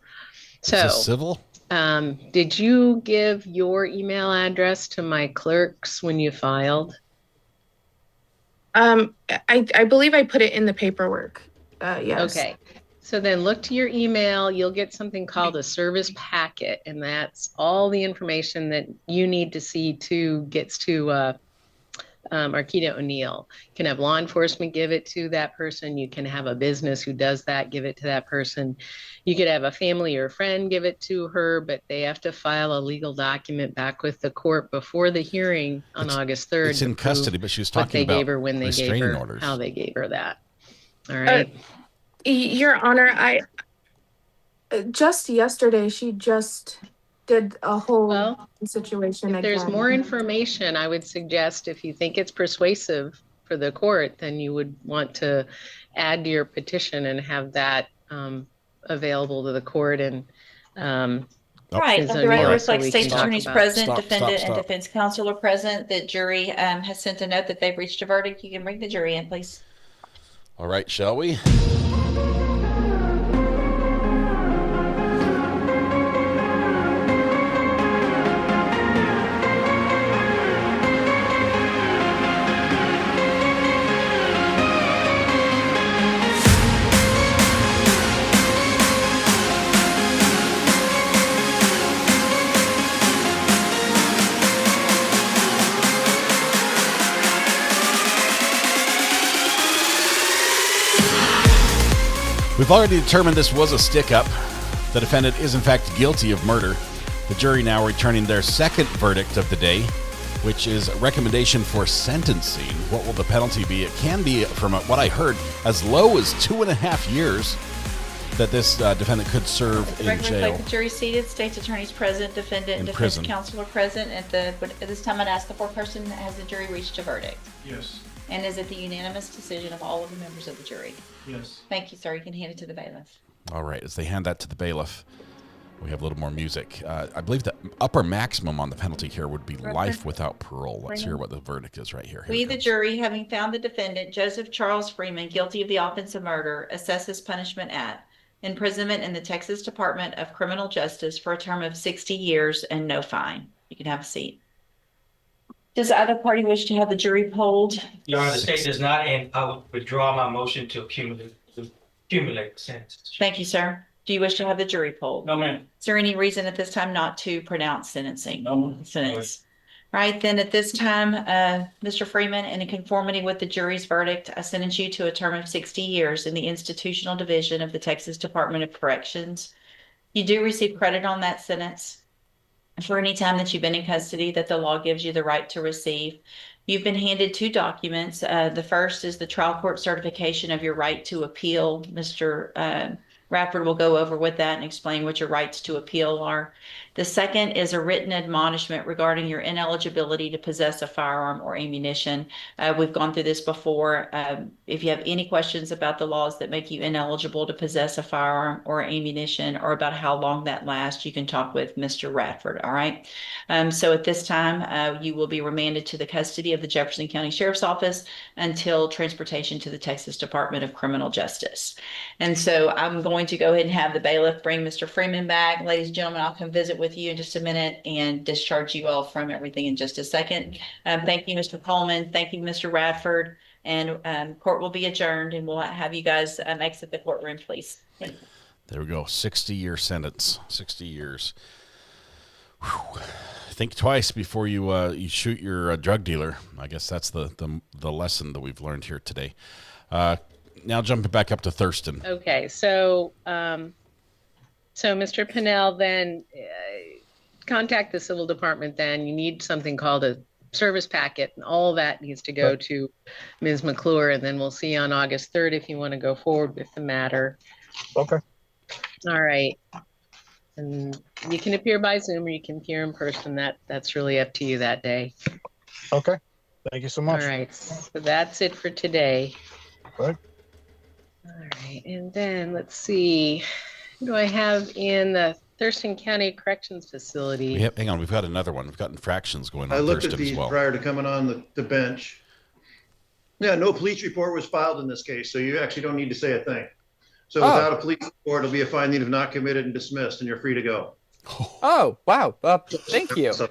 So, is this civil? Did you give your email address to my clerks when you filed? I believe I put it in the paperwork. Yes. Okay. So then look to your email. You'll get something called a service packet, and that's all the information that you need to see to gets to Marquita O'Neill. You can have law enforcement give it to that person. You can have a business who does that, give it to that person. You could have a family or friend give it to her, but they have to file a legal document back with the court before the hearing on August 3rd. It's in custody, but she was talking about what they gave her, when they gave her, orders. how they gave her that. All right. Your Honor, I just yesterday she just did a whole situation If again. there's more information, I would suggest if you think it's persuasive for the court, then you would want to add to your petition and have that available to the court. And Right, Ms. let the record O'Neill, reflect so we state's can talk attorney's about- present, Stop, defendant, stop, and stop. defense counsel are present. The jury has sent a note that they've reached a verdict. You can bring the jury in, please. All right, shall we? We've already determined this was a stick-up. The defendant is in fact guilty of murder. The jury now returning their second verdict of the day, which is a recommendation for sentencing. What will the penalty be? It can be, from what I heard, as low as 2.5 years that this defendant could serve in Record jail. reflect the jury seated, state's attorney's present, defendant, and In defense prison. counsel are present. At this time, I'd ask the foreperson, has the jury reached a verdict? Yes. And is it the unanimous decision of all of the members of the jury? Yes. Thank you, sir. You can hand it to the bailiff. All right, as they hand that to the bailiff, we have a little more music. I believe the upper maximum on the penalty here would be life without parole. Let's hear what the verdict is right here. We, the jury, having found the defendant, Joseph Charles Freeman, guilty of the offense of murder, assesses punishment at imprisonment in the Texas Department of Criminal Justice for a term of 60 years and no fine. You can have a seat. Does either party wish to have the jury polled? Your Honor, the state does not, and I would withdraw my motion to accumulate the sentences. Thank you, sir. Do you wish to have the jury polled? No, ma'am. Is there any reason at this time not to pronounce sentencing? No. Sentence. Right, then at this time, Mr. Freeman, in conformity with the jury's verdict, I sentence you to a term of 60 years in the institutional division of the Texas Department of Corrections. You do receive credit on that sentence for any time that you've been in custody that the law gives you the right to receive. You've been handed 2 documents. The first is the trial court certification of your right to appeal. Mr. Radford will go over with that and explain what your rights to appeal are. The second is a written admonishment regarding your ineligibility to possess a firearm or ammunition. We've gone through this before. If you have any questions about the laws that make you ineligible to possess a firearm or ammunition, or about how long that lasts, you can talk with Mr. Radford, all right? So at this time, you will be remanded to the custody of the Jefferson County Sheriff's Office until transportation to the Texas Department of Criminal Justice. And so I'm going to go ahead and have the bailiff bring Mr. Freeman back. Ladies and gentlemen, I'll come visit with you in just a minute and discharge you all from everything in just a second. Thank you, Mr. Coleman. Thank you, Mr. Radford. And court will be adjourned, and we'll have you guys exit the courtroom, please. There we go. 60-year sentence. 60 years. Whew. Think twice before you shoot your drug dealer. I guess that's the lesson that we've learned here today. Now jumping back up to Thurston. Okay, so Mr. Pinnell, then contact the civil department. Then you need something called a service packet, and all that needs to go to Ms. McClure, and then we'll see you on August 3rd if you want to go forward with the matter. Okay. All right. And you can appear by Zoom or you can appear in person. That's really up to you that day. Okay. Thank you so much. All right. So that's it for today. Good. All right. And then let's see. Who do I have in the Thurston County Corrections Facility? Hang on. We've got another one. We've got infractions going on I looked Thurston at these as well. prior to coming on the bench. Yeah, no police report was filed in this case, so you actually don't need to say a thing. So without a police report, it'll be a finding of not committed and dismissed, and you're free to go. Oh, wow. Thank you. So,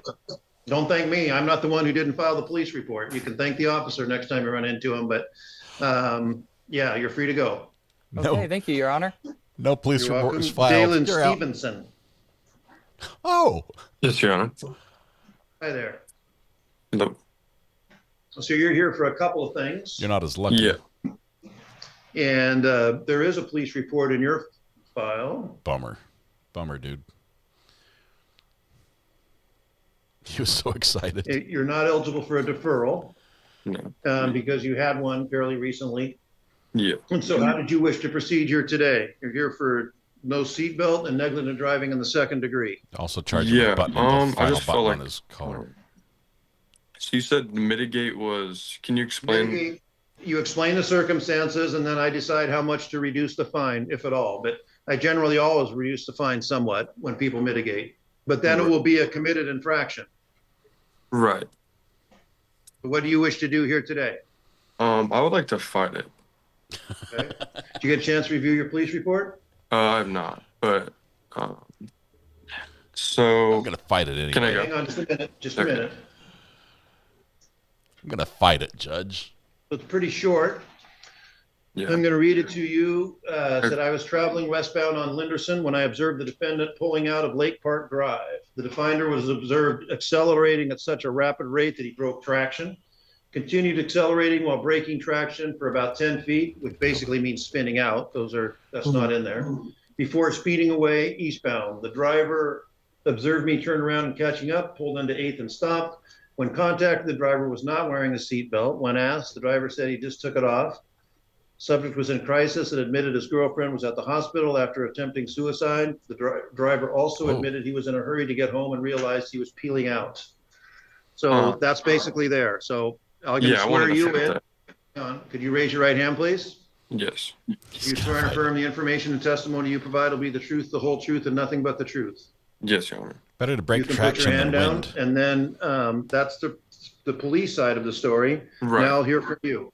don't thank me. I'm not the one who didn't file the police report. You can thank the officer next time you run into him, but yeah, you're free to go. Okay, thank you, Your Honor. No police You're report welcome. was filed. Dalen You're out. Stevenson. Oh. Yes, Your Honor. Hi there. Hello. So you're here for a couple of things. You're not as lucky. Yeah. And there is a police report in your file. Bummer, dude. He was so excited. You're not eligible for a deferral. No. Because you had one fairly recently. Yeah. And so how did you wish to proceed here today? You're here for no seatbelt and negligent driving in the second degree. Also charging with button the I final just felt button like on his collar. So you said mitigate was, can you explain? Mitigate, you explain the circumstances, and then I decide how much to reduce the fine, if at all. But I generally always reduce the fine somewhat when people mitigate. But then it will be a committed infraction. Right. What do you wish to do here today? I would like to fight it. Okay. Did you get a chance to review your police report? I have not, but so I'm gonna fight it anyway. Can I go? Hang on just a minute. Just a minute. I'm gonna fight it, Judge. It's pretty short. Yeah. I'm going to read it to you. Said I was traveling westbound on Linderson when I observed the defendant pulling out of Lake Park Drive. The defender was observed accelerating at such a rapid rate that he broke traction. Continued accelerating while breaking traction for about 10 feet, which basically means spinning out. That's not in there. Before speeding away eastbound. The driver observed me turn around and catching up, pulled into 8th and stopped. When contacted, the driver was not wearing a seatbelt. When asked, the driver said he just took it off. Subject was in crisis and admitted his girlfriend was at the hospital after attempting suicide. The driver also admitted he was in a hurry to get home and realized he was peeling out. So that's basically there. So I'm going to swear you in. Could you raise your right hand, please? Yes. You swear and affirm the information and testimony you provide will be the truth, the whole truth, and nothing but the truth. Yes, Your Honor. Better to break You can traction put your hand than down, wind. and then that's the police side of the story. Right. Now I'll hear from you.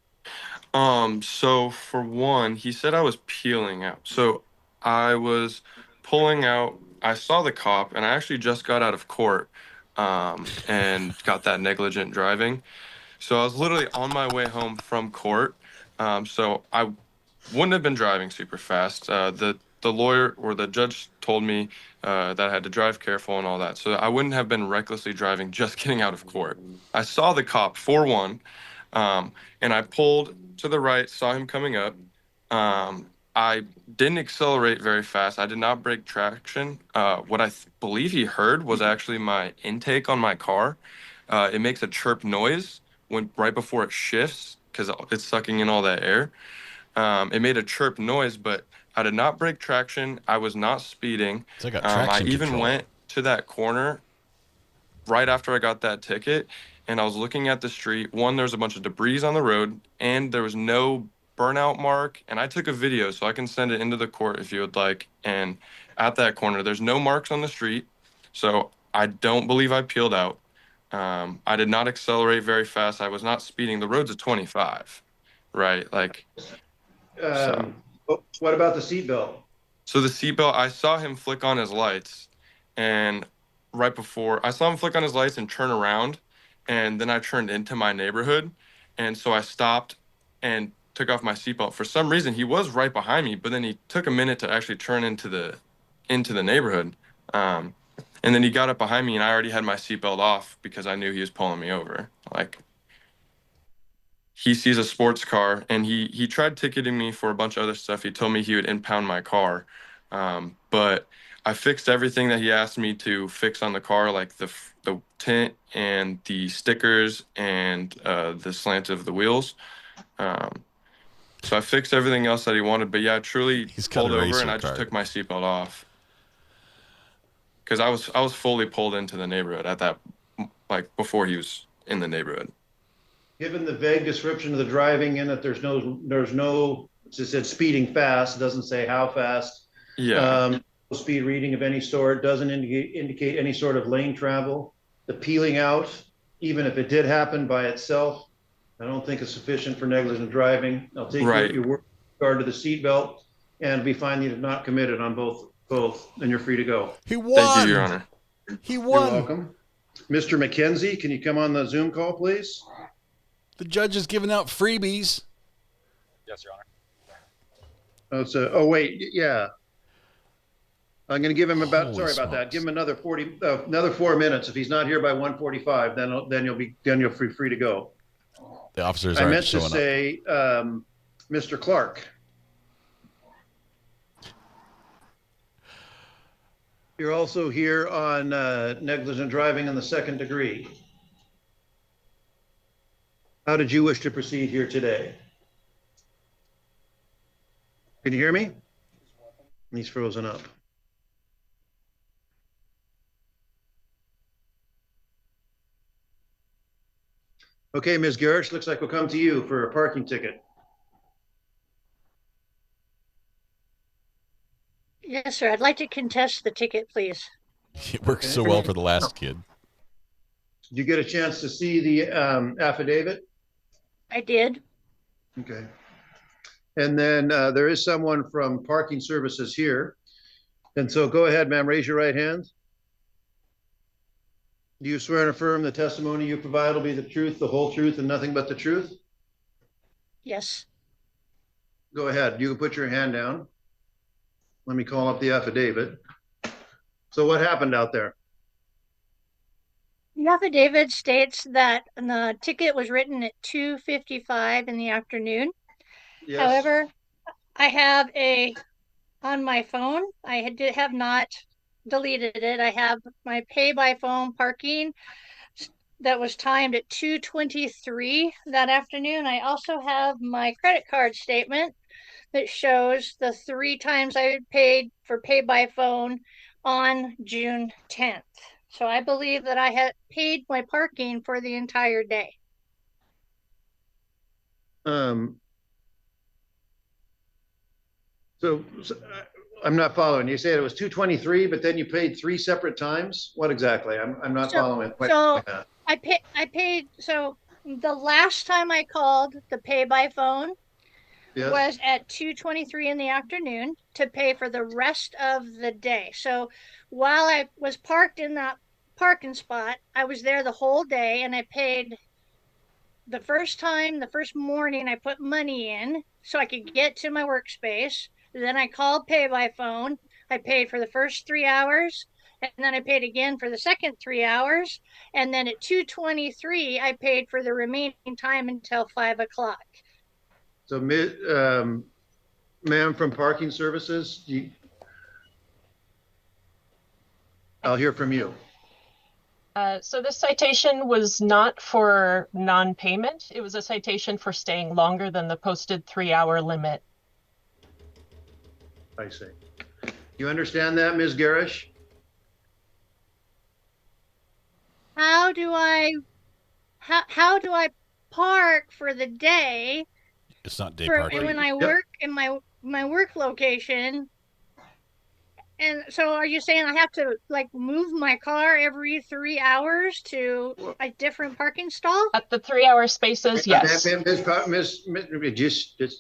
So for one, he said I was peeling out. So I was pulling out. I saw the cop, and I actually just got out of court, and got that negligent driving. So I was literally on my way home from court. So I wouldn't have been driving super fast. The lawyer or the judge told me that I had to drive careful and all that. So I wouldn't have been recklessly driving just getting out of court. I saw the cop 4-1, and I pulled to the right, saw him coming up. I didn't accelerate very fast. I did not break traction. What I believe he heard was actually my intake on my car. It makes a chirp noise right before it shifts because it's sucking in all that air. It made a chirp noise, but I did not break traction. I was not speeding. So I even went to that corner right after I got that ticket, and I was looking at the street. One, there was a bunch of debris on the road, and there was no burnout mark. And I took a video, so I can send it into the court if you would like. And at that corner, there's no marks on the street, so I don't believe I peeled out. I did not accelerate very fast. I was not speeding. The road's a 25, right? Like. What about the seatbelt? So the seatbelt, I saw him flick on his lights, and right before I saw him flick on his lights and turn around, and then I turned into my neighborhood, and so I stopped and took off my seatbelt. For some reason, he was right behind me, but then he took a minute to actually turn into the neighborhood, and then he got up behind me, and I already had my seatbelt off because I knew he was pulling me over. Like. He sees a sports car, and he tried ticketing me for a bunch of other stuff. He told me he would impound my car, but I fixed everything that he asked me to fix on the car, like the tint and the stickers and the slant of the wheels. So I fixed everything else that he wanted. But yeah, I truly pulled over, and I just took my seatbelt off because I was fully pulled into the neighborhood at that, like before he was in the neighborhood. Given the vague description of the driving in that there's no, it just said speeding fast, it doesn't say how fast. Yeah. Speed reading of any sort, doesn't indicate any sort of lane travel. The peeling out, even if it did happen by itself, I don't think it's sufficient for negligent driving. I'll take your word with regard to the seatbelt, and be finding you not committed on both, and you're free to go. He won. Thank you, Your Honor. He won. You're welcome. Mr. McKenzie, can you come on the Zoom call, please? The judge is giving out freebies. Yes, Your Honor. Oh, wait, yeah. I'm going to give him sorry about that. Give him another 4 minutes. If he's not here by 1:45, then you'll be free to go. The officers I aren't meant to showing say, Mr. Clark. You're also here on negligent driving in the second degree. How did you wish to proceed here today? Can you hear me? He's frozen up. Okay, Ms. Gersh, looks like we'll come to you for a parking ticket. Yes, sir. I'd like to contest the ticket, please. It works so well for the last kid. Did you get a chance to see the affidavit? I did. Okay. And then there is someone from parking services here. And so go ahead, ma'am, raise your right hand. Do you swear and affirm the testimony you provide will be the truth, the whole truth, and nothing but the truth? Yes. Go ahead. You can put your hand down. Let me call up the affidavit. So what happened out there? The affidavit states that the ticket was written at 2:55 in the afternoon. Yes. However, I have on my phone, have not deleted it. I have my pay by phone parking that was timed at 2:23 that afternoon. I also have my credit card statement that shows the 3 times I paid for pay by phone on June 10th. So I believe that I had paid my parking for the entire day. So I'm not following. You said it was 223, but then you paid 3 separate times? What exactly? I'm not following. So I paid. So the last time I called the pay by phone was at 2:23 in the afternoon to pay for the rest of the day. So while I was parked in that parking spot, I was there the whole day, and I paid the first morning I put money in so I could get to my workspace. Then I called pay by phone. I paid for the first 3 hours, and then I paid again for the second 3 hours. And then at 2:23, I paid for the remaining time until 5 o'clock. So, ma'am from parking services, I'll hear from you. So this citation was not for non-payment. It was a citation for staying longer than the posted 3-hour limit. I see. You understand that, Ms. Garish? How do I park for the day? It's not day parking. When I work in my work location. And so are you saying I have to move my car every 3 hours to a different parking stall? At the 3-hour spaces, yes.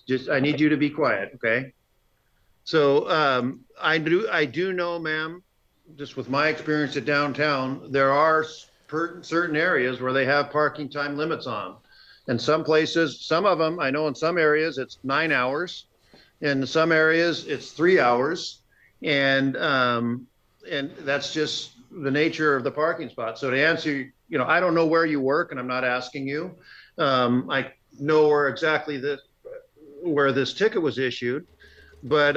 Just I need you to be quiet, okay? So I do know, ma'am, just with my experience at downtown, there are certain areas where they have parking time limits on. And some places, some of them, I know in some areas it's 9 hours. In some areas it's 3 hours. And that's just the nature of the parking spot. So to answer, I don't know where you work, and I'm not asking you. I know where exactly where this ticket was issued, but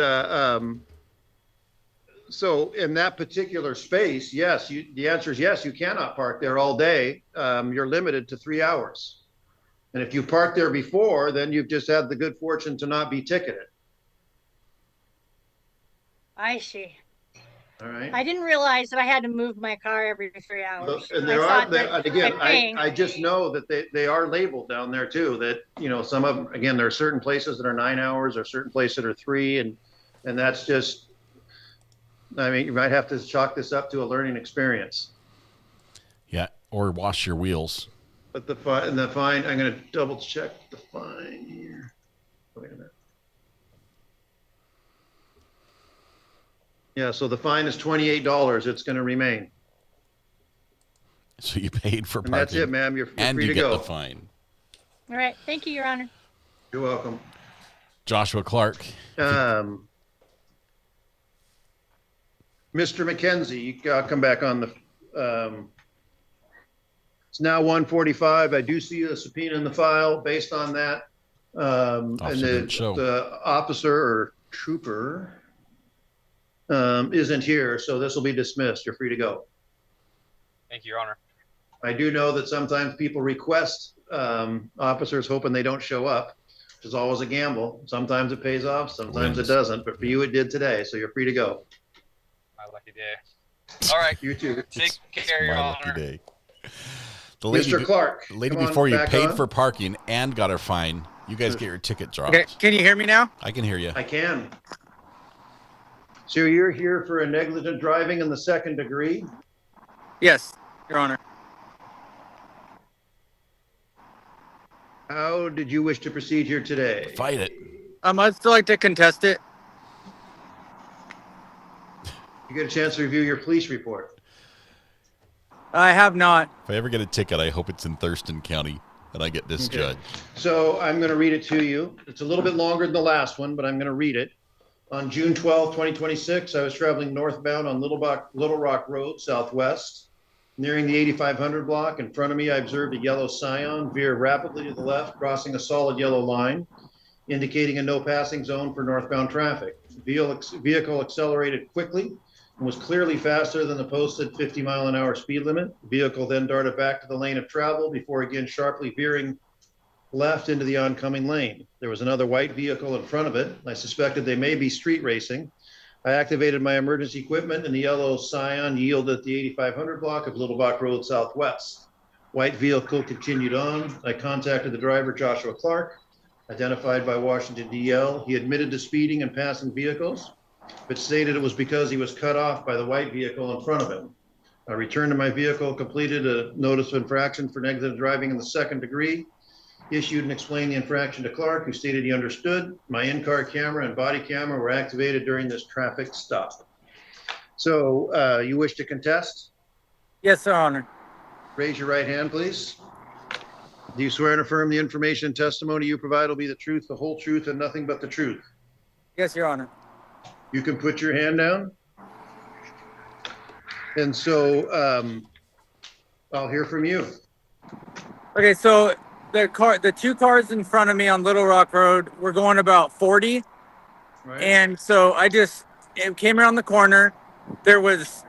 so in that particular space, yes, the answer is yes. You cannot park there all day. You're limited to 3 hours, and if you parked there before, then you've just had the good fortune to not be ticketed. I see. All right. I didn't realize that I had to move my car every 3 hours. And I just know that they are labeled down there too, that, some of them, again, there are certain places that are 9 hours, or certain places that are 3. And that's just, you might have to chalk this up to a learning experience. Yeah. Or wash your wheels. But the fine, I'm going to double check the fine here. Wait a minute. Yeah, so the fine is $28. It's going to remain. So you paid for parking. And that's it, ma'am. You're free to go. And you get the fine. All right. Thank you, Your Honor. You're welcome. Joshua Clark. Mr. McKenzie, you come back on the. It's now 1:45. I do see a subpoena in the file based on that. And the officer or trooper isn't here, so this will be dismissed. You're free to go. Thank you, Your Honor. I do know that sometimes people request officers hoping they don't show up, which is always a gamble. Sometimes it pays off, sometimes it doesn't, but for you it did today, so you're free to go. My lucky day. All right. You too. Take care, Your Honor. Day. The lady, Mr. Clark. The lady before you paid for parking and got her fine. You guys get your ticket dropped. Okay, can you hear me now? I can hear you. I can. So you're here for a negligent driving in the second degree? Yes, Your Honor. How did you wish to proceed here today? Fight it. I'd still like to contest it. You get a chance to review your police report. I have not. If I ever get a ticket, I hope it's in Thurston County and I get this judge. So I'm going to read it to you. It's a little bit longer than the last one, but I'm going to read it. On June 12, 2026, I was traveling northbound on Little Rock Road, southwest. Nearing the 8500 block, in front of me, I observed a yellow Scion veer rapidly to the left, crossing a solid yellow line, indicating a no passing zone for northbound traffic. The vehicle accelerated quickly and was clearly faster than the posted 50-mile-an-hour speed limit. The vehicle then darted back to the lane of travel before again sharply veering left into the oncoming lane. There was another white vehicle in front of it. I suspected they may be street racing. I activated my emergency equipment and the yellow Scion yielded at the 8500 block of Little Rock Road Southwest. White vehicle continued on. I contacted the driver, Joshua Clark, identified by Washington DL. He admitted to speeding and passing vehicles, but stated it was because he was cut off by the white vehicle in front of him. I returned to my vehicle, completed a notice of infraction for negligent driving in the second degree, issued and explained the infraction to Clark, who stated he understood. My in-car camera and body camera were activated during this traffic stop. So you wish to contest? Yes, Your Honor. Raise your right hand, please. Do you swear and affirm the information and testimony you provide will be the truth, the whole truth, and nothing but the truth? Yes, Your Honor. You can put your hand down. And so I'll hear from you. Okay, so the two cars in front of me on Little Rock Road were going about 40. Right. And so it came around the corner. There was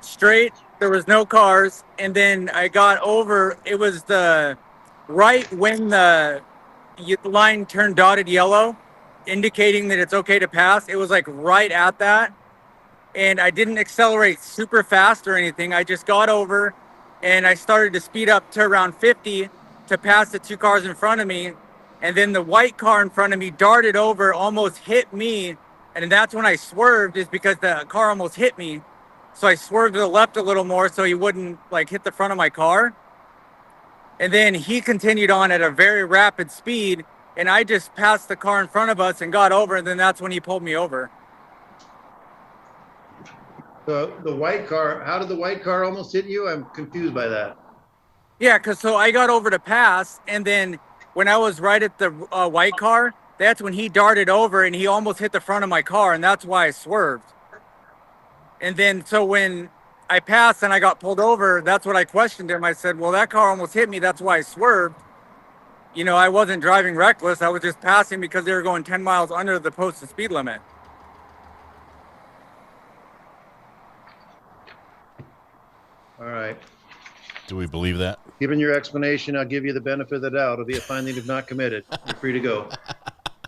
straight, there was no cars. And then I got over, it was the right when the line turned dotted yellow, indicating that it's okay to pass. It was like right at that. And I didn't accelerate super fast or anything. I just got over and I started to speed up to around 50 to pass the two cars in front of me. And then the white car in front of me darted over, almost hit me. And that's when I swerved, is because the car almost hit me. So I swerved to the left a little more so he wouldn't like hit the front of my car. And then he continued on at a very rapid speed. And I just passed the car in front of us and got over. And then that's when he pulled me over. The white car, how did the white car almost hit you? I'm confused by that. Yeah, because so I got over to pass, and then when I was right at the white car, that's when he darted over and he almost hit the front of my car, and that's why I swerved. And then so when I passed and I got pulled over, that's what I questioned him. I said, well, that car almost hit me. That's why I swerved. You know, I wasn't driving reckless. I was just passing because they were going 10 miles under the posted speed limit. All right. Do we believe that? Given your explanation, I'll give you the benefit of the doubt. It'll be a finding of not committed. You're free to go.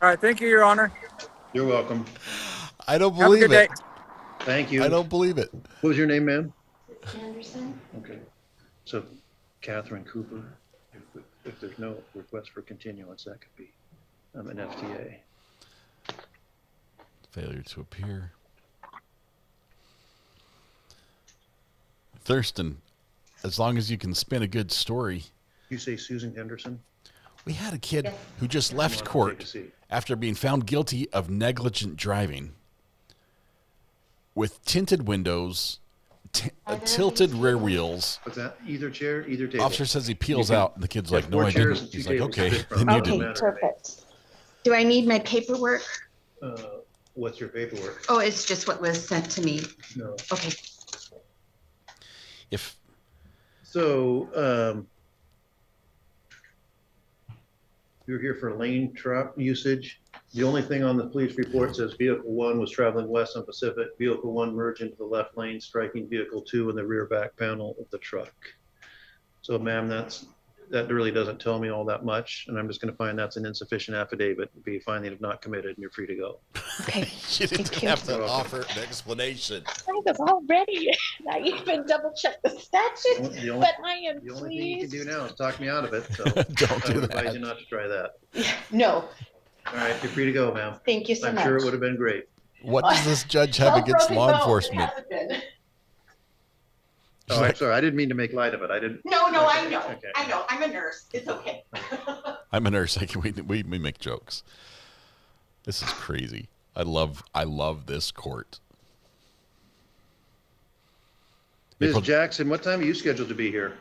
All right. Thank you, Your Honor. You're welcome. I don't believe it. Day. Thank you. I don't believe it. What was your name, ma'am? Anderson. Okay. So, Catherine Cooper, if there's no request for continuance, that could be an FTA. Failure to appear. Thurston, as long as you can spin a good story. You say Susan Henderson? We had a kid who just left court after being found guilty of negligent driving with tinted windows, tilted rear wheels. What's that? Either chair, either table. Officer says he peels out, and the kid's like, no, I didn't. He's like, okay, then you didn't. Perfect. Do I need my paperwork? What's your paperwork? Oh, it's just what was sent to me. No. Okay. So, you're here for lane truck usage. The only thing on the police report says vehicle 1 was traveling west on Pacific. Vehicle 1 merged into the left lane, striking vehicle 2 in the rear back panel of the truck. So, ma'am, that really doesn't tell me all that much, and I'm just going to find that's an insufficient affidavit. It'd be a finding of not committed, and you're free to go. Okay. You didn't have to offer an explanation. I was all ready. I even double checked the statute, but I am The only thing you can do now is talk me out of it. So Don't do I would that. advise you not to try that. No. All right, you're free to go, ma'am. Thank you so I'm much. sure it would have been great. What does this judge have against law enforcement? Oh, I'm sorry. I didn't mean to make light of it. I didn't. No, I know. Okay. I know. I'm a nurse. It's okay. I'm a nurse. We make jokes. This is crazy. I love this court. Ms. Jackson, what time are you scheduled to be here?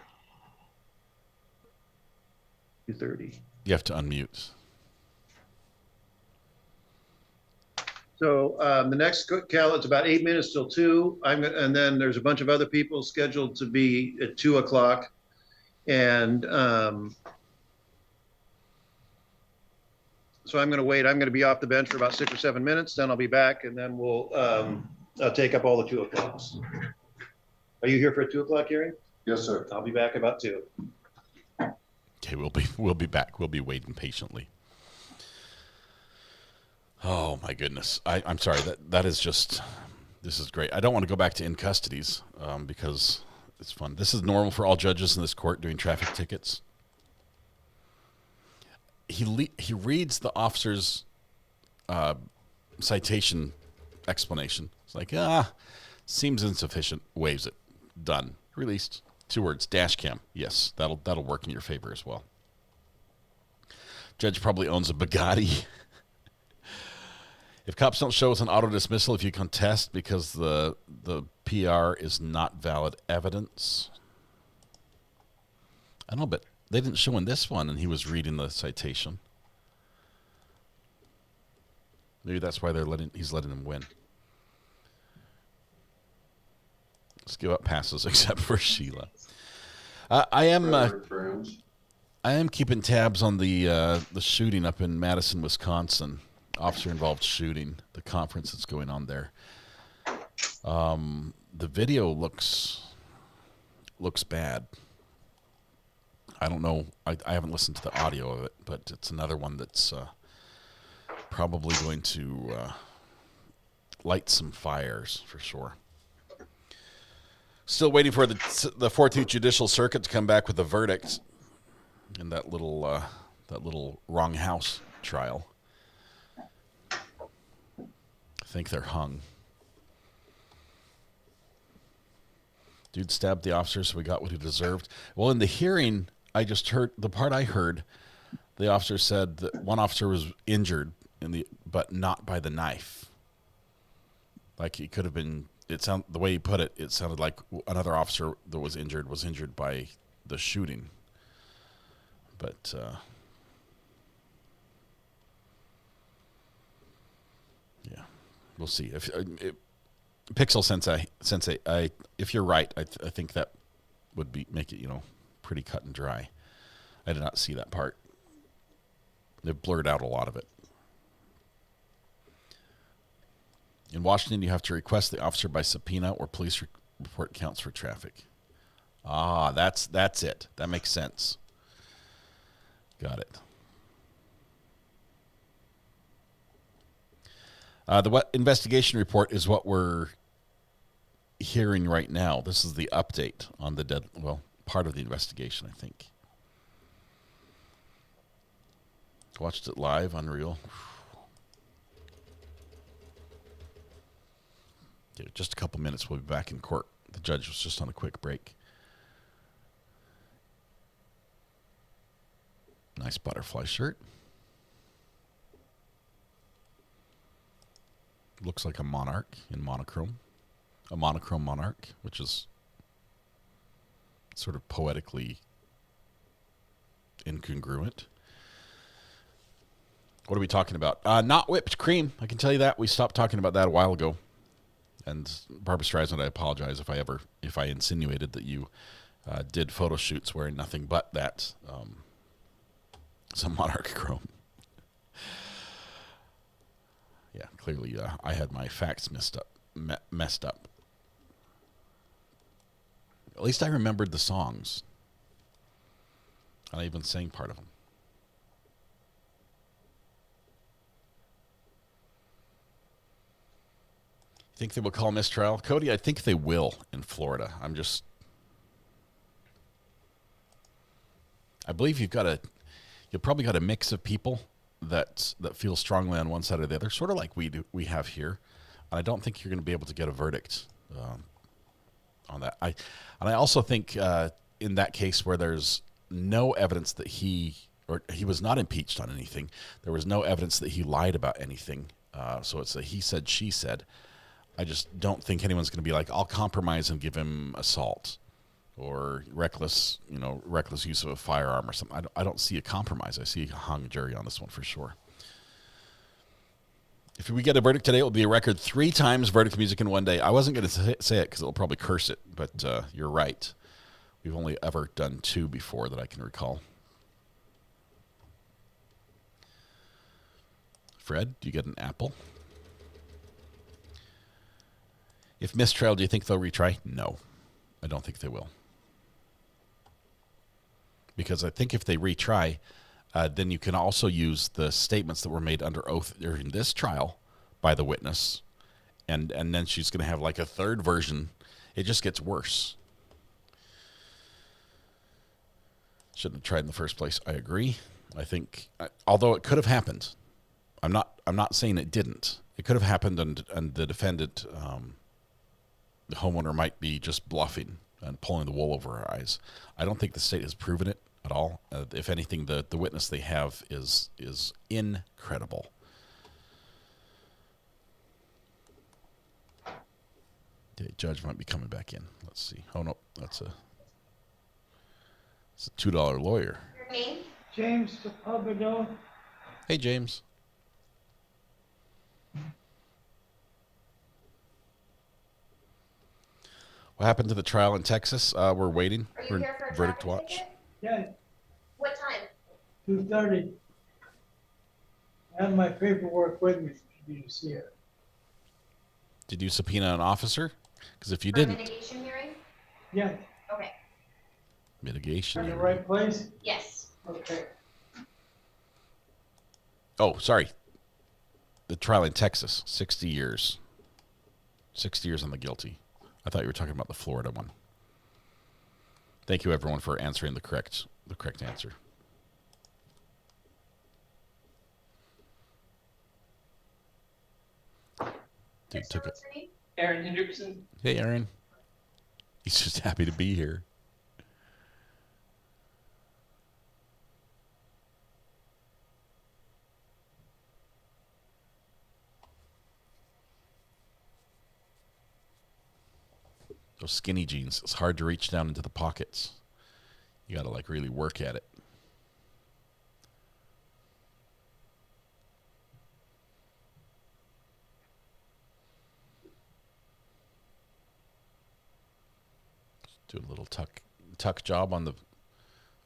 2:30. You have to unmute. So the next Cal, it's about 8 minutes till 2. And then there's a bunch of other people scheduled to be at 2 o'clock. And so I'm going to wait. I'm going to be off the bench for about 6 or 7 minutes. Then I'll be back, and then we'll I'll take up all the 2 o'clocks. Are you here for a 2 o'clock hearing? Yes, sir. I'll be back about 2. Okay, we'll be back. We'll be waiting patiently. Oh my goodness. I'm sorry. That is just, this is great. I don't want to go back to in custodies because it's fun. This is normal for all judges in this court doing traffic tickets. He reads the officer's citation explanation. It's like, seems insufficient. Waives it. Done. Released. 2 words. Dash cam. Yes, that'll work in your favor as well. Judge probably owns a Bugatti. If cops don't show us an auto dismissal if you contest because the PR is not valid evidence. I don't know, but they didn't show in this one, and he was reading the citation. Maybe that's why he's letting him win. Let's give up passes except for Sheila. I am keeping tabs on the shooting up in Madison, Wisconsin. Officer-involved shooting, the conference that's going on there. The video looks bad. I don't know. I haven't listened to the audio of it, but it's another one that's probably going to light some fires for sure. Still waiting for the 14th Judicial Circuit to come back with a verdict in that little wrong house trial. I think they're hung. Dude stabbed the officer, so we got what he deserved. Well, in the hearing, I just heard the part I heard. The officer said that one officer was injured but not by the knife. Like he could have been. The way he put it, it sounded like another officer that was injured by the shooting. But yeah, we'll see. If Pixel Sensei, if you're right, I think that would make it pretty cut and dry. I did not see that part. They blurred out a lot of it. In Washington, you have to request the officer by subpoena or police report counts for traffic. That's it. That makes sense. Got it. The investigation report is what we're hearing right now. This is the update on the part of the investigation, I think. Watched it live, unreal. Just a couple minutes, we'll be back in court. The judge was just on a quick break. Nice butterfly shirt. Looks like a monarch in monochrome. A monochrome monarch, which is sort of poetically incongruent. What are we talking about? Not whipped cream. I can tell you that. We stopped talking about that a while ago. And Barbara Streisand, I apologize if I insinuated that you did photo shoots wearing nothing but that some monarch chrome. Yeah, clearly I had my facts messed up. At least I remembered the songs. And I even sang part of them. Think they will call mistrial? Cody, I think they will in Florida. I believe you've probably got a mix of people that feel strongly on one side or the other, sort of like we have here. And I don't think you're going to be able to get a verdict on that. I also think in that case where there's no evidence that he was not impeached on anything, there was no evidence that he lied about anything. So it's a he said, she said. I just don't think anyone's going to be like, I'll compromise and give him assault or reckless use of a firearm or something. I don't see a compromise. I see a hung jury on this one for sure. If we get a verdict today, it will be a record 3 times verdict music in one day. I wasn't going to say it because it'll probably curse it, but you're right. We've only ever done 2 before that I can recall. Fred, do you get an apple? If mistrial, do you think they'll retry? No, I don't think they will. Because I think if they retry, then you can also use the statements that were made under oath during this trial by the witness, and then she's going to have like a third version. It just gets worse. Shouldn't have tried in the first place. I agree. I think, although it could have happened, I'm not saying it didn't. It could have happened, and the defendant, the homeowner, might be just bluffing and pulling the wool over her eyes. I don't think the state has proven it at all. If anything, the witness they have is incredible. The judge might be coming back in. Let's see. Oh no, it's a $2 lawyer. Your name? James Pabado. Hey, James. What happened to the trial in Texas? We're waiting. Are you We're here for a verdict traffic watch. ticket? Yeah, What time? 2:30. I have my paperwork with me for you to see it. Did you subpoena an officer? Because if you For a didn't, mitigation hearing? Yeah, Okay. mitigation. in the right place? Yes. Okay. Oh, sorry. The trial in Texas, 60 years. 60 years on the guilty. I thought you were talking about the Florida one. Thank you, everyone, for answering the correct answer. Dude took it. What's your name? Aaron Hendrickson. Hey, Aaron. He's just happy to be here. Those skinny jeans, it's hard to reach down into the pockets. You got to like really work at it. Do a little tuck job on the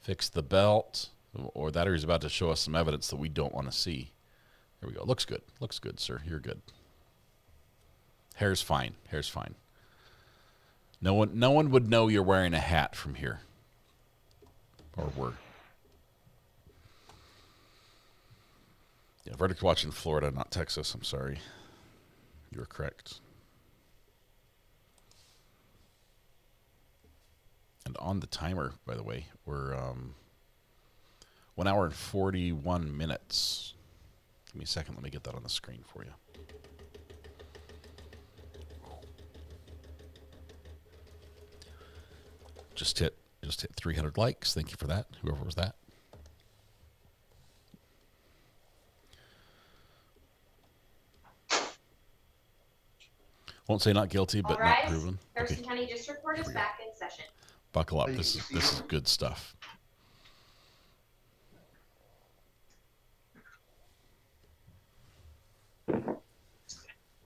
fix the belt, or that, or he's about to show us some evidence that we don't want to see. There we go. Looks good. Looks good, sir. You're good. Hair's fine. Hair's fine. No one would know you're wearing a hat from here. Or were. Yeah, verdict watch in Florida, not Texas. I'm sorry. You were correct. And on the timer, by the way, we're 1 hour and 41 minutes. Give me a second. Let me get that on the screen for you. Just hit 300 likes. Thank you for that, whoever was that. Won't say not guilty, but All right. not proven. Thurston Okay, County District Court is back in session. buckle up. This is good stuff.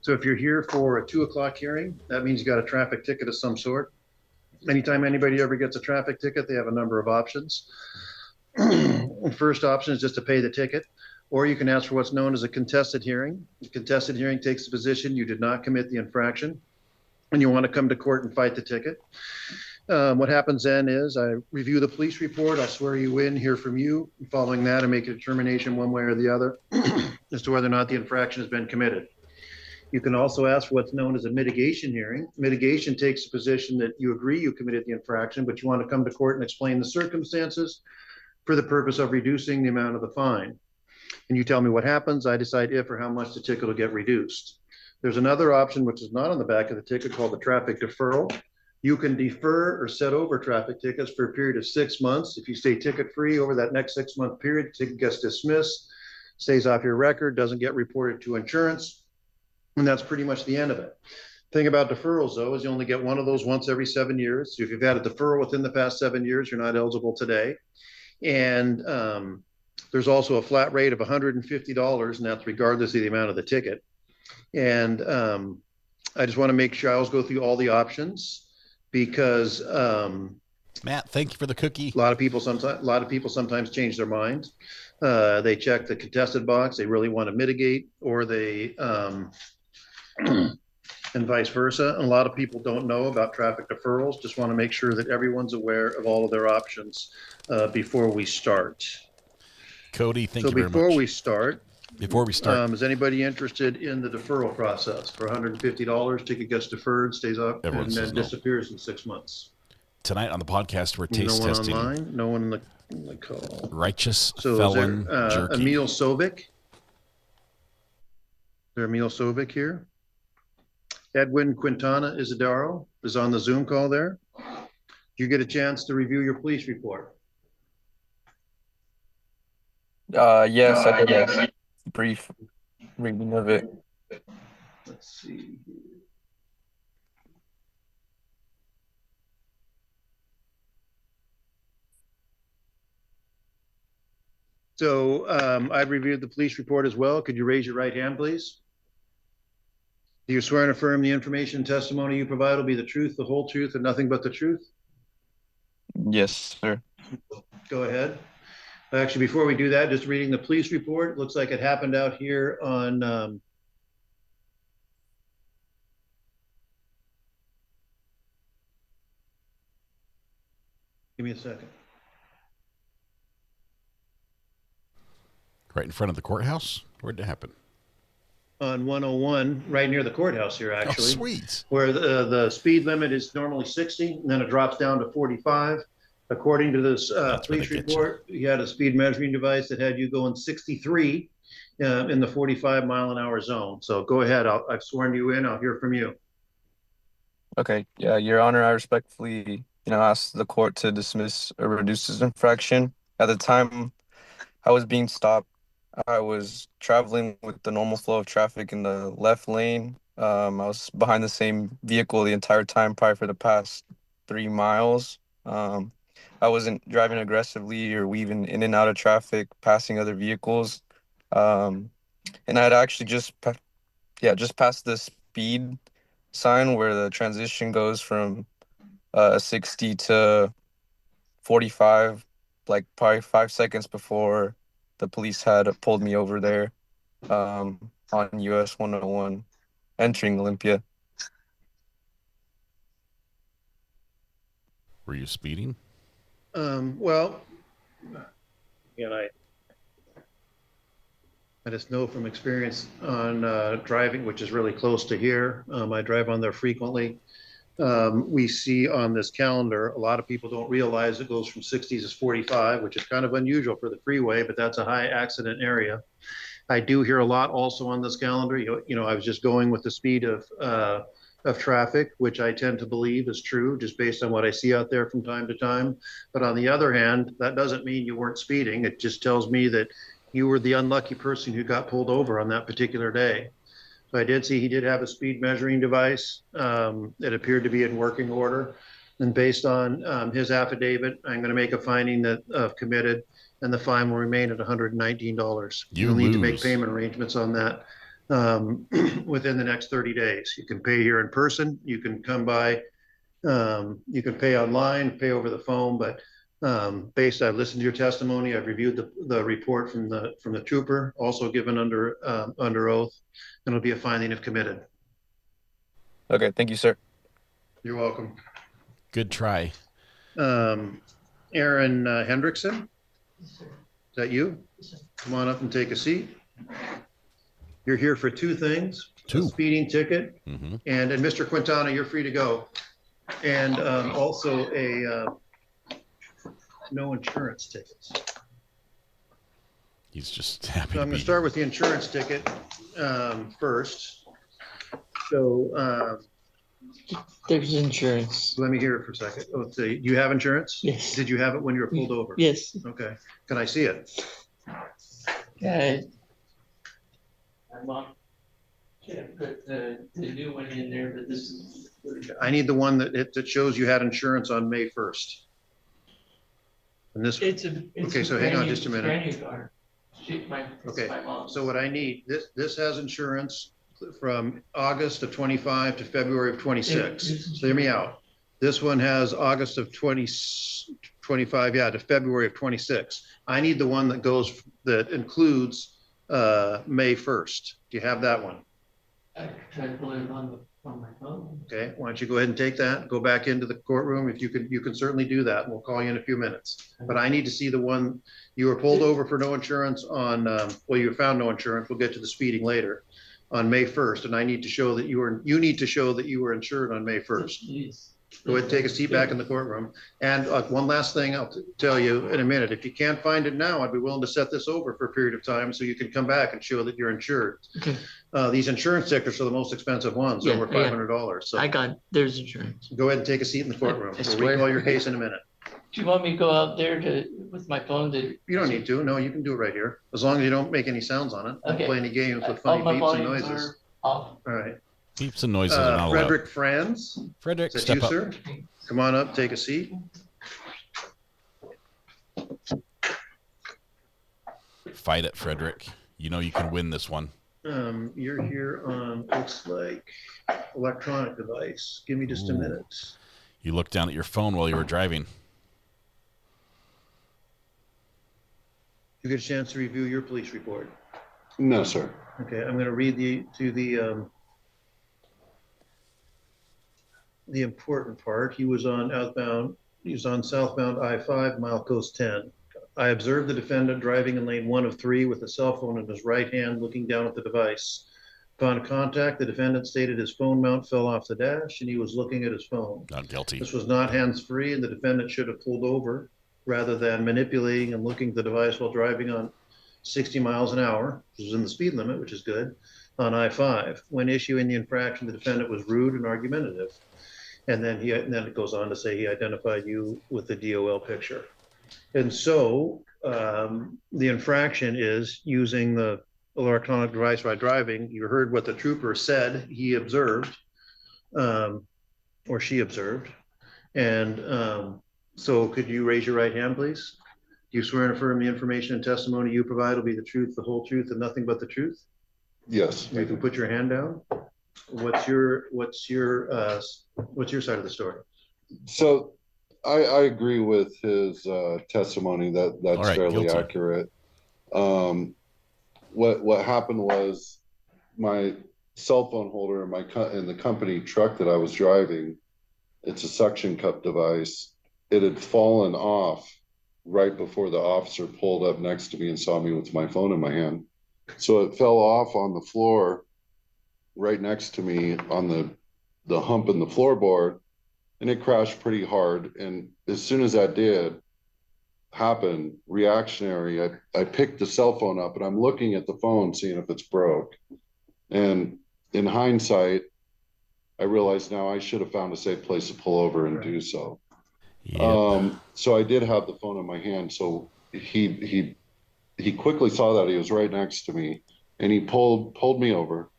So if you're here for a 2 o'clock hearing, that means you got a traffic ticket of some sort. Anytime anybody ever gets a traffic ticket, they have a number of options. The first option is just to pay the ticket, or you can ask for what's known as a contested hearing. A contested hearing takes the position you did not commit the infraction and you want to come to court and fight the ticket. What happens then is I review the police report, I swear you in, hear from you. Following that, I make a determination one way or the other as to whether or not the infraction has been committed. You can also ask for what's known as a mitigation hearing. Mitigation takes the position that you agree you committed the infraction, but you want to come to court and explain the circumstances for the purpose of reducing the amount of the fine. And you tell me what happens, I decide if or how much the ticket will get reduced. There's another option, which is not on the back of the ticket, called the traffic deferral. You can defer or set over traffic tickets for a period of 6 months. If you stay ticket free over that next 6-month period, the ticket gets dismissed, stays off your record, doesn't get reported to insurance, and that's pretty much the end of it. Thing about deferrals, though, is you only get one of those once every 7 years. So if you've had a deferral within the past 7 years, you're not eligible today. And there's also a flat rate of $150, and that's regardless of the amount of the ticket. And I just want to make sure I always go through all the options because Matt, thank you for the cookie. A lot of people sometimes change their minds. They check the contested box. They really want to mitigate, or they and vice versa. And a lot of people don't know about traffic deferrals. Just want to make sure that everyone's aware of all of their options before we start. Cody, thank you very much. Before we start, is anybody interested in the deferral process? For $150, ticket gets deferred, stays up, and then disappears in 6 months. Tonight on the podcast, we're taste testing. No one online, no one in the call. Righteous Felon Jerky. Emil Sovic. Is there Emil Sovic here? Edwin Quintana Isidaro is on the Zoom call there. Did you get a chance to review your police report? Yes, I did a brief reading of it. Let's see. So I've reviewed the police report as well. Could you raise your right hand, please? Do you swear and affirm the information and testimony you provide will be the truth, the whole truth, and nothing but the truth? Yes, sir. Go ahead. Actually, before we do that, just reading the police report, looks like it happened out here on give me a second. Right in front of the courthouse? Where'd it happen? On 101, right near the courthouse here, actually. Oh, sweet. Where the speed limit is normally 60, and then it drops down to 45. According to this police report, you had a speed measuring device that had you going 63 in the 45-mile-an-hour zone. So go ahead. I've sworn you in. I'll hear from you. Okay. Yeah, Your Honor, I respectfully, ask the court to dismiss or reduce this infraction. At the time I was being stopped, I was traveling with the normal flow of traffic in the left lane. I was behind the same vehicle the entire time prior for the past 3 miles. I wasn't driving aggressively or weaving in and out of traffic, passing other vehicles. And I'd actually just passed the speed sign where the transition goes from 60 to 45, like probably 5 seconds before the police had pulled me over there on US 101 entering Olympia. Were you speeding? Well, again, I just know from experience on driving, which is really close to here. I drive on there frequently. We see on this calendar, a lot of people don't realize it goes from 60 to 45, which is kind of unusual for the freeway, but that's a high accident area. I do hear a lot also on this calendar. I was just going with the speed of traffic, which I tend to believe is true just based on what I see out there from time to time. But on the other hand, that doesn't mean you weren't speeding. It just tells me that you were the unlucky person who got pulled over on that particular day. So I did see he did have a speed measuring device. It appeared to be in working order. And based on his affidavit, I'm going to make a finding that committed, and the fine will remain at $119. You'll need to make payment arrangements on that within the next 30 days. You can pay here in person. You can come by. You can pay online, pay over the phone. But I've listened to your testimony. I've reviewed the report from the trooper, also given under oath, and it'll be a finding if committed. Okay, thank you, sir. You're welcome. Good try. Aaron Hendrickson, is that you? Come on up and take a seat. You're here for 2 things: a speeding ticket, and Mr. Quintana, you're free to go, and also a no insurance tickets. He's just happy. So I'm going to start with the insurance ticket first. So, There's insurance. let me hear it for a second. Let's see, do you have insurance? Yes. Did you have it when you were pulled over? Yes. Okay. Can I see it? Yeah. I'm on. Can't put the new one in there, but this is. I need the one that shows you had insurance on May 1st. And this, okay, so hang on just a minute. Okay, so what I need, this has insurance from August of 25 to February of 26. So hear me out. This one has August of 25, yeah, to February of 26. I need the one that includes May 1st. Do you have that one? I tried to pull it on my phone. Okay, why don't you go ahead and take that, go back into the courtroom. If you could, you can certainly do that. We'll call you in a few minutes. But I need to see the one you were pulled over for no insurance on, well, you found no insurance. We'll get to the speeding later on May 1st. And I need to show that you need to show that you were insured on May 1st. Go ahead and take a seat back in the courtroom. And one last thing I'll tell you in a minute. If you can't find it now, I'd be willing to set this over for a period of time so you can come back and show that you're insured. Okay. These insurance stickers are the most expensive ones, Yeah, over $500. So I got, there's insurance. go ahead and take a seat in the courtroom. I We'll swear. recall your case in a minute. Do you want me to go out there with my phone to? You don't need to. No, you can do it right here. As long as you don't make any sounds on it. Don't Okay. play any games with All funny my beeps and volumes noises. are off. All right. Beeps and noises are not allowed. Frederick Franz. Frederick, Is that step you, up. sir? Come on up, take a seat. Fight it, Frederick. You know you can win this one. You're here on, looks like, electronic device. Give me just a minute. You looked down at your phone while you were driving. You get a chance to review your police report. No, sir. Okay, I'm going to read the important part. He was on southbound I-5, mile coast 10. I observed the defendant driving in lane 1 of 3 with a cell phone in his right hand, looking down at the device. Upon contact, the defendant stated his phone mount fell off the dash and he was looking at his phone. Not guilty. This was not hands-free, and the defendant should have pulled over rather than manipulating and looking at the device while driving on 60 miles an hour, which is in the speed limit, which is good, on I-5. When issuing the infraction, the defendant was rude and argumentative. And then it goes on to say he identified you with the DOL picture. And so the infraction is using the electronic device while driving. You heard what the trooper said he observed, or she observed. And so could you raise your right hand, please? Do you swear and affirm the information and testimony you provide will be the truth, the whole truth, and nothing but the truth? Yes. You can put your hand down. What's your side of the story? So I agree with his testimony that's right, fairly guilty. accurate. What happened was my cell phone holder in the company truck that I was driving, it's a suction cup device. It had fallen off right before the officer pulled up next to me and saw me with my phone in my hand. So it fell off on the floor right next to me on the hump in the floorboard, and it crashed pretty hard. And as soon as that did happen, reactionary, I picked the cell phone up and I'm looking at the phone, seeing if it's broke. And in hindsight, I realized now I should have found a safe place to pull over and do so. Yep. So I did have the phone in my hand. So he quickly saw that he was right next to me, and he pulled me over,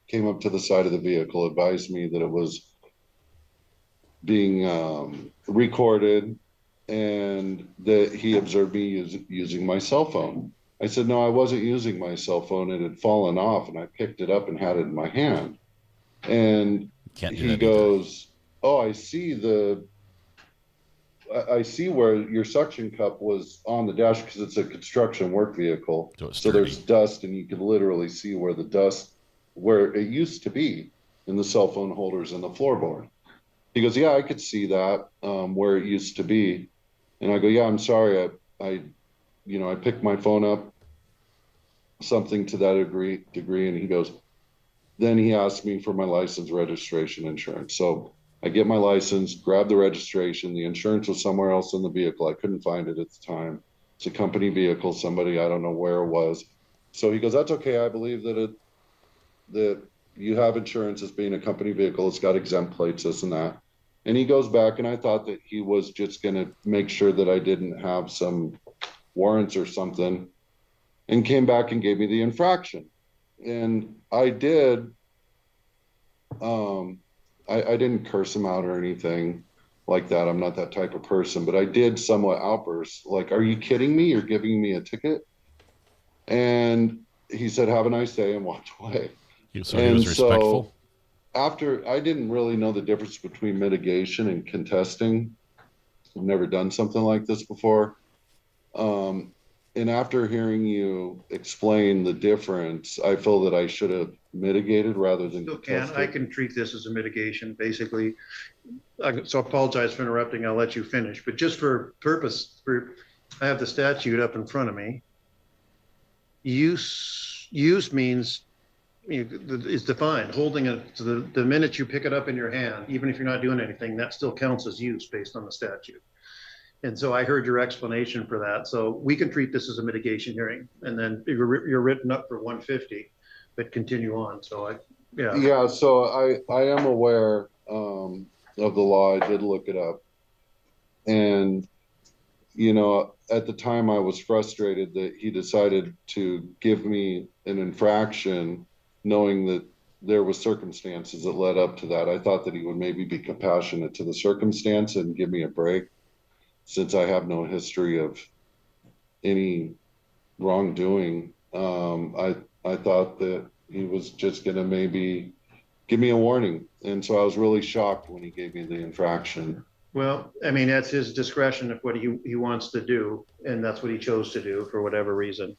came up to the side of the vehicle, advised me that it was being recorded and that he observed me using my cell phone. I said, no, I wasn't using my cell phone. It had fallen off and I picked it up and had it in my hand. And he goes, oh, I see where your suction cup was on the dash because it's a construction work vehicle. So there's dust, and you can literally see where the dust, where it used to be in the cell phone holders and the floorboard. He goes, yeah, I could see that where it used to be. And I go, yeah, I'm sorry. I picked my phone up, something to that degree. And he goes, then he asked me for my license, registration, insurance. So I get my license, grab the registration. The insurance was somewhere else in the vehicle. I couldn't find it at the time. It's a company vehicle, somebody, I don't know where it was. So he goes, that's okay. I believe that you have insurance as being a company vehicle. It's got exempt plates, this and that. And he goes back, and I thought that he was just going to make sure that I didn't have some warrants or something, and came back and gave me the infraction. And I did. I didn't curse him out or anything like that. I'm not that type of person, but I did somewhat outburst, like, "Are you kidding me? You're giving me a ticket?" And he said, "Have a nice day," and walked away. So he was respectful. After, I didn't really know the difference between mitigation and contesting. I've never done something like this before. And after hearing you explain the difference, I feel that I should have mitigated rather than contested. I can treat this as a mitigation, basically. So I apologize for interrupting. I'll let you finish. But just for purpose, I have the statute up in front of me. Use means, is defined. Holding it to the minute you pick it up in your hand, even if you're not doing anything, that still counts as use based on the statute. And so I heard your explanation for that. So we can treat this as a mitigation hearing, and then you're written up for 150, but continue on. So Yeah, so I am aware of the law. I did look it up. And, at the time I was frustrated that he decided to give me an infraction, knowing that there was circumstances that led up to that. I thought that he would maybe be compassionate to the circumstance and give me a break, since I have no history of any wrongdoing. I thought that he was just going to maybe give me a warning. And so I was really shocked when he gave me the infraction. Well, I mean, that's his discretion of what he wants to do, and that's what he chose to do for whatever reason.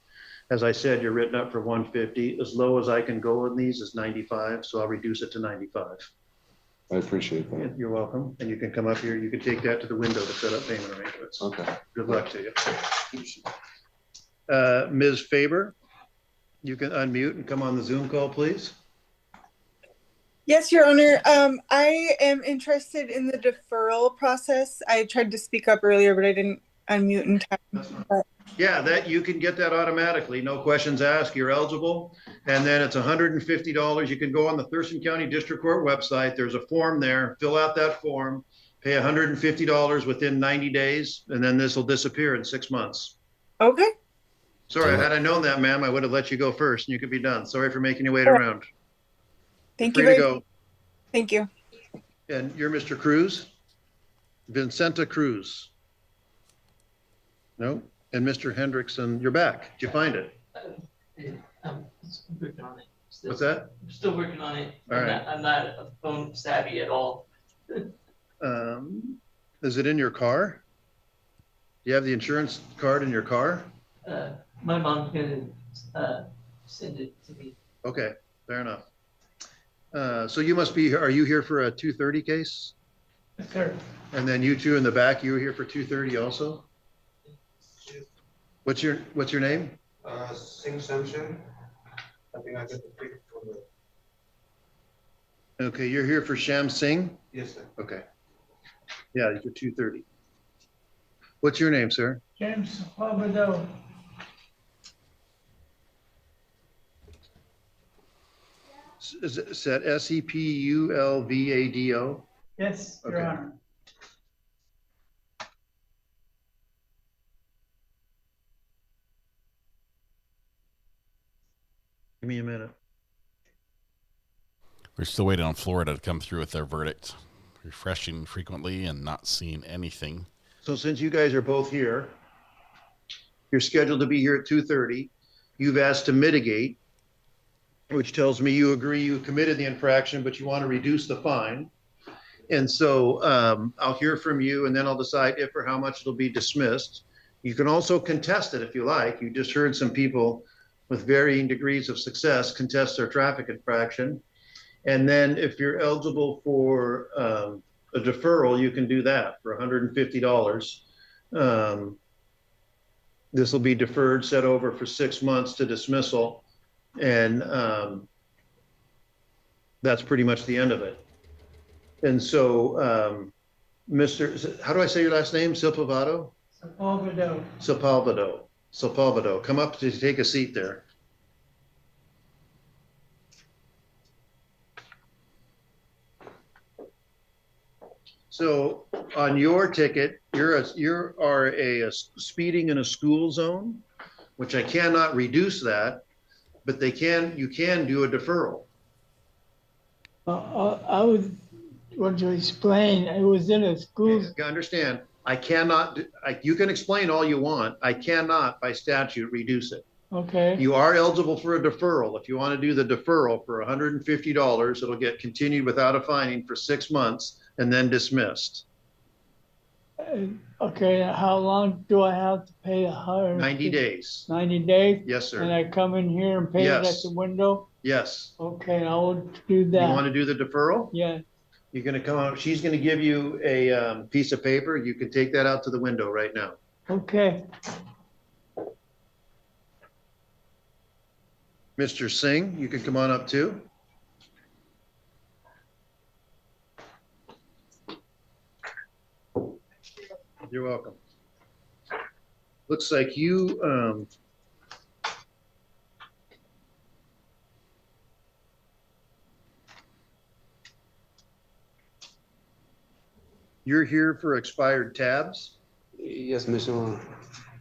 As I said, you're written up for 150. As low as I can go on these is 95, so I'll reduce it to 95. I appreciate that. You're welcome. And you can come up here. You can take that to the window to set up payment arrangements. Okay. Good luck to you. Ms. Faber, you can unmute and come on the Zoom call, please. Yes, Your Honor. I am interested in the deferral process. I tried to speak up earlier, but I didn't unmute in time. Yeah, that you can get that automatically. No questions asked. You're eligible. And then it's $150. You can go on the Thurston County District Court website. There's a form there. Fill out that form. Pay $150 within 90 days. And then this will disappear in 6 months. Okay. Sorry, had I known that, ma'am, I would have let you go first and you could be done. Sorry for making you wait around. Thank you very much. Thank you. And you're Mr. Cruz? Vincenta Cruz? No? And Mr. Hendrickson, you're back. Did you find it? I'm working on it. What's that? I'm still working on it. All right. I'm not phone savvy at all. Is it in your car? Do you have the insurance card in your car? My mom's gonna send it to me. Okay, fair enough. So you must be, are you here for a 230 case? Yes, sir. And then you two in the back, you were here for 230 also? What's your name? Singh Samson. I think I got the ticket from the. Okay, you're here for Sham Singh? Yes, sir. Okay. Yeah, you're 230. What's your name, sir? James Palvado. Is it Sepulvado? Yes, Your Okay. Honor. Give me a minute. We're still waiting on Florida to come through with their verdict. Refreshing frequently and not seeing anything. So since you guys are both here, you're scheduled to be here at 2:30. You've asked to mitigate, which tells me you agree you committed the infraction, but you want to reduce the fine. And so I'll hear from you, and then I'll decide if or how much it'll be dismissed. You can also contest it if you like. You just heard some people with varying degrees of success contest their traffic infraction. And then if you're eligible for a deferral, you can do that for $150. This will be deferred, set over for 6 months to dismissal. And that's pretty much the end of it. And so, how do I say your last name? Sepulvado? Sepulvado. Sepulvado. Sepulvado. Come up to take a seat there. So on your ticket, you are a speeding in a school zone, which I cannot reduce that, but you can do a deferral. I would want to explain, it was in a school. You understand, I cannot, you can explain all you want. I cannot by statute reduce it. Okay. You are eligible for a deferral. If you want to do the deferral for $150, it'll get continued without a finding for 6 months and then dismissed. Okay, how long do I have to pay 90 days. 90 days? Yes, sir. And I come in here and pay it at Yes. the window? Yes. Okay, I will do that. You want to do the deferral? Yeah. You're going to come out, she's going to give you a piece of paper. You can take that out to the window right now. Okay. Mr. Singh, you can come on up too. You're welcome. Looks like you, you're here for expired tabs? Yes, Mr. Owner.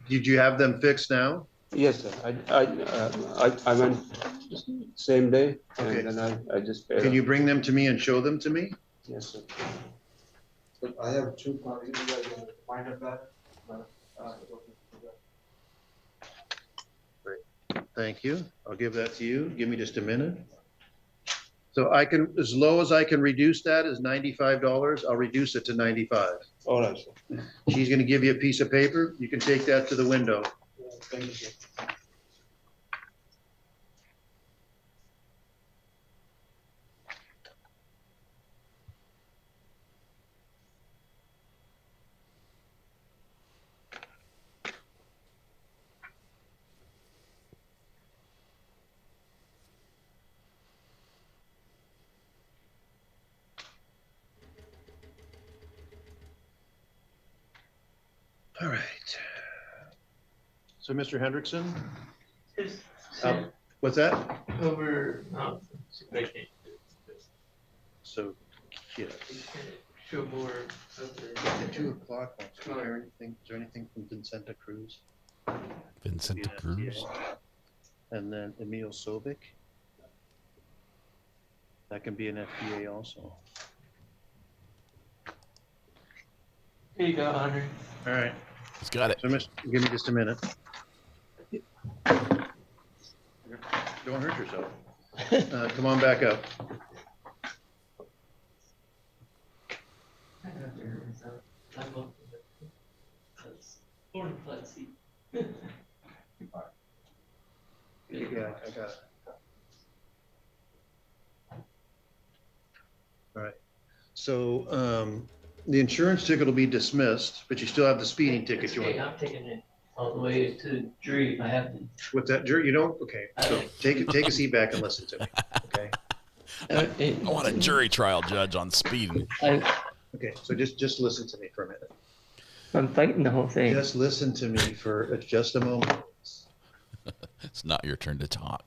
Did you have them fixed now? Yes, sir. I went same day, Okay. and then I just paid. Can you bring them to me and show them to me? Yes, sir. But I have 2 copies. You guys want to find out that? Great. Thank you. I'll give that to you. Give me just a minute. So I can, as low as I can reduce that is $95. I'll reduce it to 95. All right, sir. She's going to give you a piece of paper. You can take that to the window. Thank you, sir. All right. So Mr. Hendrickson, what's that? Over, So, yeah. show more At 2 o'clock, is there anything from Vincenta Cruz? Vincenta Cruz. And then Emil Sovic. That can be an FDA also. Here you go, Hunter. All right. He's got it. So, give me just a minute. Don't hurt yourself. Come on back up. Yeah, I got it. All right. So the insurance ticket will be dismissed, but you still have the speeding ticket. Okay, I'm taking it all the way to jury. I have to. What's that, jury? You don't? Okay. So take a seat back and listen to me. Okay. I want a jury trial judge on speeding. Okay. So just listen to me for a minute. I'm fighting the whole thing. Just listen to me for just a moment. It's not your turn to talk.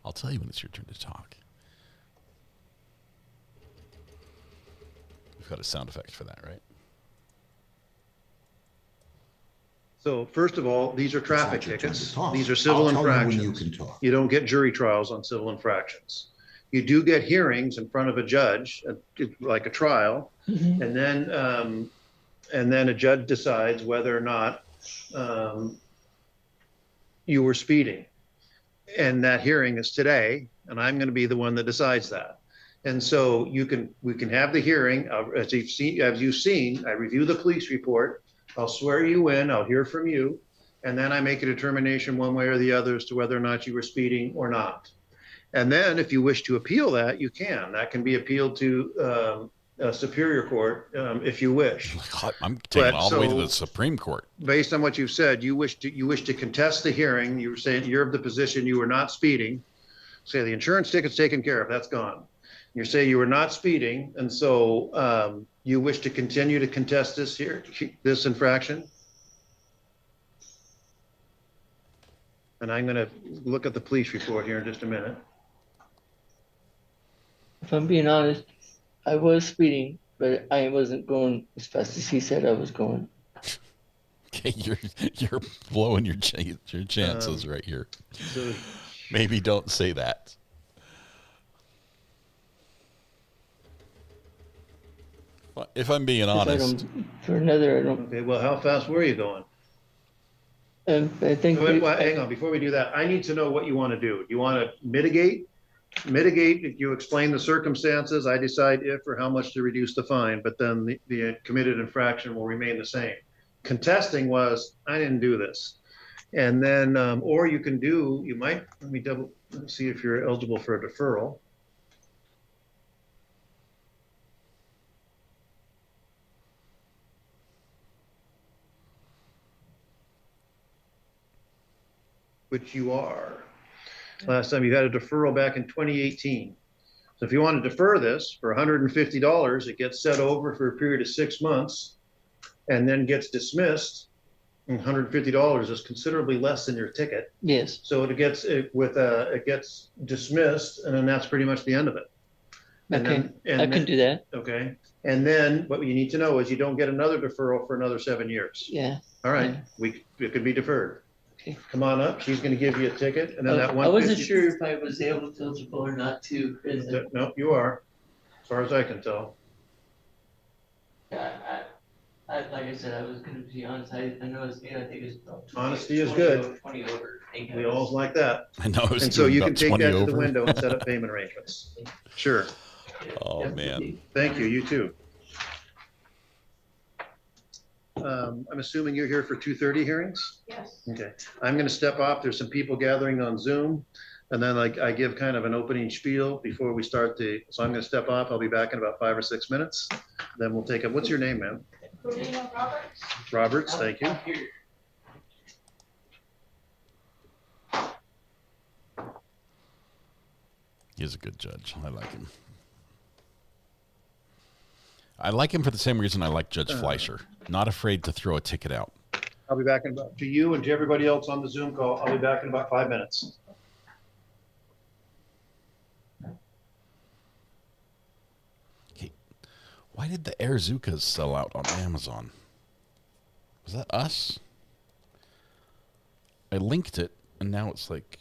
I'll tell you when it's your turn to talk. We've got a sound effect for that, right? So first of all, these are traffic tickets. These are civil infractions. You don't get jury trials on civil infractions. You do get hearings in front of a judge, like a trial, and then a judge decides whether or not you were speeding. And that hearing is today, and I'm going to be the one that decides that. And so we can have the hearing. As you've seen, I review the police report. I'll swear you in. I'll hear from you, and then I make a determination one way or the other as to whether or not you were speeding or not. And then, if you wish to appeal that, you can. That can be appealed to a superior court if you wish. I'm taking it all the way to the Supreme Court. Based on what you've said, you wish to contest the hearing. You were saying you're of the position you were not speeding. Say the insurance ticket's taken care of. That's gone. You say you were not speeding, and so you wish to continue to contest this infraction. And I'm going to look at the police report here in just a minute. If I'm being honest, I was speeding, but I wasn't going as fast as he said I was going. Okay, you're blowing your chances right here. So maybe don't say that. If I'm being honest. For another, I don't. Okay, well, how fast were you going? I think. Well, hang on, before we do that, I need to know what you want to do. Do you want to mitigate? Mitigate, you explain the circumstances, I decide if or how much to reduce the fine, but then the committed infraction will remain the same. Contesting was, I didn't do this. And then, or you can do, you might, let's see if you're eligible for a deferral. Which you are. Last time you had a deferral back in 2018. So if you want to defer this for $150, it gets set over for a period of 6 months and then gets dismissed. And $150 is considerably less than your ticket. Yes. So it gets dismissed, and then that's pretty much the end of it. Okay, I can do that. Okay. And then what you need to know is you don't get another deferral for another 7 years. Yeah. All right. Yeah. It could be deferred. Okay. Come on up. She's going to give you a ticket, and then that one. I wasn't sure if I was able to or not to. No, you are, as far as I can tell. Like I said, I was going to be honest. I know I think it's about 20, Honesty is good. 20 over. We always like that. I know. And so you can take that to the window and set up payment arrangements. Sure. Oh man. Thank you. You too. I'm assuming you're here for 2:30 hearings? Yes. Okay. I'm going to step off. There's some people gathering on Zoom. And then I give kind of an opening spiel before we start so I'm going to step off. I'll be back in about 5 or 6 minutes. Then we'll take up, what's your name, ma'am? Roberts. Roberts, thank you. He's a good judge. I like him. I like him for the same reason I like Judge Fleischer. Not afraid to throw a ticket out. I'll be back in about, to you and to everybody else on the Zoom call, I'll be back in about 5 minutes. Okay. Why did the Airzukas sell out on Amazon? Was that us? I linked it, and now it's like...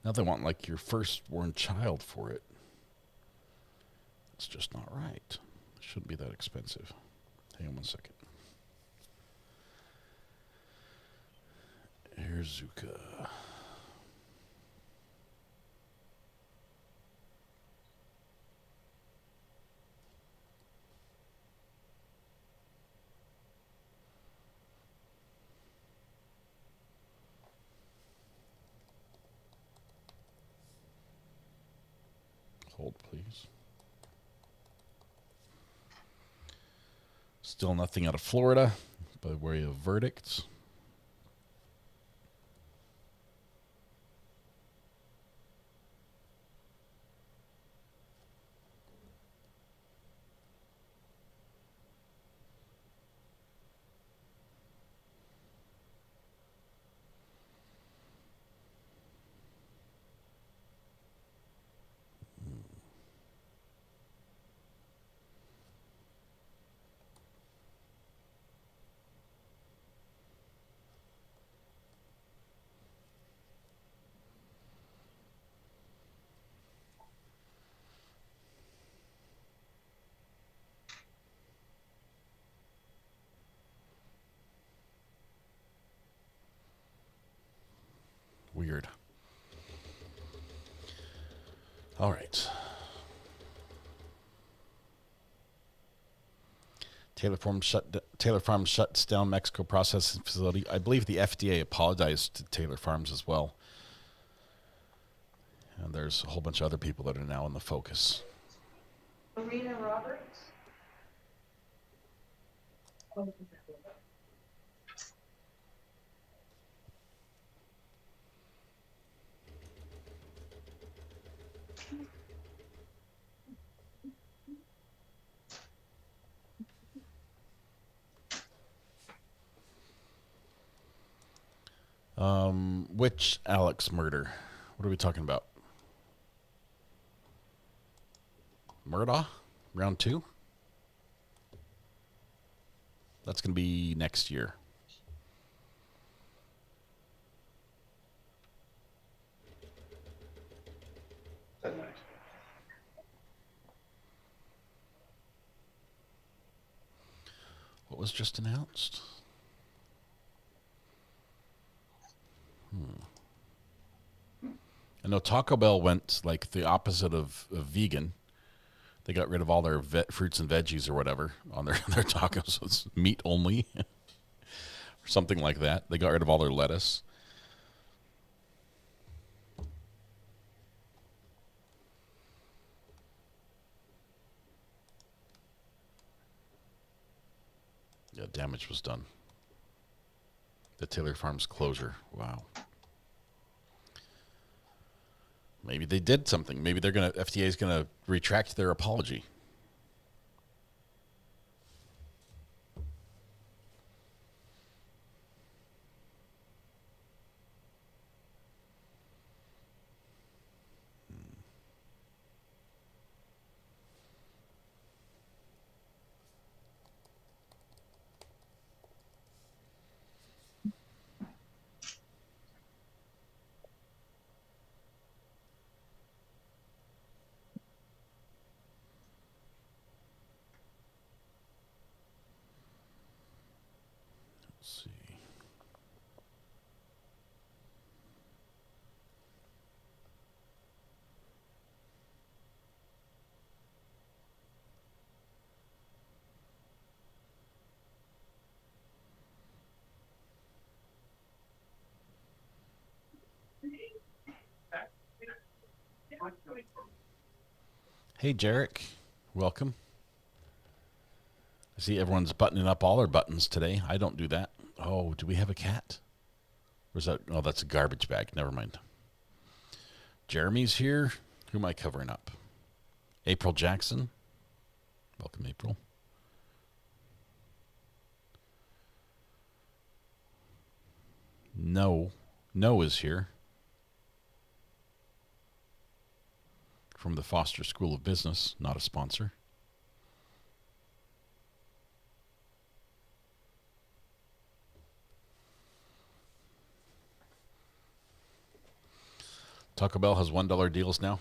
Now they want like your firstborn child for it. It's just not right. It shouldn't be that expensive. Hang on 1 second. Airzuka. Hold, please. Still nothing out of Florida by way of verdicts. Weird. All right. Taylor Farms shuts down Mexico processing facility. I believe the FDA apologized to Taylor Farms as well. And there's a whole bunch of other people that are now in the focus. Marina Roberts. Which Alex murder? What are we talking about? Murdaugh, round 2. That's going to be next year. What was just announced? I know Taco Bell went like the opposite of vegan. They got rid of all their fruits and veggies or whatever on their tacos. So it's meat only or something like that. They got rid of all their lettuce. Yeah, damage was done. The Taylor Farms closure. Wow. Maybe they did something. Maybe FDA is gonna retract their apology. Hey, Jarek. Welcome. I see everyone's buttoning up all their buttons today. I don't do that. Oh, do we have a cat? Or is that... Oh, that's a garbage bag. Never mind. Jeremy's here. Who am I covering up? April Jackson. Welcome, April. No is here. From the Foster School of Business, not a sponsor. Taco Bell has $1 deals now.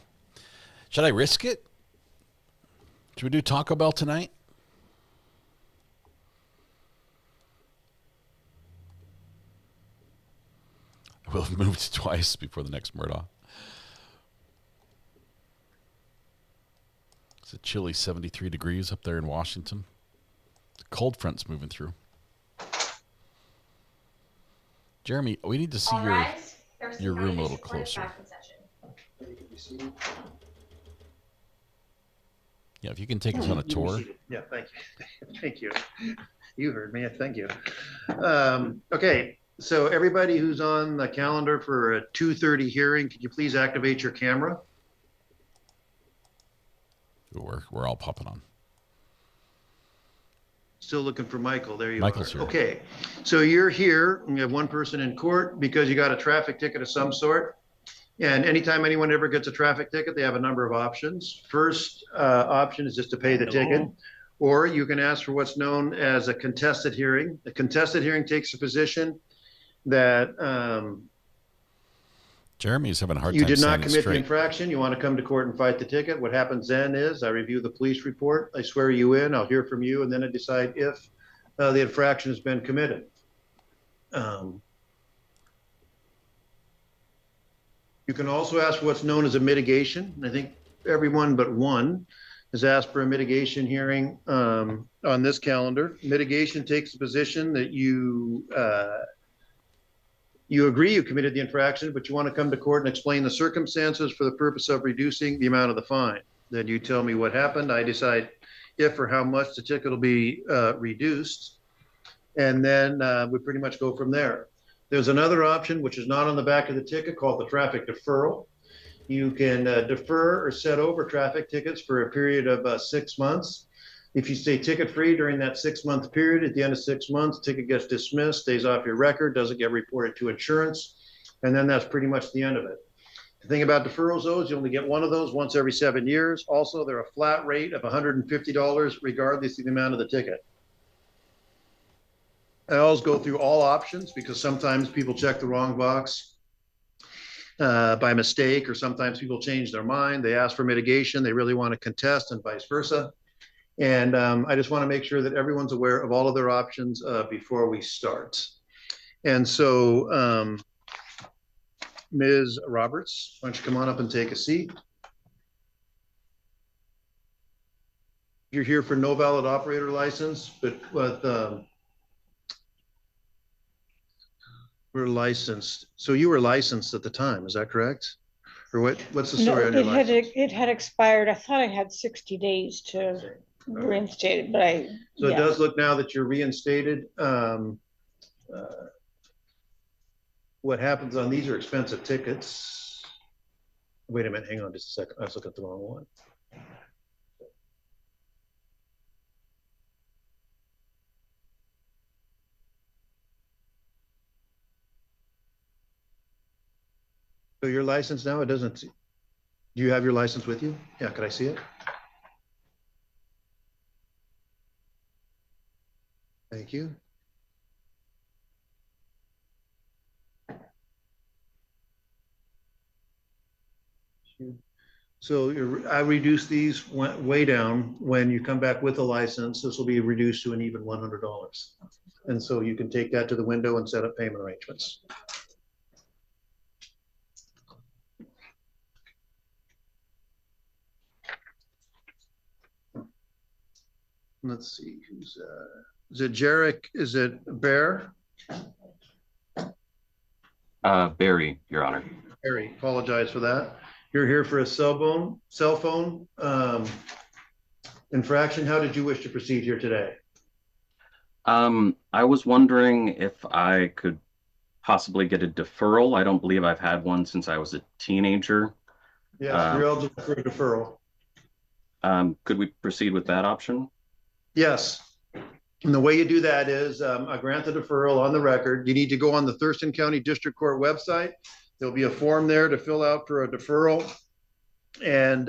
Should I risk it? Should we do Taco Bell tonight? I will have moved twice before the next Murdaugh. It's a chilly 73 degrees up there in Washington. The cold front's moving through. Jeremy, we need to see your room a little closer. Yeah, if you can take us on a tour. Yeah, thank you. Thank you. You heard me. Thank you. Okay, so everybody who's on the calendar for a 2:30 hearing, could you please activate your camera? We're all popping on. Still looking for Michael. There you Michael's are. here. Okay, so you're here. You have one person in court because you got a traffic ticket of some sort. And anytime anyone ever gets a traffic ticket, they have a number of options. First option is just to pay the ticket, or you can ask for what's known as a contested hearing. A contested hearing takes a position that Jeremy's having a hard you time did not standing commit the straight. infraction. You want to come to court and fight the ticket. What happens then is I review the police report. I swear you in. I'll hear from you, and then I decide if the infraction has been committed. You can also ask for what's known as a mitigation. I think everyone but one has asked for a mitigation hearing on this calendar. Mitigation takes the position that you agree you committed the infraction, but you want to come to court and explain the circumstances for the purpose of reducing the amount of the fine. Then you tell me what happened. I decide if or how much the ticket will be reduced. And then we pretty much go from there. There's another option, which is not on the back of the ticket, called the traffic deferral. You can defer or set over traffic tickets for a period of 6 months. If you stay ticket-free during that 6-month period, at the end of 6 months, ticket gets dismissed, stays off your record, doesn't get reported to insurance, and then that's pretty much the end of it. The thing about deferrals, though, is you only get one of those once every 7 years. Also, they're a flat rate of $150 regardless of the amount of the ticket. I always go through all options because sometimes people check the wrong box by mistake, or sometimes people change their mind. They ask for mitigation. They really want to contest, and vice versa. And I just want to make sure that everyone's aware of all of their options before we start. And so, Ms. Roberts, why don't you come on up and take a seat? You're here for no valid operator license, but we're licensed. So you were licensed at the time, is that correct? Or what's the story on your license? It had expired. I thought I had 60 days to reinstate it, but So it does look now that you're reinstated. What happens on these are expensive tickets. Wait a minute, hang on just a second. I was looking at the wrong one. So your license now, it doesn't, do you have your license with you? Yeah, could I see it? Thank you. So I reduced these way down. When you come back with a license, this will be reduced to an even $100. And so you can take that to the window and set up payment arrangements. Let's see, who's is it Jarek? Is it Bear? Barry, Your Honor. Barry, apologize for that. You're here for a cell phone infraction. How did you wish to proceed here today? I was wondering if I could possibly get a deferral. I don't believe I've had one since I was a teenager. Yes, you're eligible for a deferral. Could we proceed with that option? Yes. And the way you do that is I grant the deferral on the record. You need to go on the Thurston County District Court website. There'll be a form there to fill out for a deferral. And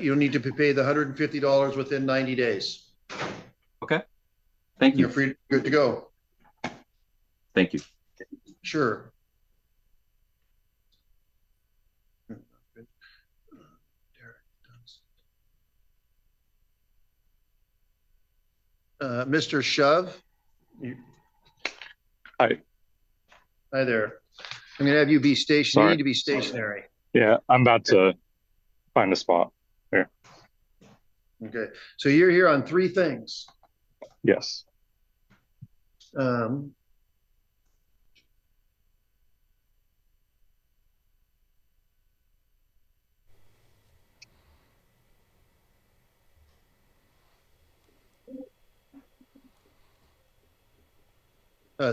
you'll need to pay the $150 within 90 days. Okay. Thank you. You're free, good to go. Thank you. Sure. Mr. Shove. Hi. Hi there. I'm going to have you be stationary. You need to be stationary. Yeah, I'm about to find a spot here. Okay. So you're here on three things. Yes.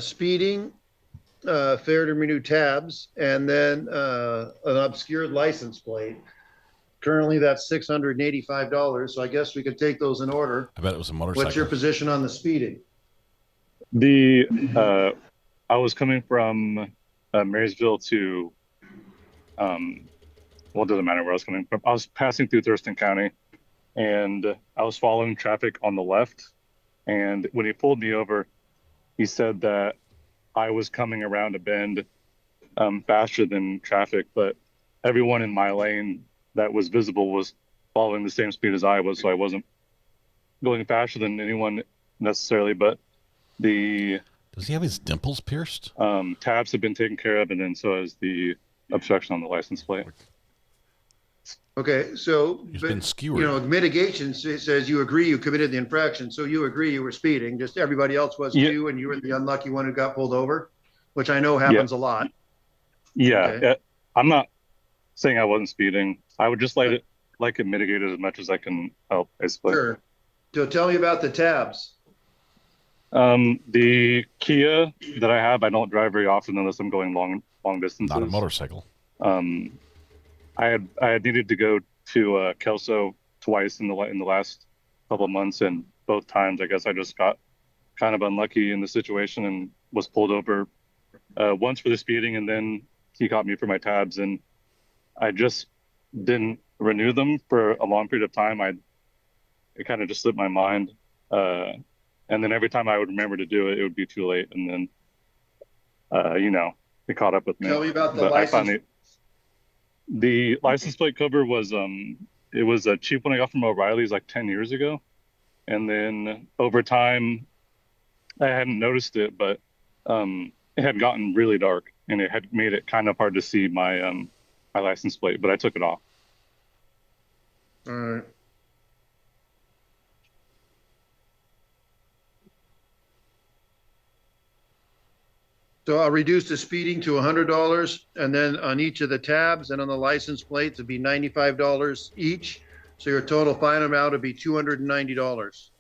Speeding, failure to renew tabs, and then an obscured license plate. Currently, that's $685. So I guess we could take those in order. I bet it was a motorcycle. What's your position on the speeding? I was coming from Marysville to, well, it doesn't matter where I was coming from. I was passing through Thurston County, and I was following traffic on the left. And when he pulled me over, he said that I was coming around a bend faster than traffic, but everyone in my lane that was visible was following the same speed as I was, so I wasn't going faster than anyone necessarily, but the... Does he have his dimples pierced? Tabs have been taken care of, and then so is the obstruction on the license plate. Okay, so He's been skewered. You know, mitigation says you agree you committed the infraction, so you agree you were speeding. Just everybody else was too, and you were the unlucky one who got pulled over, which I know happens a lot. Yeah, Okay. I'm not saying I wasn't speeding. I would just like it mitigated as much as I can help, basically. Sure. So tell me about the tabs. The Kia that I have, I don't drive very often unless I'm going long distances. Not a motorcycle. I had needed to go to Kelso twice in the last couple of months, and both times I guess I just got kind of unlucky in the situation and was pulled over once for the speeding, and then he caught me for my tabs, and I just didn't renew them for a long period of time. It kind of just slipped my mind. And then every time I would remember to do it, it would be too late. And then, it caught up with me. Tell me about the But license. The license plate cover was, it was a cheap one I got from O'Reilly's like 10 years ago. And then over time, I hadn't noticed it, but it had gotten really dark and it had made it kind of hard to see my my license plate, but I took it off. All right. So I'll reduce the speeding to $100, and then on each of the tabs and on the license plates, it'd be $95 each. So your total fine amount would be $290.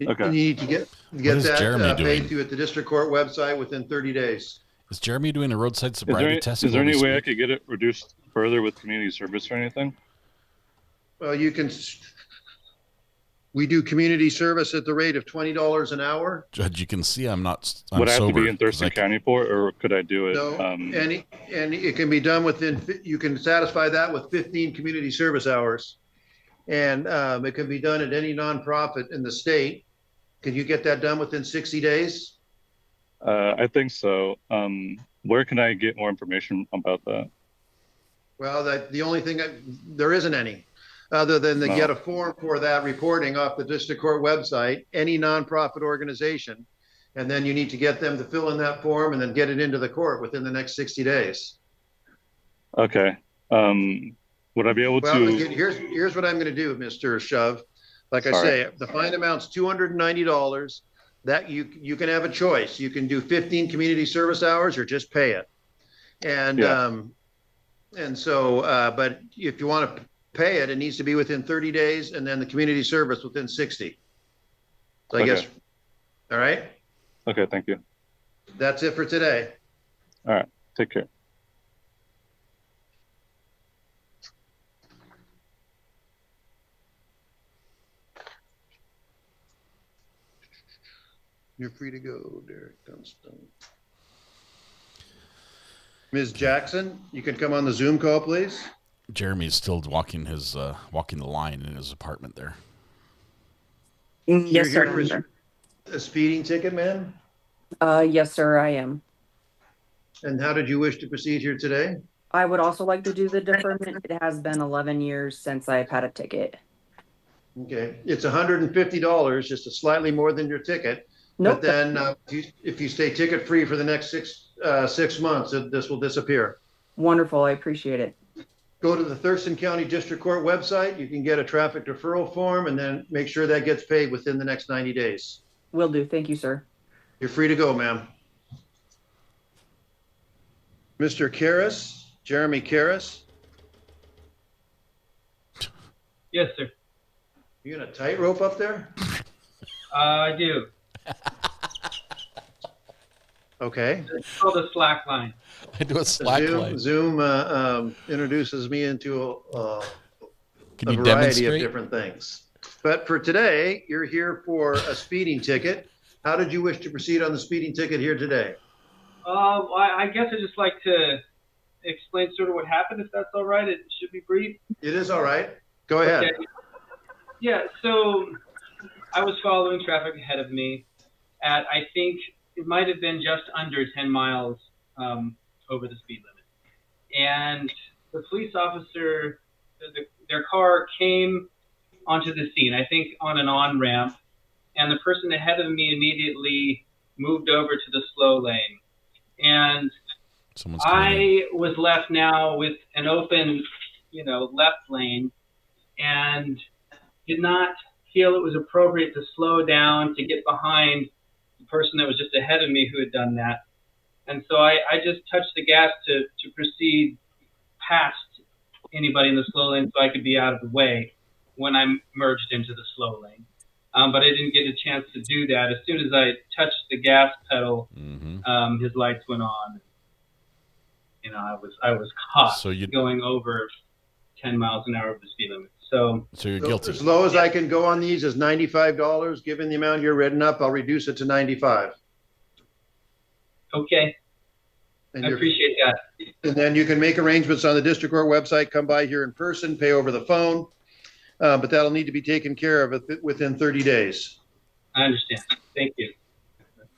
Okay. You need to get is that Jeremy doing? paid to at the district court website within 30 days. Is Jeremy doing a roadside sobriety test? Is there any way I could get it reduced further with community service or anything? Well, you can. We do community service at the rate of $20 an hour. Judge, you can see I'm Would I have sober, to be in Thurston County for it, or could I do it? No, and it can be done within. You can satisfy that with 15 community service hours, and it can be done at any nonprofit in the state. Can you get that done within 60 days? I think so. Where can I get more information about that? Well, the only thing there isn't any, other than to get a form for that reporting off the district court website, any nonprofit organization, and then you need to get them to fill in that form and then get it into the court within the next 60 days. Okay. Would I be able Well, to? Here's what I'm going to do, Mr. Shove. Like I Sorry. say, the fine amount's $290. That you can have a choice. You can do 15 community service hours or just pay it. And but if you want to pay it, it needs to be within 30 days, and then the community service within 60. So I guess, all right. Okay, thank you. That's it for today. All right, take care. You're free to go, Derek Dunstan. Ms. Jackson, you can come on the Zoom call, please. Jeremy's still walking the line in his apartment there. You're Yes, sir. here for a speeding ticket, ma'am? Yes, sir, I am. And how did you wish to proceed here today? I would also like to do the deferment. It has been 11 years since I've had a ticket. Okay, it's $150, just slightly more than your ticket. Nope. But then if you stay ticket free for the next 6 months, this will disappear. Wonderful, I appreciate it. Go to the Thurston County District Court website. You can get a traffic deferral form and then make sure that gets paid within the next 90 days. Will do. Thank you, sir. You're free to go, ma'am. Mr. Karras, Jeremy Karras. Yes, sir. You in a tightrope up there? I do. Okay. It's called a slack line. I do a slack line. Zoom introduces me into a Can you variety of demonstrate? different things. But for today, you're here for a speeding ticket. How did you wish to proceed on the speeding ticket here today? I guess I'd just like to explain sort of what happened, if that's all right. It should be brief. It is all right. Go ahead. Okay. Yeah, so I was following traffic ahead of me at, I think it might have been just under 10 miles over the speed limit. And the police officer, their car came onto the scene, I think on an on-ramp, and the person ahead of me immediately moved over to the slow lane. And I was left now with an open, left lane, and did not feel it was appropriate to slow down to get behind the person that was just ahead of me who had done that. And so I just touched the gas to proceed past anybody in the slow lane so I could be out of the way when I merged into the slow lane. But I didn't get a chance to do that. As soon as I touched the gas pedal, his lights went on. I was caught going over 10 miles an hour of the speed limit. So you're guilty. As low as I can go on these is $95. Given the amount you're written up, I'll reduce it to $95. Okay. And I appreciate that. And then you can make arrangements on the district court website, come by here in person, pay over the phone. But that'll need to be taken care of within 30 days. I understand. Thank you.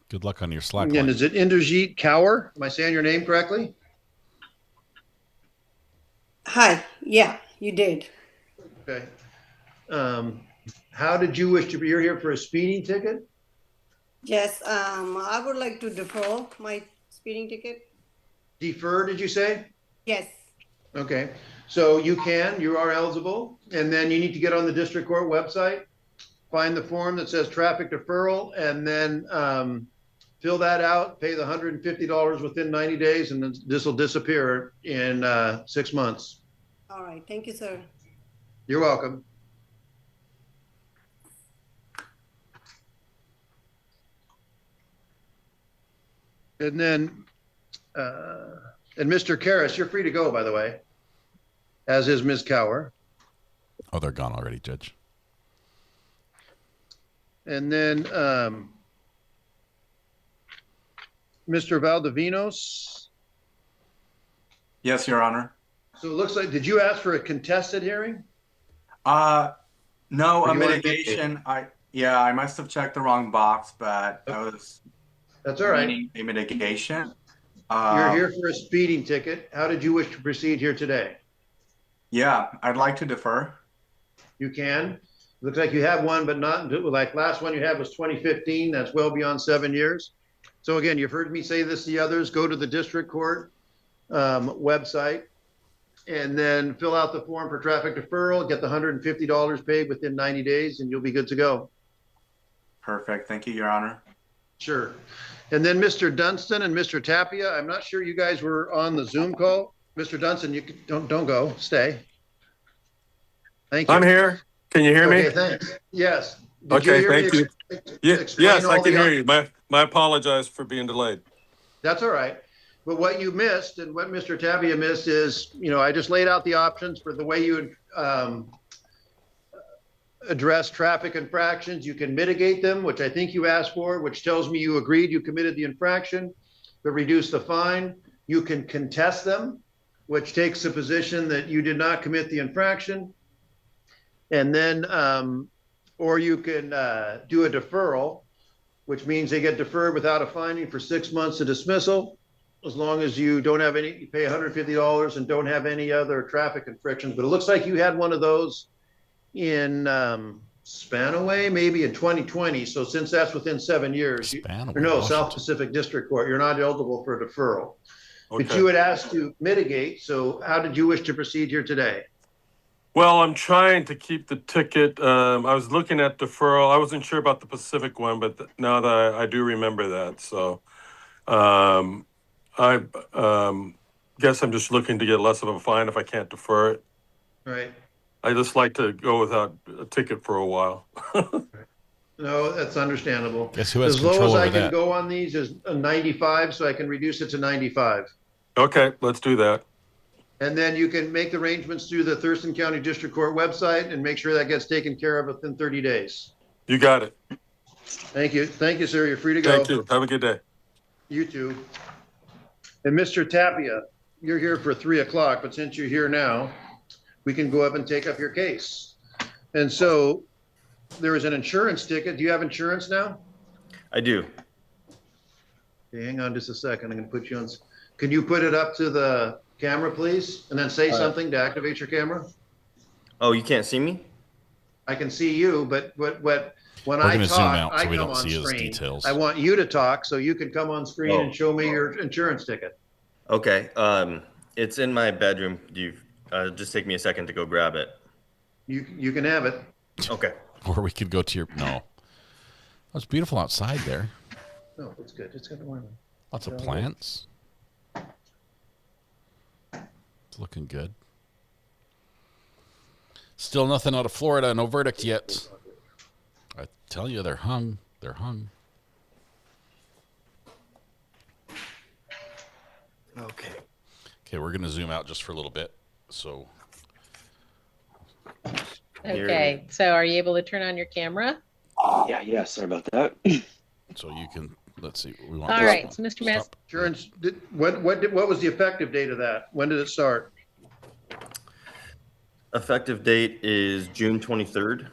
Good luck on your Slack And line. is it Inderjeet Kaur? Am I saying your name correctly? Hi, yeah, you did. Okay. How did you wish to be? You're here for a speeding ticket? Yes, I would like to defer my speeding ticket. Defer, did you say? Yes. Okay. So you are eligible. And then you need to get on the district court website, find the form that says traffic deferral, and then fill that out, pay the $150 within 90 days, and then this will disappear in 6 months. All right, thank you, sir. You're welcome. And then, and Mr. Karras, you're free to go, by the way, as is Ms. Kaur. Oh, they're gone already, Judge. And then Mr. Valdivinos. Yes, Your Honor. So it looks like, did you ask for a contested hearing? No, Or a you wanna mitigation. I must have checked the wrong box, but I was. That's all right. Meaning a mitigation. You're here for a speeding ticket. How did you wish to proceed here today? Yeah, I'd like to defer. You can. Looks like you have one, but not like last one you had was 2015. That's well beyond 7 years. So again, you've heard me say this to the others. Go to the district court website and then fill out the form for traffic deferral. Get the $150 paid within 90 days, and you'll be good to go. Perfect. Thank you, Your Honor. Sure. And then Mr. Dunstan and Mr. Tapia, I'm not sure you guys were on the Zoom call. Mr. Dunstan, you don't go. Stay. Thank you. I'm here. Can you hear me? Okay, thanks. Yes. Did Okay, thank you. Explain Yes, I all can the- hear you. My apologize for being delayed. That's all right. But what you missed and what Mr. Tapia missed is, I just laid out the options for the way you would address traffic infractions. You can mitigate them, which I think you asked for, which tells me you agreed you committed the infraction, but reduce the fine. You can contest them, which takes the position that you did not commit the infraction. And then, or you can do a deferral, which means they get deferred without a finding for 6 months of dismissal, as long as you don't have you pay $150 and don't have any other traffic infractions. But it looks like you had one of those in Spanaway, maybe in 2020. So since that's within 7 years, South Pacific District Court, you're not eligible for a deferral. Okay. But you had asked to mitigate. So how did you wish to proceed here today? Well, I'm trying to keep the ticket. I was looking at deferral. I wasn't sure about the Pacific one, but now that I do remember that. So I guess I'm just looking to get less of a fine if I can't defer it. Right. I just like to go without a ticket for a while. No, that's understandable. Guess who has as low control as I over can that? go on these is a 95, so I can reduce it to 95. Okay, let's do that. And then you can make arrangements through the Thurston County District Court website and make sure that gets taken care of within 30 days. You got it. Thank you. Thank you, sir. You're free to go. Thank you. Have a good day. You too. And Mr. Tapia, you're here for 3 o'clock, but since you're here now, we can go up and take up your case. And so there is an insurance ticket. Do you have insurance now? I do. Okay, hang on just a second. I'm going to put you on. Can you put it up to the camera, please? And then say something to activate your camera? Oh, you can't see me? I can see you, but when We're I gonna zoom talk, out so I we come don't on see his screen. details. I want you to talk so you can come on screen and show me your insurance ticket. Okay. It's in my bedroom. Just take me a second to go grab it. You can have it. Okay. Or we could go to your it's beautiful outside there. No, it's good. It's got the warm. Lots of plants. It's looking good. Still nothing out of Florida. No verdict yet. I tell you, they're hung. They're hung. Okay. Okay, we're going to zoom out just for a little bit. So. Okay, so are you able to turn on your camera? Yeah, sorry about that. So you can let's see. We want All this right, one. so Mr. Mass. Insurance, what was the effective date of that? When did it start? Effective date is June 23rd.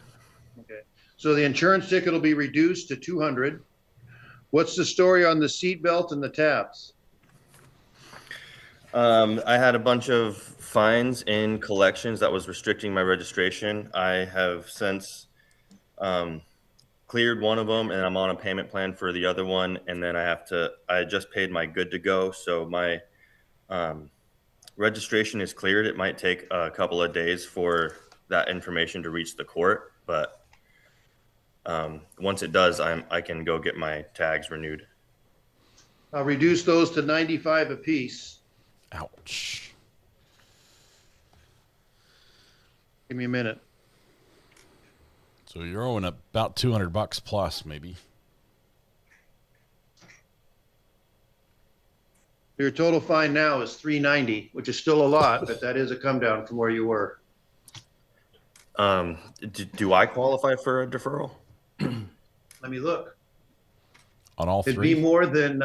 Okay. So the insurance ticket will be reduced to 200. What's the story on the seat belt and the tabs? I had a bunch of fines in collections that was restricting my registration. I have since cleared one of them, and I'm on a payment plan for the other one. And then I just paid my good to go. So my registration is cleared. It might take a couple of days for that information to reach the court, but once it does, I can go get my tags renewed. I'll reduce those to 95 apiece. Ouch. Give me a minute. So you're owing about $200 plus, maybe. Your total fine now is $390, which is still a lot, but that is a come down from where you were. Do I qualify for a deferral? Let me look. On all It'd three? be more than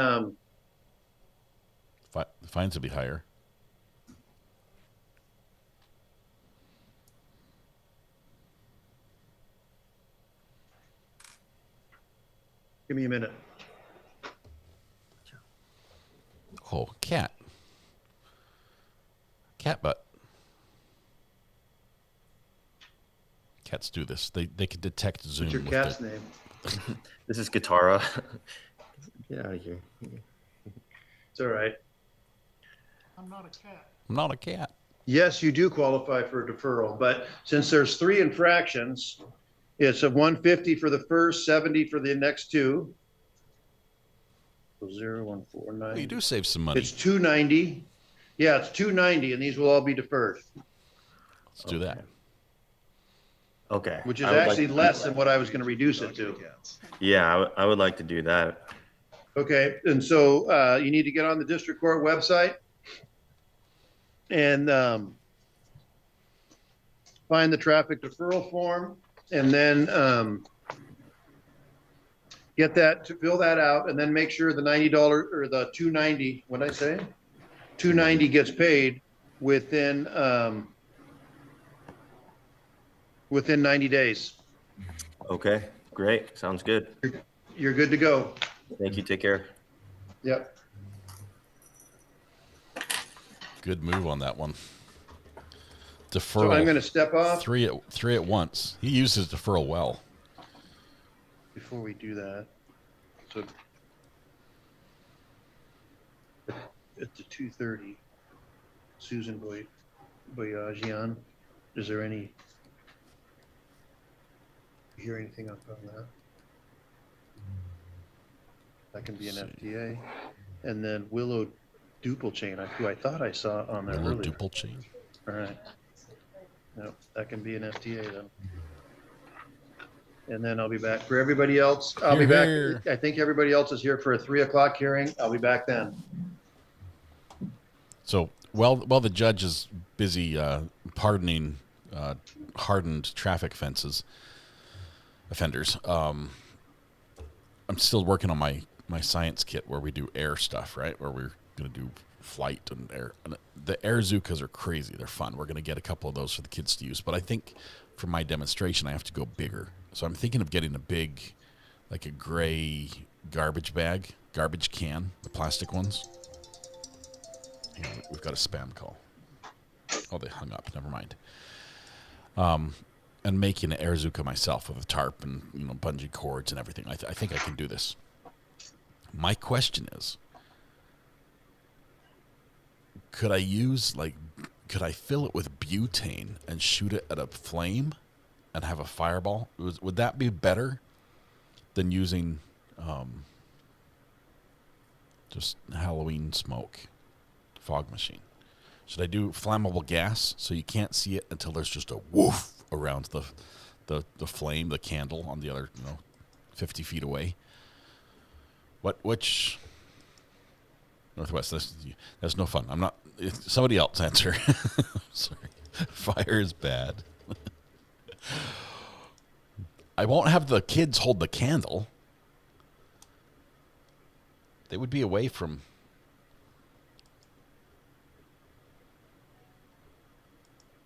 The fines would be higher. give me a minute. Oh, cat. Cat butt. Cats do this. They can detect Zoom. What's your with cat's their- name? This is Katara. Get out of here. It's all right. I'm not a cat. I'm not a cat. Yes, you do qualify for a deferral, but since there's 3 infractions, it's a 150 for the first, 70 for the next 2. So 0, 1, 4, 9. Well, you do save some money. It's 290. Yeah, it's 290, and these will all be deferred. Let's do that. Okay. Which is I would actually like- less than what I was going to reduce it to. Yeah, I would like to do that. Okay, and so you need to get on the district court website and find the traffic deferral form, and then get that to fill that out, and then make sure the $90 or the $290. What did I say? $290 gets paid within 90 days. Okay, great. Sounds good. You're good to go. Thank you. Take care. Yep. Good move on that one. Deferral. So I'm going to step off. Three at once. He uses deferral well. Before we do that, so at the 2:30, Susan Boyajian, is there any, you hear anything up on that? That can be an FDA. And then Willow Duplechain, who I thought I saw on there Willow earlier. Duplechain. All right. No, that can be an FDA then. And then I'll be back. For everybody else, I'll be back. Here. I think everybody else is here for a 3 o'clock hearing. I'll be back then. So while the judge is busy pardoning hardened traffic offenders, I'm still working on my science kit where we do air stuff, right? Where we're going to do flight and air. And the air Zookas are crazy. They're fun. We're going to get a couple of those for the kids to use. But I think for my demonstration, I have to go bigger. So I'm thinking of getting a big, like a gray garbage can, the plastic ones. Here, we've got a spam call. Oh, they hung up. Never mind. And making an air Zooka myself with a tarp and bungee cords and everything. I think I can do this. My question is, could I fill it with butane and shoot it at a flame and have a fireball? Would that be better than using just Halloween smoke fog machine? Should I do flammable gas so you can't see it until there's just a woof around the flame, the candle on the other 50 feet away? Which Northwest? That's no fun. I'm not. Somebody else answer. Sorry, fire is bad. I won't have the kids hold the candle. They would be away from.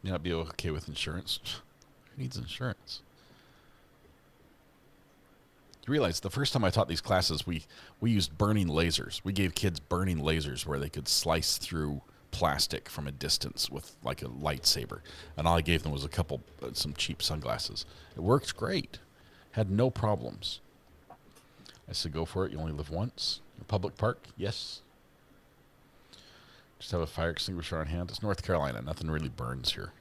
May not be okay with insurance. Who needs insurance? You realize the first time I taught these classes, we used burning lasers. We gave kids burning lasers where they could slice through plastic from a distance with like a lightsaber. And all I gave them was some cheap sunglasses. It worked great. Had no problems. I said, go for it. You only live once. A public park? Yes. Just have a fire extinguisher on hand. It's North Carolina. Nothing really burns here.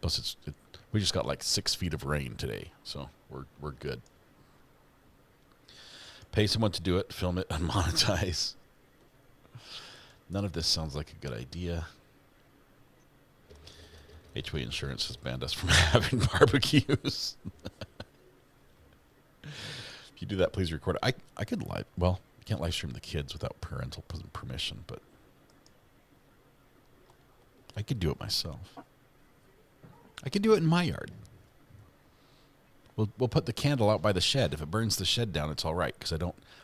Plus, we just got like 6 feet of rain today, so we're good. Pay someone to do it, film it, and monetize. None of this sounds like a good idea. HOA Insurance has banned us from having barbecues. If you do that, please record it. I could live. Well, you can't live stream the kids without parental permission, but I could do it myself. I could do it in my yard. We'll put the candle out by the shed. If it burns the shed down, it's all right because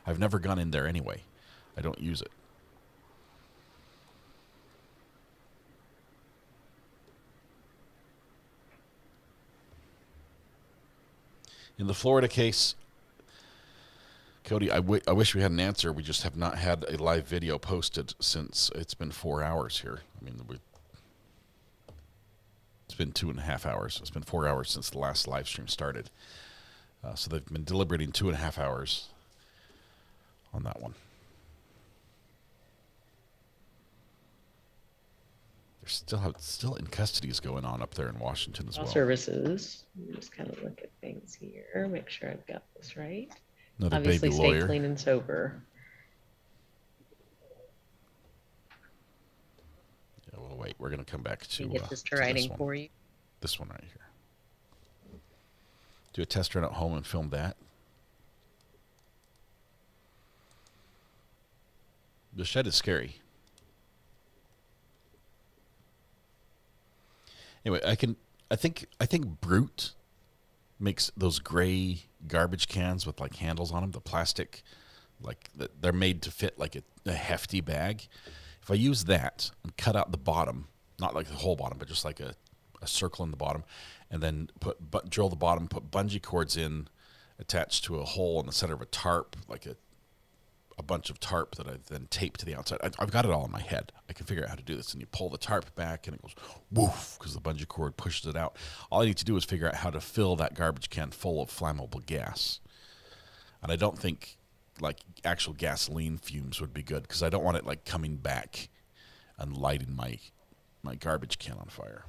I've never gone in there anyway. I don't use it. In the Florida case, Cody, I wish we had an answer. We just have not had a live video posted since it's been 4 hours here. I mean, it's been 2.5 hours. It's been 4 hours since the last live stream started. So they've been deliberating 2.5 hours on that one. They're still in custodies going on up there in Washington as well. Services. Just kind of look at things here. Make sure I've got this right. Another Obviously, baby stay lawyer. clean and sober. Yeah, well, wait. We're going to come back to, Can you get this to to writing one. for you? This one right here. Do a test run at home and film that. The shed is scary. Anyway, I think Brute makes those gray garbage cans with like handles on them, the plastic, like they're made to fit like a hefty bag. If I use that and cut out the bottom, not like the whole bottom, but just like a circle in the bottom, and then drill the bottom, put bungee cords in, attached to a hole in the center of a tarp, like a bunch of tarp that I then tape to the outside. I've got it all in my head. I can figure out how to do this. And you pull the tarp back and it goes woof because the bungee cord pushes it out. All I need to do is figure out how to fill that garbage can full of flammable gas. And I don't think like actual gasoline fumes would be good because I don't want it like coming back and lighting my garbage can on fire.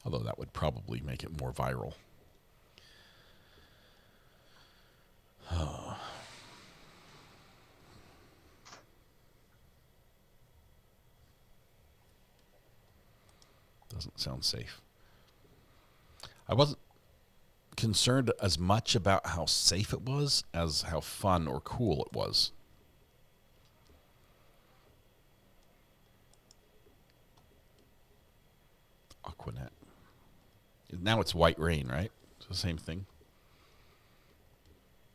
Although that would probably make it more viral. Doesn't sound safe. I wasn't concerned as much about how safe it was as how fun or cool it was. Aquanet. Now it's White Rain, right? It's the same thing.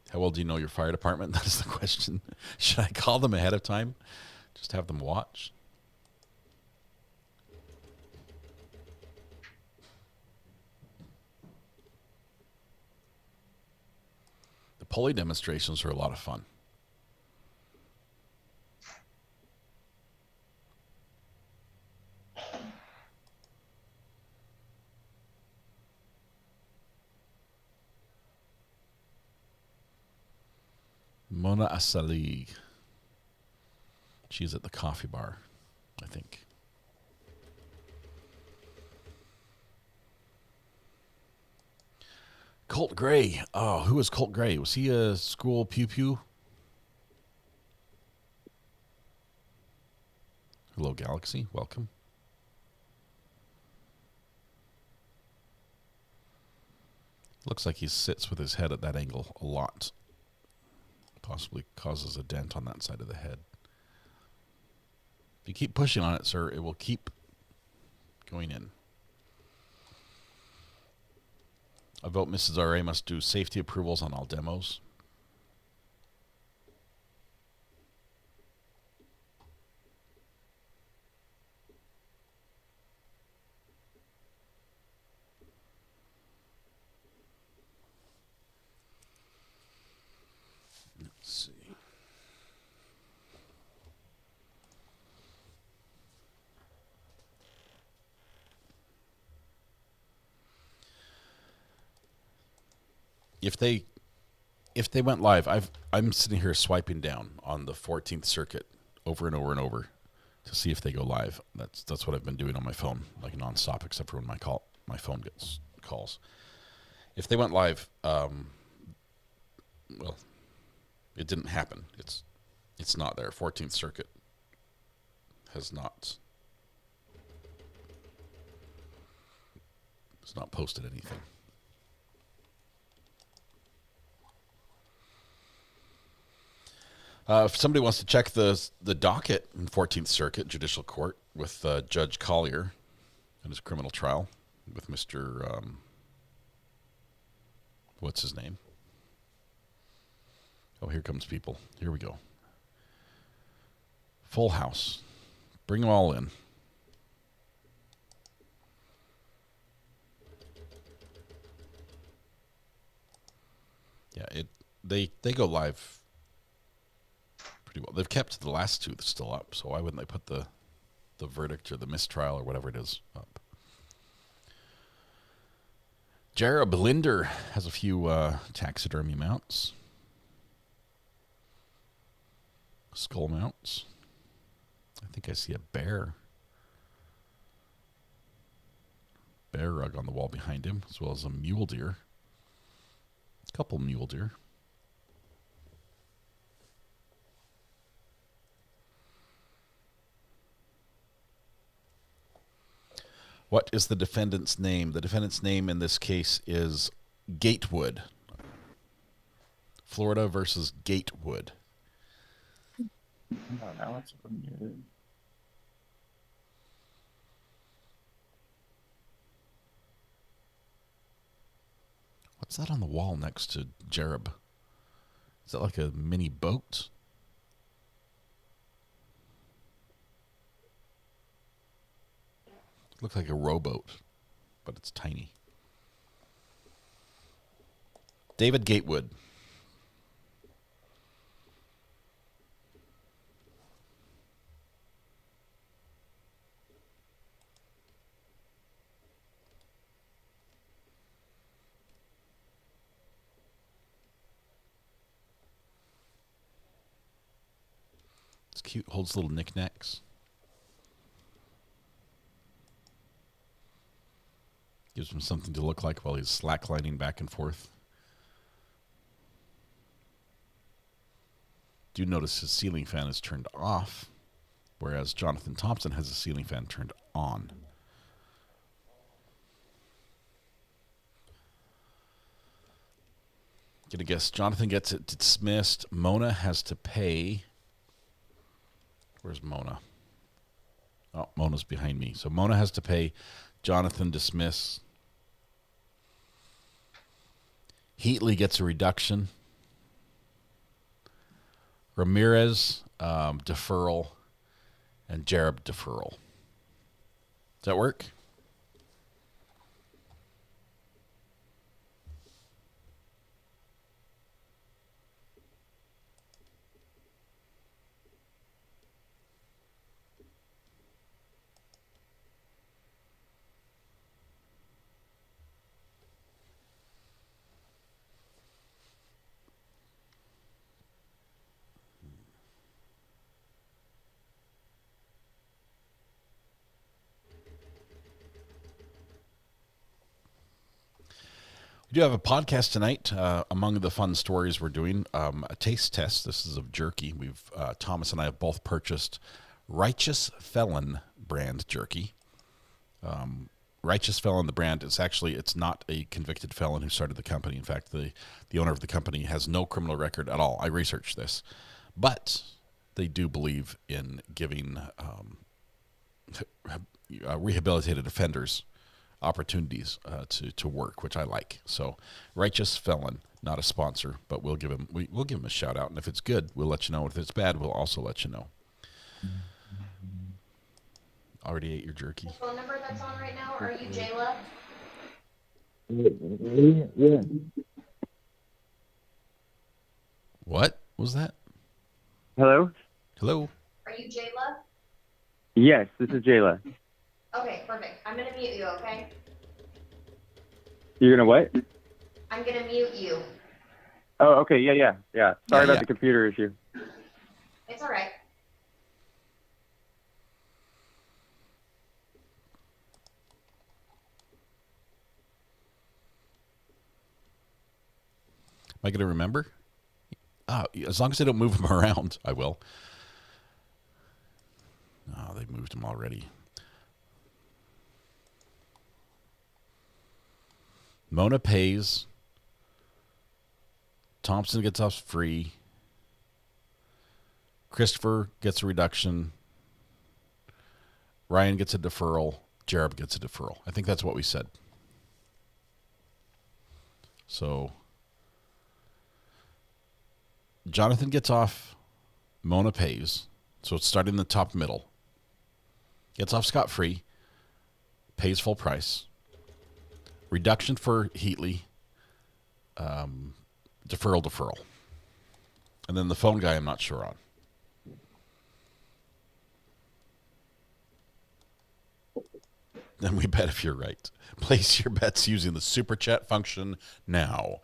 How well do you know your fire department? That is the question. Should I call them ahead of time? Just have them watch? The pulley demonstrations are a lot of fun. Mona Asali. She's at the coffee bar, I think. Colt Gray. Oh, who was Colt Gray? Was he a school pew-pew? Hello, Galaxy. Welcome. Looks like he sits with his head at that angle a lot. Possibly causes a dent on that side of the head. If you keep pushing on it, sir, it will keep going in. I vote Mrs. RA must do safety approvals on all demos. if they went live, I'm sitting here swiping down on the 14th Circuit over and over and over to see if they go live. That's what I've been doing on my phone, like nonstop, except for when my phone gets calls. If they went live, well, it didn't happen. It's not there. 14th Circuit has not posted anything. If somebody wants to check the docket in 14th Circuit Judicial Court with Judge Collier and his criminal trial with Mr. What's his name? Oh, here comes people. Here we go. Full house. Bring them all in. Yeah, they go live pretty well. They've kept the last two still up, so why wouldn't they put the verdict or the mistrial or whatever it is up? Jared Linder has a few taxidermy mounts. Skull mounts. I think I see a bear. Bear rug on the wall behind him, as well as a mule deer. A couple mule deer. What is the defendant's name? The defendant's name in this case is Gatewood. Florida versus Gatewood. Oh, now it's good. What's that on the wall next to Jereb? Is that like a mini boat? Looks like a rowboat, but it's tiny. David Gatewood. It's cute, holds little knickknacks. Gives him something to look like while he's slacklining back and forth. Do notice his ceiling fan is turned off, whereas Jonathan Thompson has a ceiling fan turned on. Gonna guess Jonathan gets it dismissed. Mona has to pay. Where's Mona? Oh, Mona's behind me. So Mona has to pay. Jonathan dismiss. Heatley gets a reduction. Ramirez deferral, and Jereb deferral. Does that work? We do have a podcast tonight. Among the fun stories we're doing, a taste test. This is of jerky. We've Thomas and I have both purchased Righteous Felon brand jerky. Righteous Felon, the brand, it's not a convicted felon who started the company. In fact, the owner of the company has no criminal record at all. I researched this, but they do believe in giving rehabilitated offenders opportunities to work, which I like. So, Righteous Felon, not a sponsor, but we'll give him a shout out, and if it's good, we'll let you know. If it's bad, we'll also let you know. Already ate your jerky. The phone number that's on right now, are you Jayla? Yeah. What was that? Hello? Hello? Are you Jayla? Yes, this is Jayla. Okay, perfect. I'm gonna mute you, okay? You're gonna what? I'm gonna mute you. Oh, okay. Yeah. Sorry about the computer issue. It's all right. Am I going to remember? Oh, as long as they don't move them around, I will. Oh, they moved them already. Mona pays. Thompson gets off free. Christopher gets a reduction. Ryan gets a deferral. Jared gets a deferral. I think that's what we said. So Jonathan gets off. Mona pays. So it's starting in the top middle. Gets off scot-free. Pays full price. Reduction for Heatley. Deferral. And then the phone guy I'm not sure on. Then we bet if you're right. Place your bets using the super chat function now.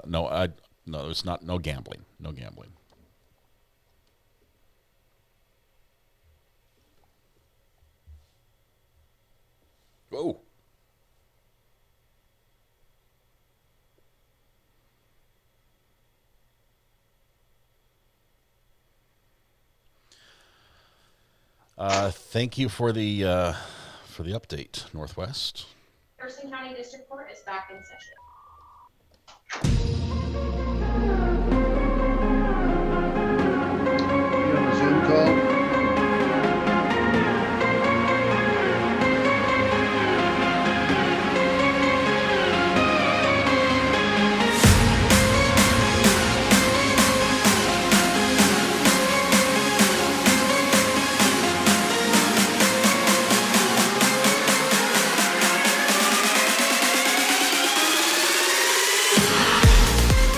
No, it's not. No gambling. No gambling. Whoa. Thank you for the update, Northwest. Thurston County District Court is back in session. You on a Zoom call?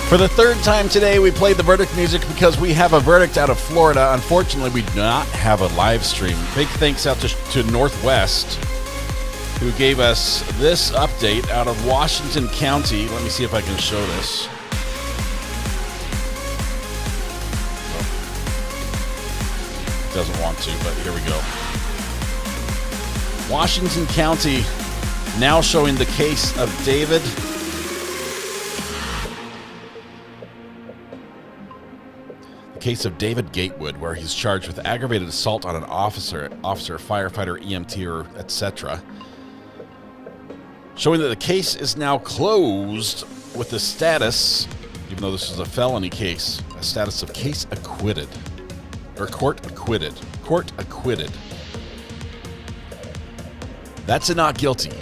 For the third time today, we played the verdict music because we have a verdict out of Florida. Unfortunately, we do not have a live stream. Big thanks out to Northwest, who gave us this update out of Washington County. Let me see if I can show this. Doesn't want to, but here we go. Washington County now showing the case of David. Case of David Gatewood, where he's charged with aggravated assault on an officer, firefighter, EMT, or etc. Showing that the case is now closed with the status, even though this is a felony case, a status of case acquitted. Or court acquitted. Court acquitted. That's a not guilty.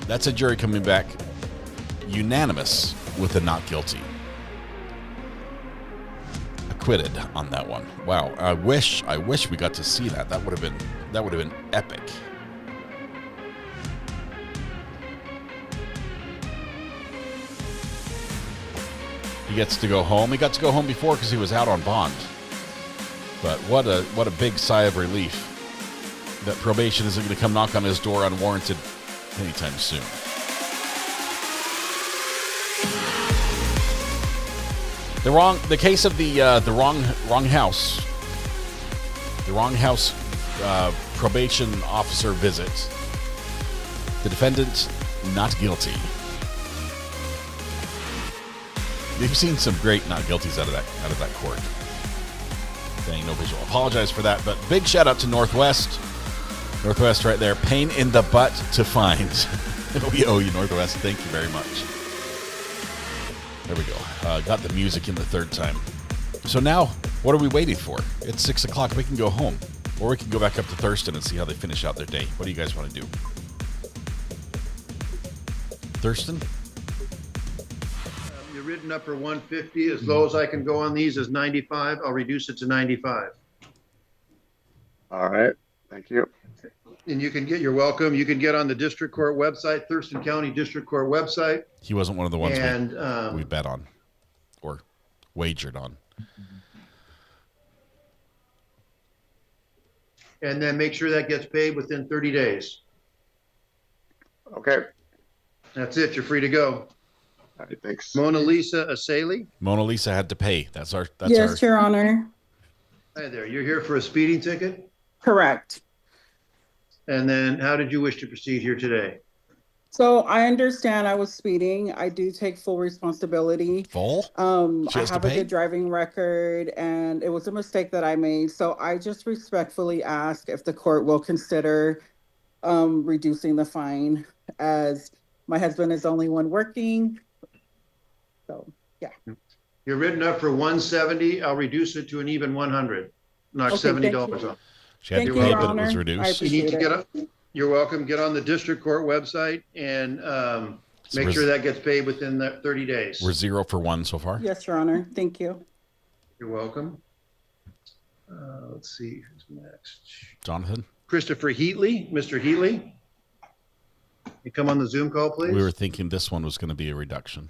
That's a jury coming back unanimous with a not guilty. Acquitted on that one. Wow, I wish we got to see that. That would have been epic. He gets to go home. He got to go home before because he was out on bond. But what a big sigh of relief that probation isn't going to come knock on his door unwarranted anytime soon. The case of the wrong house probation officer visit. The defendant not guilty. We've seen some great not guilties out of that court. Dang, no visual. Apologize for that, but big shout out to Northwest. Northwest right there. Pain in the butt to find. We owe you, Northwest. Thank you very much. There we go. Got the music in the third time. So now, what are we waiting for? It's 6 o'clock. We can go home. Or we can go back up to Thurston and see how they finish out their day. What do you guys want to do? Thurston? You're written up for 150. As low as I can go on these is 95. I'll reduce it to 95. All right. Thank you. And you're welcome. You can get on the district court website, Thurston County District Court website. He wasn't one of the ones and, we bet on or wagered on. And then make sure that gets paid within 30 days. Okay. That's it. You're free to go. All right, thanks. Mona Lisa Asali. Mona Lisa had to pay. That's our. Yes, Your Honor. Hi there. You're here for a speeding ticket? Correct. And then how did you wish to proceed here today? So I understand I was speeding. I do take full responsibility. Full? I have a good driving record and it was a mistake that I made. So I just respectfully ask if the court will consider reducing the fine, as my husband is the only one working. So yeah. You're written up for 170. I'll reduce it to an even 100. Knock Okay, $70 thank you. off. She had to pay, but it was reduced. You need to get up. You're welcome. Get on the district court website and make sure that gets paid within that 30 days. We're 0 for 1 so far. Yes, Your Honor. Thank you. You're welcome. Let's see who's next. Jonathan. Christopher Heatley. Mr. Heatley. You come on the Zoom call, please. We were thinking this one was going to be a reduction.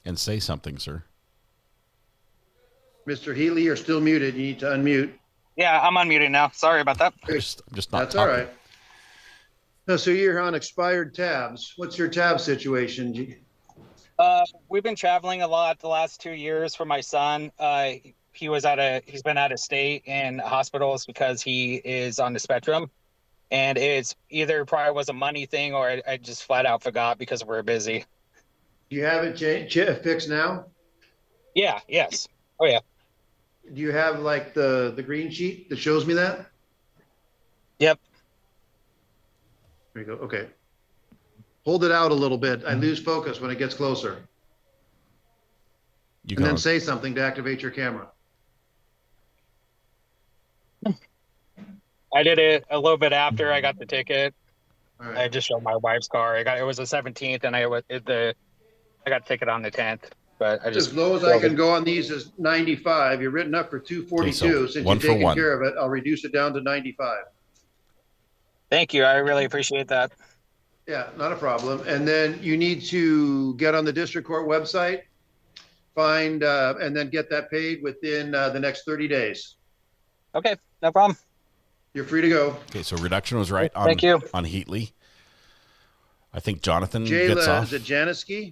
And say something, sir. Mr. Heatley, you're still muted. You need to unmute. Yeah, I'm unmuted now. Sorry about that. I'm just not That's talking. all right. No, so you're on expired tabs. What's your tab situation? We've been traveling a lot the last 2 years for my son. He's been out of state in hospitals because he is on the spectrum. And it's either probably was a money thing or I just flat out forgot because we're busy. Do you have it fixed now? Yeah, yes. Oh, yeah. Do you have like the green sheet that shows me that? Yep. There you go. Okay. Hold it out a little bit. I lose focus when it gets closer. You and then say something to activate your camera. I did it a little bit after I got the ticket. All right. I just showed my wife's car. It was the 17th and I got the ticket on the 10th. But I just as low as I can go on these is 95. You're written up for 242. Okay, so Since one you're for taking one. care of it, I'll reduce it down to 95. Thank you. I really appreciate that. Yeah, not a problem. And then you need to get on the district court website, find, and then get that paid within the next 30 days. Okay, no problem. You're free to go. Okay, so reduction was right on, Thank you. on Heatley. I think Jonathan gets Jayla, off. is it Janiski?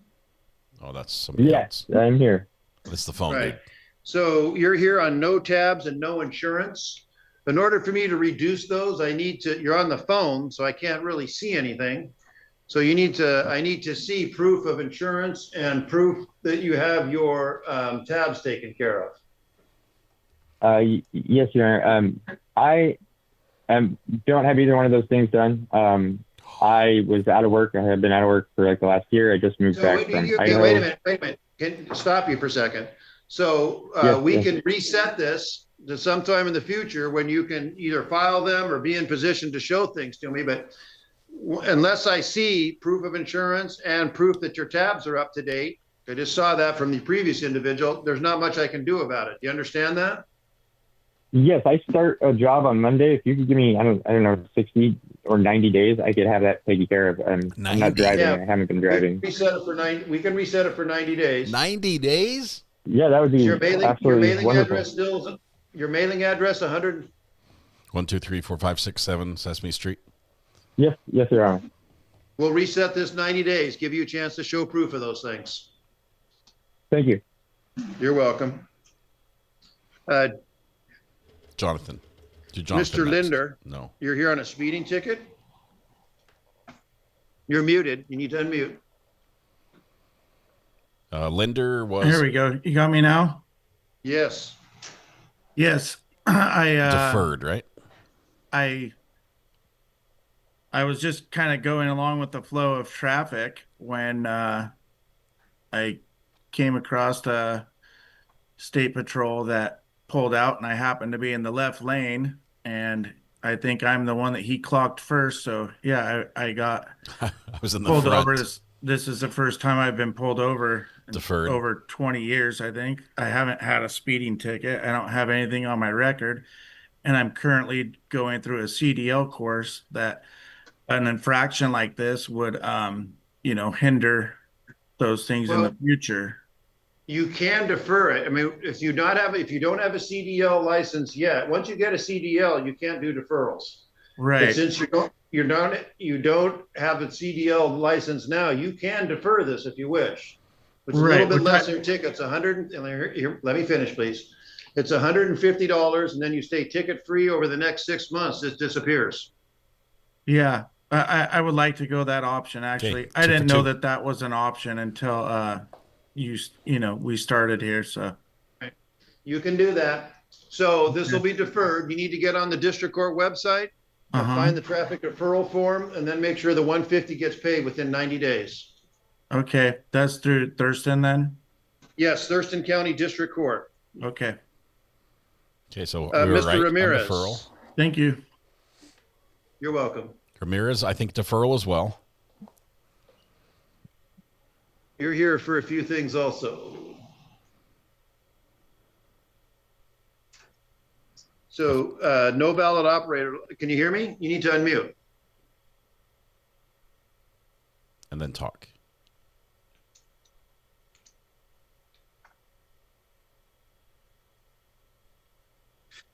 Oh, that's somebody else. Yes, I'm here. That's the phone, Right. dude. So you're here on no tabs and no insurance. In order for me to reduce those, you're on the phone, so I can't really see anything. So I need to see proof of insurance and proof that you have your tabs taken care of. Yes, Your Honor. I don't have either one of those things done. I was out of work. I have been out of work for like the last year. I just moved back from Idaho. Wait a minute. Can I stop you for a second? So Yes. can reset this to sometime in the future when you can either file them or be in position to show things to me. But unless I see proof of insurance and proof that your tabs are up to date, I just saw that from the previous individual, there's not much I can do about it. Do you understand that? Yes, I start a job on Monday. If you could give me, I don't know, 60 or 90 days, I could have that taken care of. I'm not driving. Yeah. I haven't been driving. We can reset it for 90 days. 90 days? Yeah, that would be Your mailing absolutely wonderful. address your mailing address 100. 1, 2, 3, 4, 5, 6, 7 Sesame Street. Yes, Your Honor. We'll reset this 90 days, give you a chance to show proof of those things. Thank you. You're welcome. Jonathan. Jonathan Mr. next. Linder, No. you're here on a speeding ticket. You're muted. You need to unmute. Linder was Here we go. You got me now? Yes. Yes. I deferred, right? I was just kind of going along with the flow of traffic when I came across a state patrol that pulled out, and I happened to be in the left lane, and I think I'm the one that he clocked first. So yeah, I got I was in the pulled front. over. This is the first time I've been pulled over in Deferred. over 20 years, I think. I haven't had a speeding ticket. I don't have anything on my record. And I'm currently going through a CDL course that an infraction like this would, hinder those things in the future. You can defer it. I mean, if you don't have a CDL license yet, once you get a CDL, you can't do deferrals. Right. But since you don't have a CDL license now, you can defer this if you wish. Which is a little bit less than your tickets. Let me finish, please. It's $150, and then you stay ticket free over the next 6 months. This disappears. Yeah, I would like to go that option. Actually, I didn't know that was an option until we started here. So you can do that. So this will be deferred. You need to get on the district court website, find the traffic deferral form, and then make sure the 150 gets paid within 90 days. Okay, that's through Thurston then? Yes, Thurston County District Court. Okay. Okay, so Mr. Ramirez. Deferral. Thank you. You're welcome. Ramirez, I think deferral as well. You're here for a few things also. So no valid operator. Can you hear me? You need to unmute. And then talk.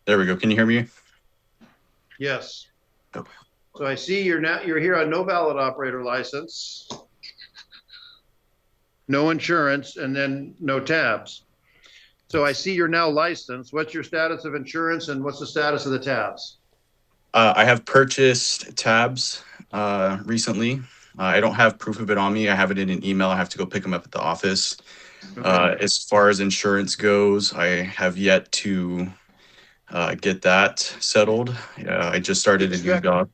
There we go. Can you hear me? Yes. So I see you're here on no valid operator license, no insurance, and then no tabs. So I see you're now licensed. What's your status of insurance and what's the status of the tabs? I have purchased tabs recently. I don't have proof of it on me. I have it in an email. I have to go pick them up at the office. Okay. As far as insurance goes, I have yet to get that settled. I just started a new job.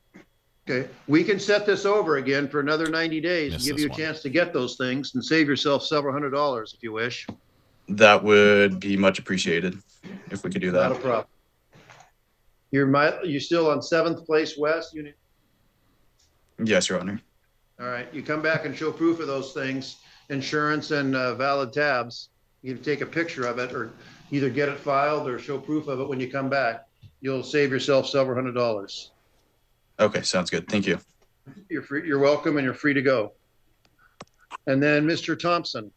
Okay, we can set this over again for another 90 days and give you a chance to get those things and save yourself several $100s if you wish. That would be much appreciated if we could do that. Not a problem. You're still on 7th Place West unit? Yes, Your Honor. All right, you come back and show proof of those things, insurance and valid tabs. You can take a picture of it or either get it filed or show proof of it when you come back. You'll save yourself several $100s. Okay, sounds good. Thank you. You're free, you're welcome, and you're free to go. And then Mr. Thompson.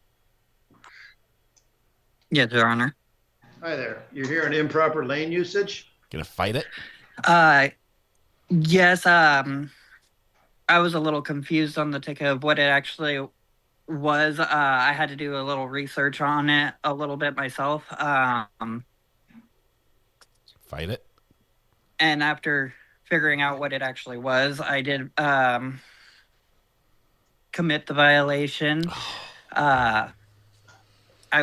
Yes, Your Honor. Hi there. You're here on improper lane usage? Gonna fight it? Yes, I was a little confused on the ticket of what it actually was. I had to do a little research on it a little bit myself. Fight it? And after figuring out what it actually was, I did commit the violation. I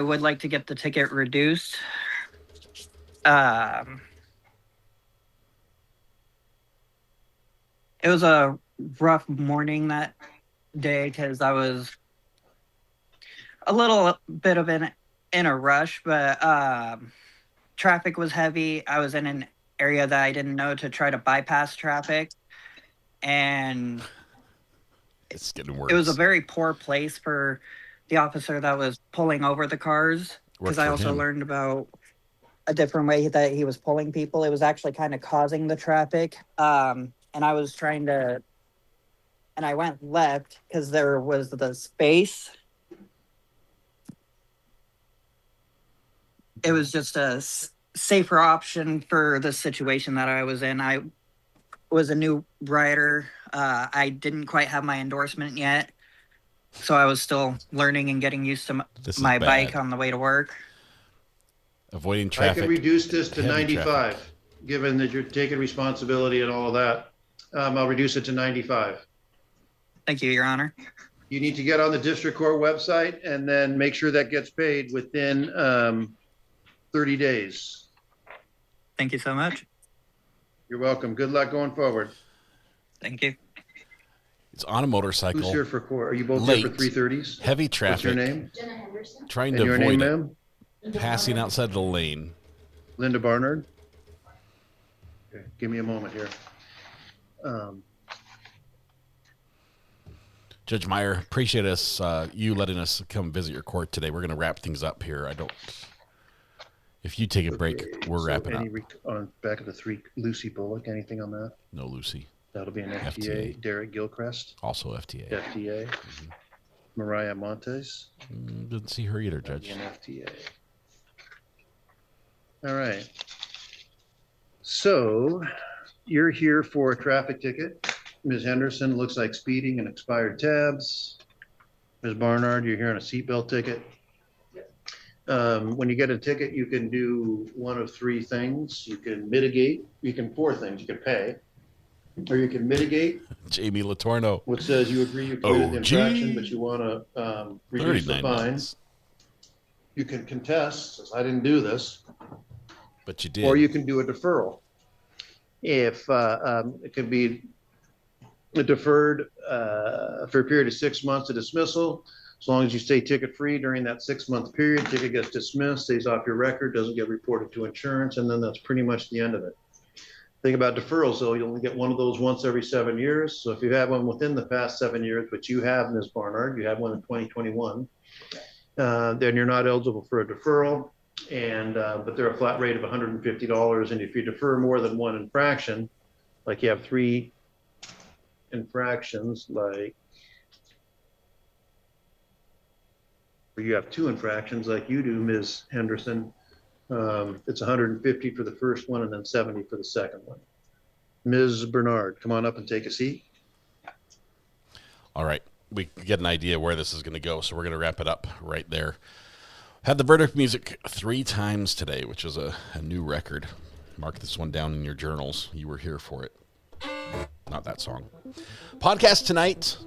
would like to get the ticket reduced. It was a rough morning that day because I was a little bit of in a rush, but traffic was heavy. I was in an area that I didn't know to try to bypass traffic, and it's getting worse. It was a very poor place for the officer that was pulling over the cars, because I also learned about a different way that he was pulling people. It was actually kind of causing the traffic, and I was trying to, and I went left because there was the space. It was just a safer option for the situation that I was in. I was a new rider. I didn't quite have my endorsement yet, so I was still learning and getting used to my bike on the way to work. Avoiding traffic. I can reduce this to 95, traffic. Given that you're taking responsibility and all of that. I'll reduce it to 95. Thank you, Your Honor. You need to get on the district court website and then make sure that gets paid within 30 days. Thank you so much. You're welcome. Good luck going forward. Thank you. It's on a motorcycle. Who's here for court? Are you both late, here for 3:30s? Heavy traffic. What's your name? Jenna Henderson. Trying And to your avoid name, it. Passing outside the lane. Linda Barnard. Okay, give me a moment here. Judge Meyer, appreciate us you letting us come visit your court today. We're going to wrap things up here. If you take a break, we're wrapping up. On back of the 3, Lucy Bullock, anything on that? No Lucy. That'll be an FTA. Derek Gilchrist. Also FTA. FTA. Mariah Montes. Didn't see her either, Judge. NFTA. All right. So you're here for a traffic ticket. Ms. Henderson, looks like speeding and expired tabs. Ms. Barnard, you're here on a seatbelt ticket. When you get a ticket, you can do one of three things. You can mitigate, four things. You can pay, or you can mitigate. Jamie Latorno. Which says you agree you committed the infraction, but you want to reduce the fine. You can contest, says I didn't do this. But you did. Or you can do a deferral. If it could be deferred for a period of 6 months to dismissal. As long as you stay ticket-free during that 6-month period, ticket gets dismissed, stays off your record, doesn't get reported to insurance, and then that's pretty much the end of it. Thing about deferrals, though, you only get one of those once every 7 years. So if you have one within the past 7 years, which you have, Ms. Barnard, you had one in 2021, then you're not eligible for a deferral. And but they're a flat rate of $150. And if you defer more than one infraction, like you have 3 infractions, like or you have 2 infractions like you do, Ms. Henderson, it's 150 for the first one and then 70 for the second one. Ms. Bernard, come on up and take a seat. All right. We get an idea where this is going to go, so we're going to wrap it up right there. Had the verdict music 3 times today, which is a new record. Mark this one down in your journals. You were here for it. Not that song. Podcast tonight.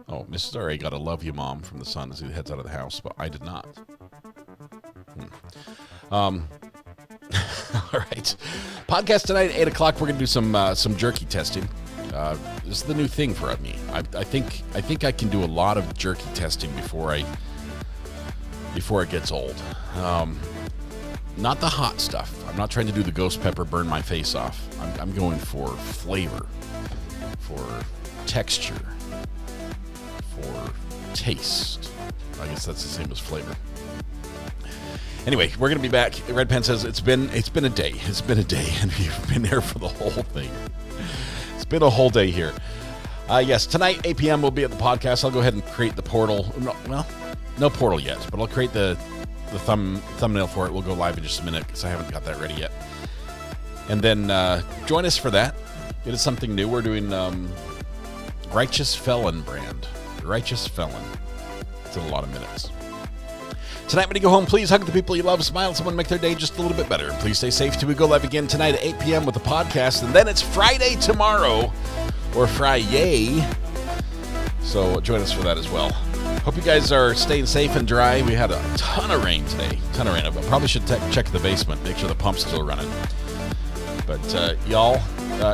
Oh, Mrs. R.A. got a love you, Mom, from the son as he heads out of the house, but I did not. All right. Podcast tonight at 8 o'clock. We're going to do some jerky testing. This is the new thing for me. I think I can do a lot of jerky testing before it gets old. Not the hot stuff. I'm not trying to do the ghost pepper burn my face off. I'm going for flavor, for texture, for taste. I guess that's the same as flavor. Anyway, we're going to be back. Red Pen says it's been a day. It's been a day, and we've been there for the whole thing. It's been a whole day here. Yes, tonight, 8 p.m. we'll be at the podcast. I'll go ahead and create the portal. Well, no portal yet, but I'll create the thumbnail for it. We'll go live in just a minute because I haven't got that ready yet. And then join us for that. It is something new. We're doing Righteous Felon brand. Righteous Felon. It's in a lot of minutes. Tonight, when you go home, please hug the people you love, smile at someone, make their day just a little bit better. Please stay safe till we go live again tonight at 8 p.m. with the podcast. And then it's Friday tomorrow, or Friday. So join us for that as well. Hope you guys are staying safe and dry. We had a ton of rain today. I probably should check the basement, make sure the pump's still running. But y'all,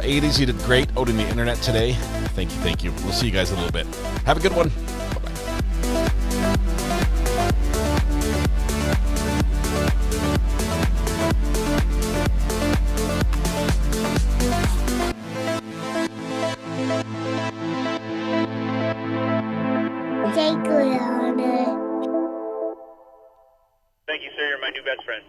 Ayden, you did great out in the internet today. Thank you. We'll see you guys in a little bit. Have a good one. Thank you, sir. You're my new best friend.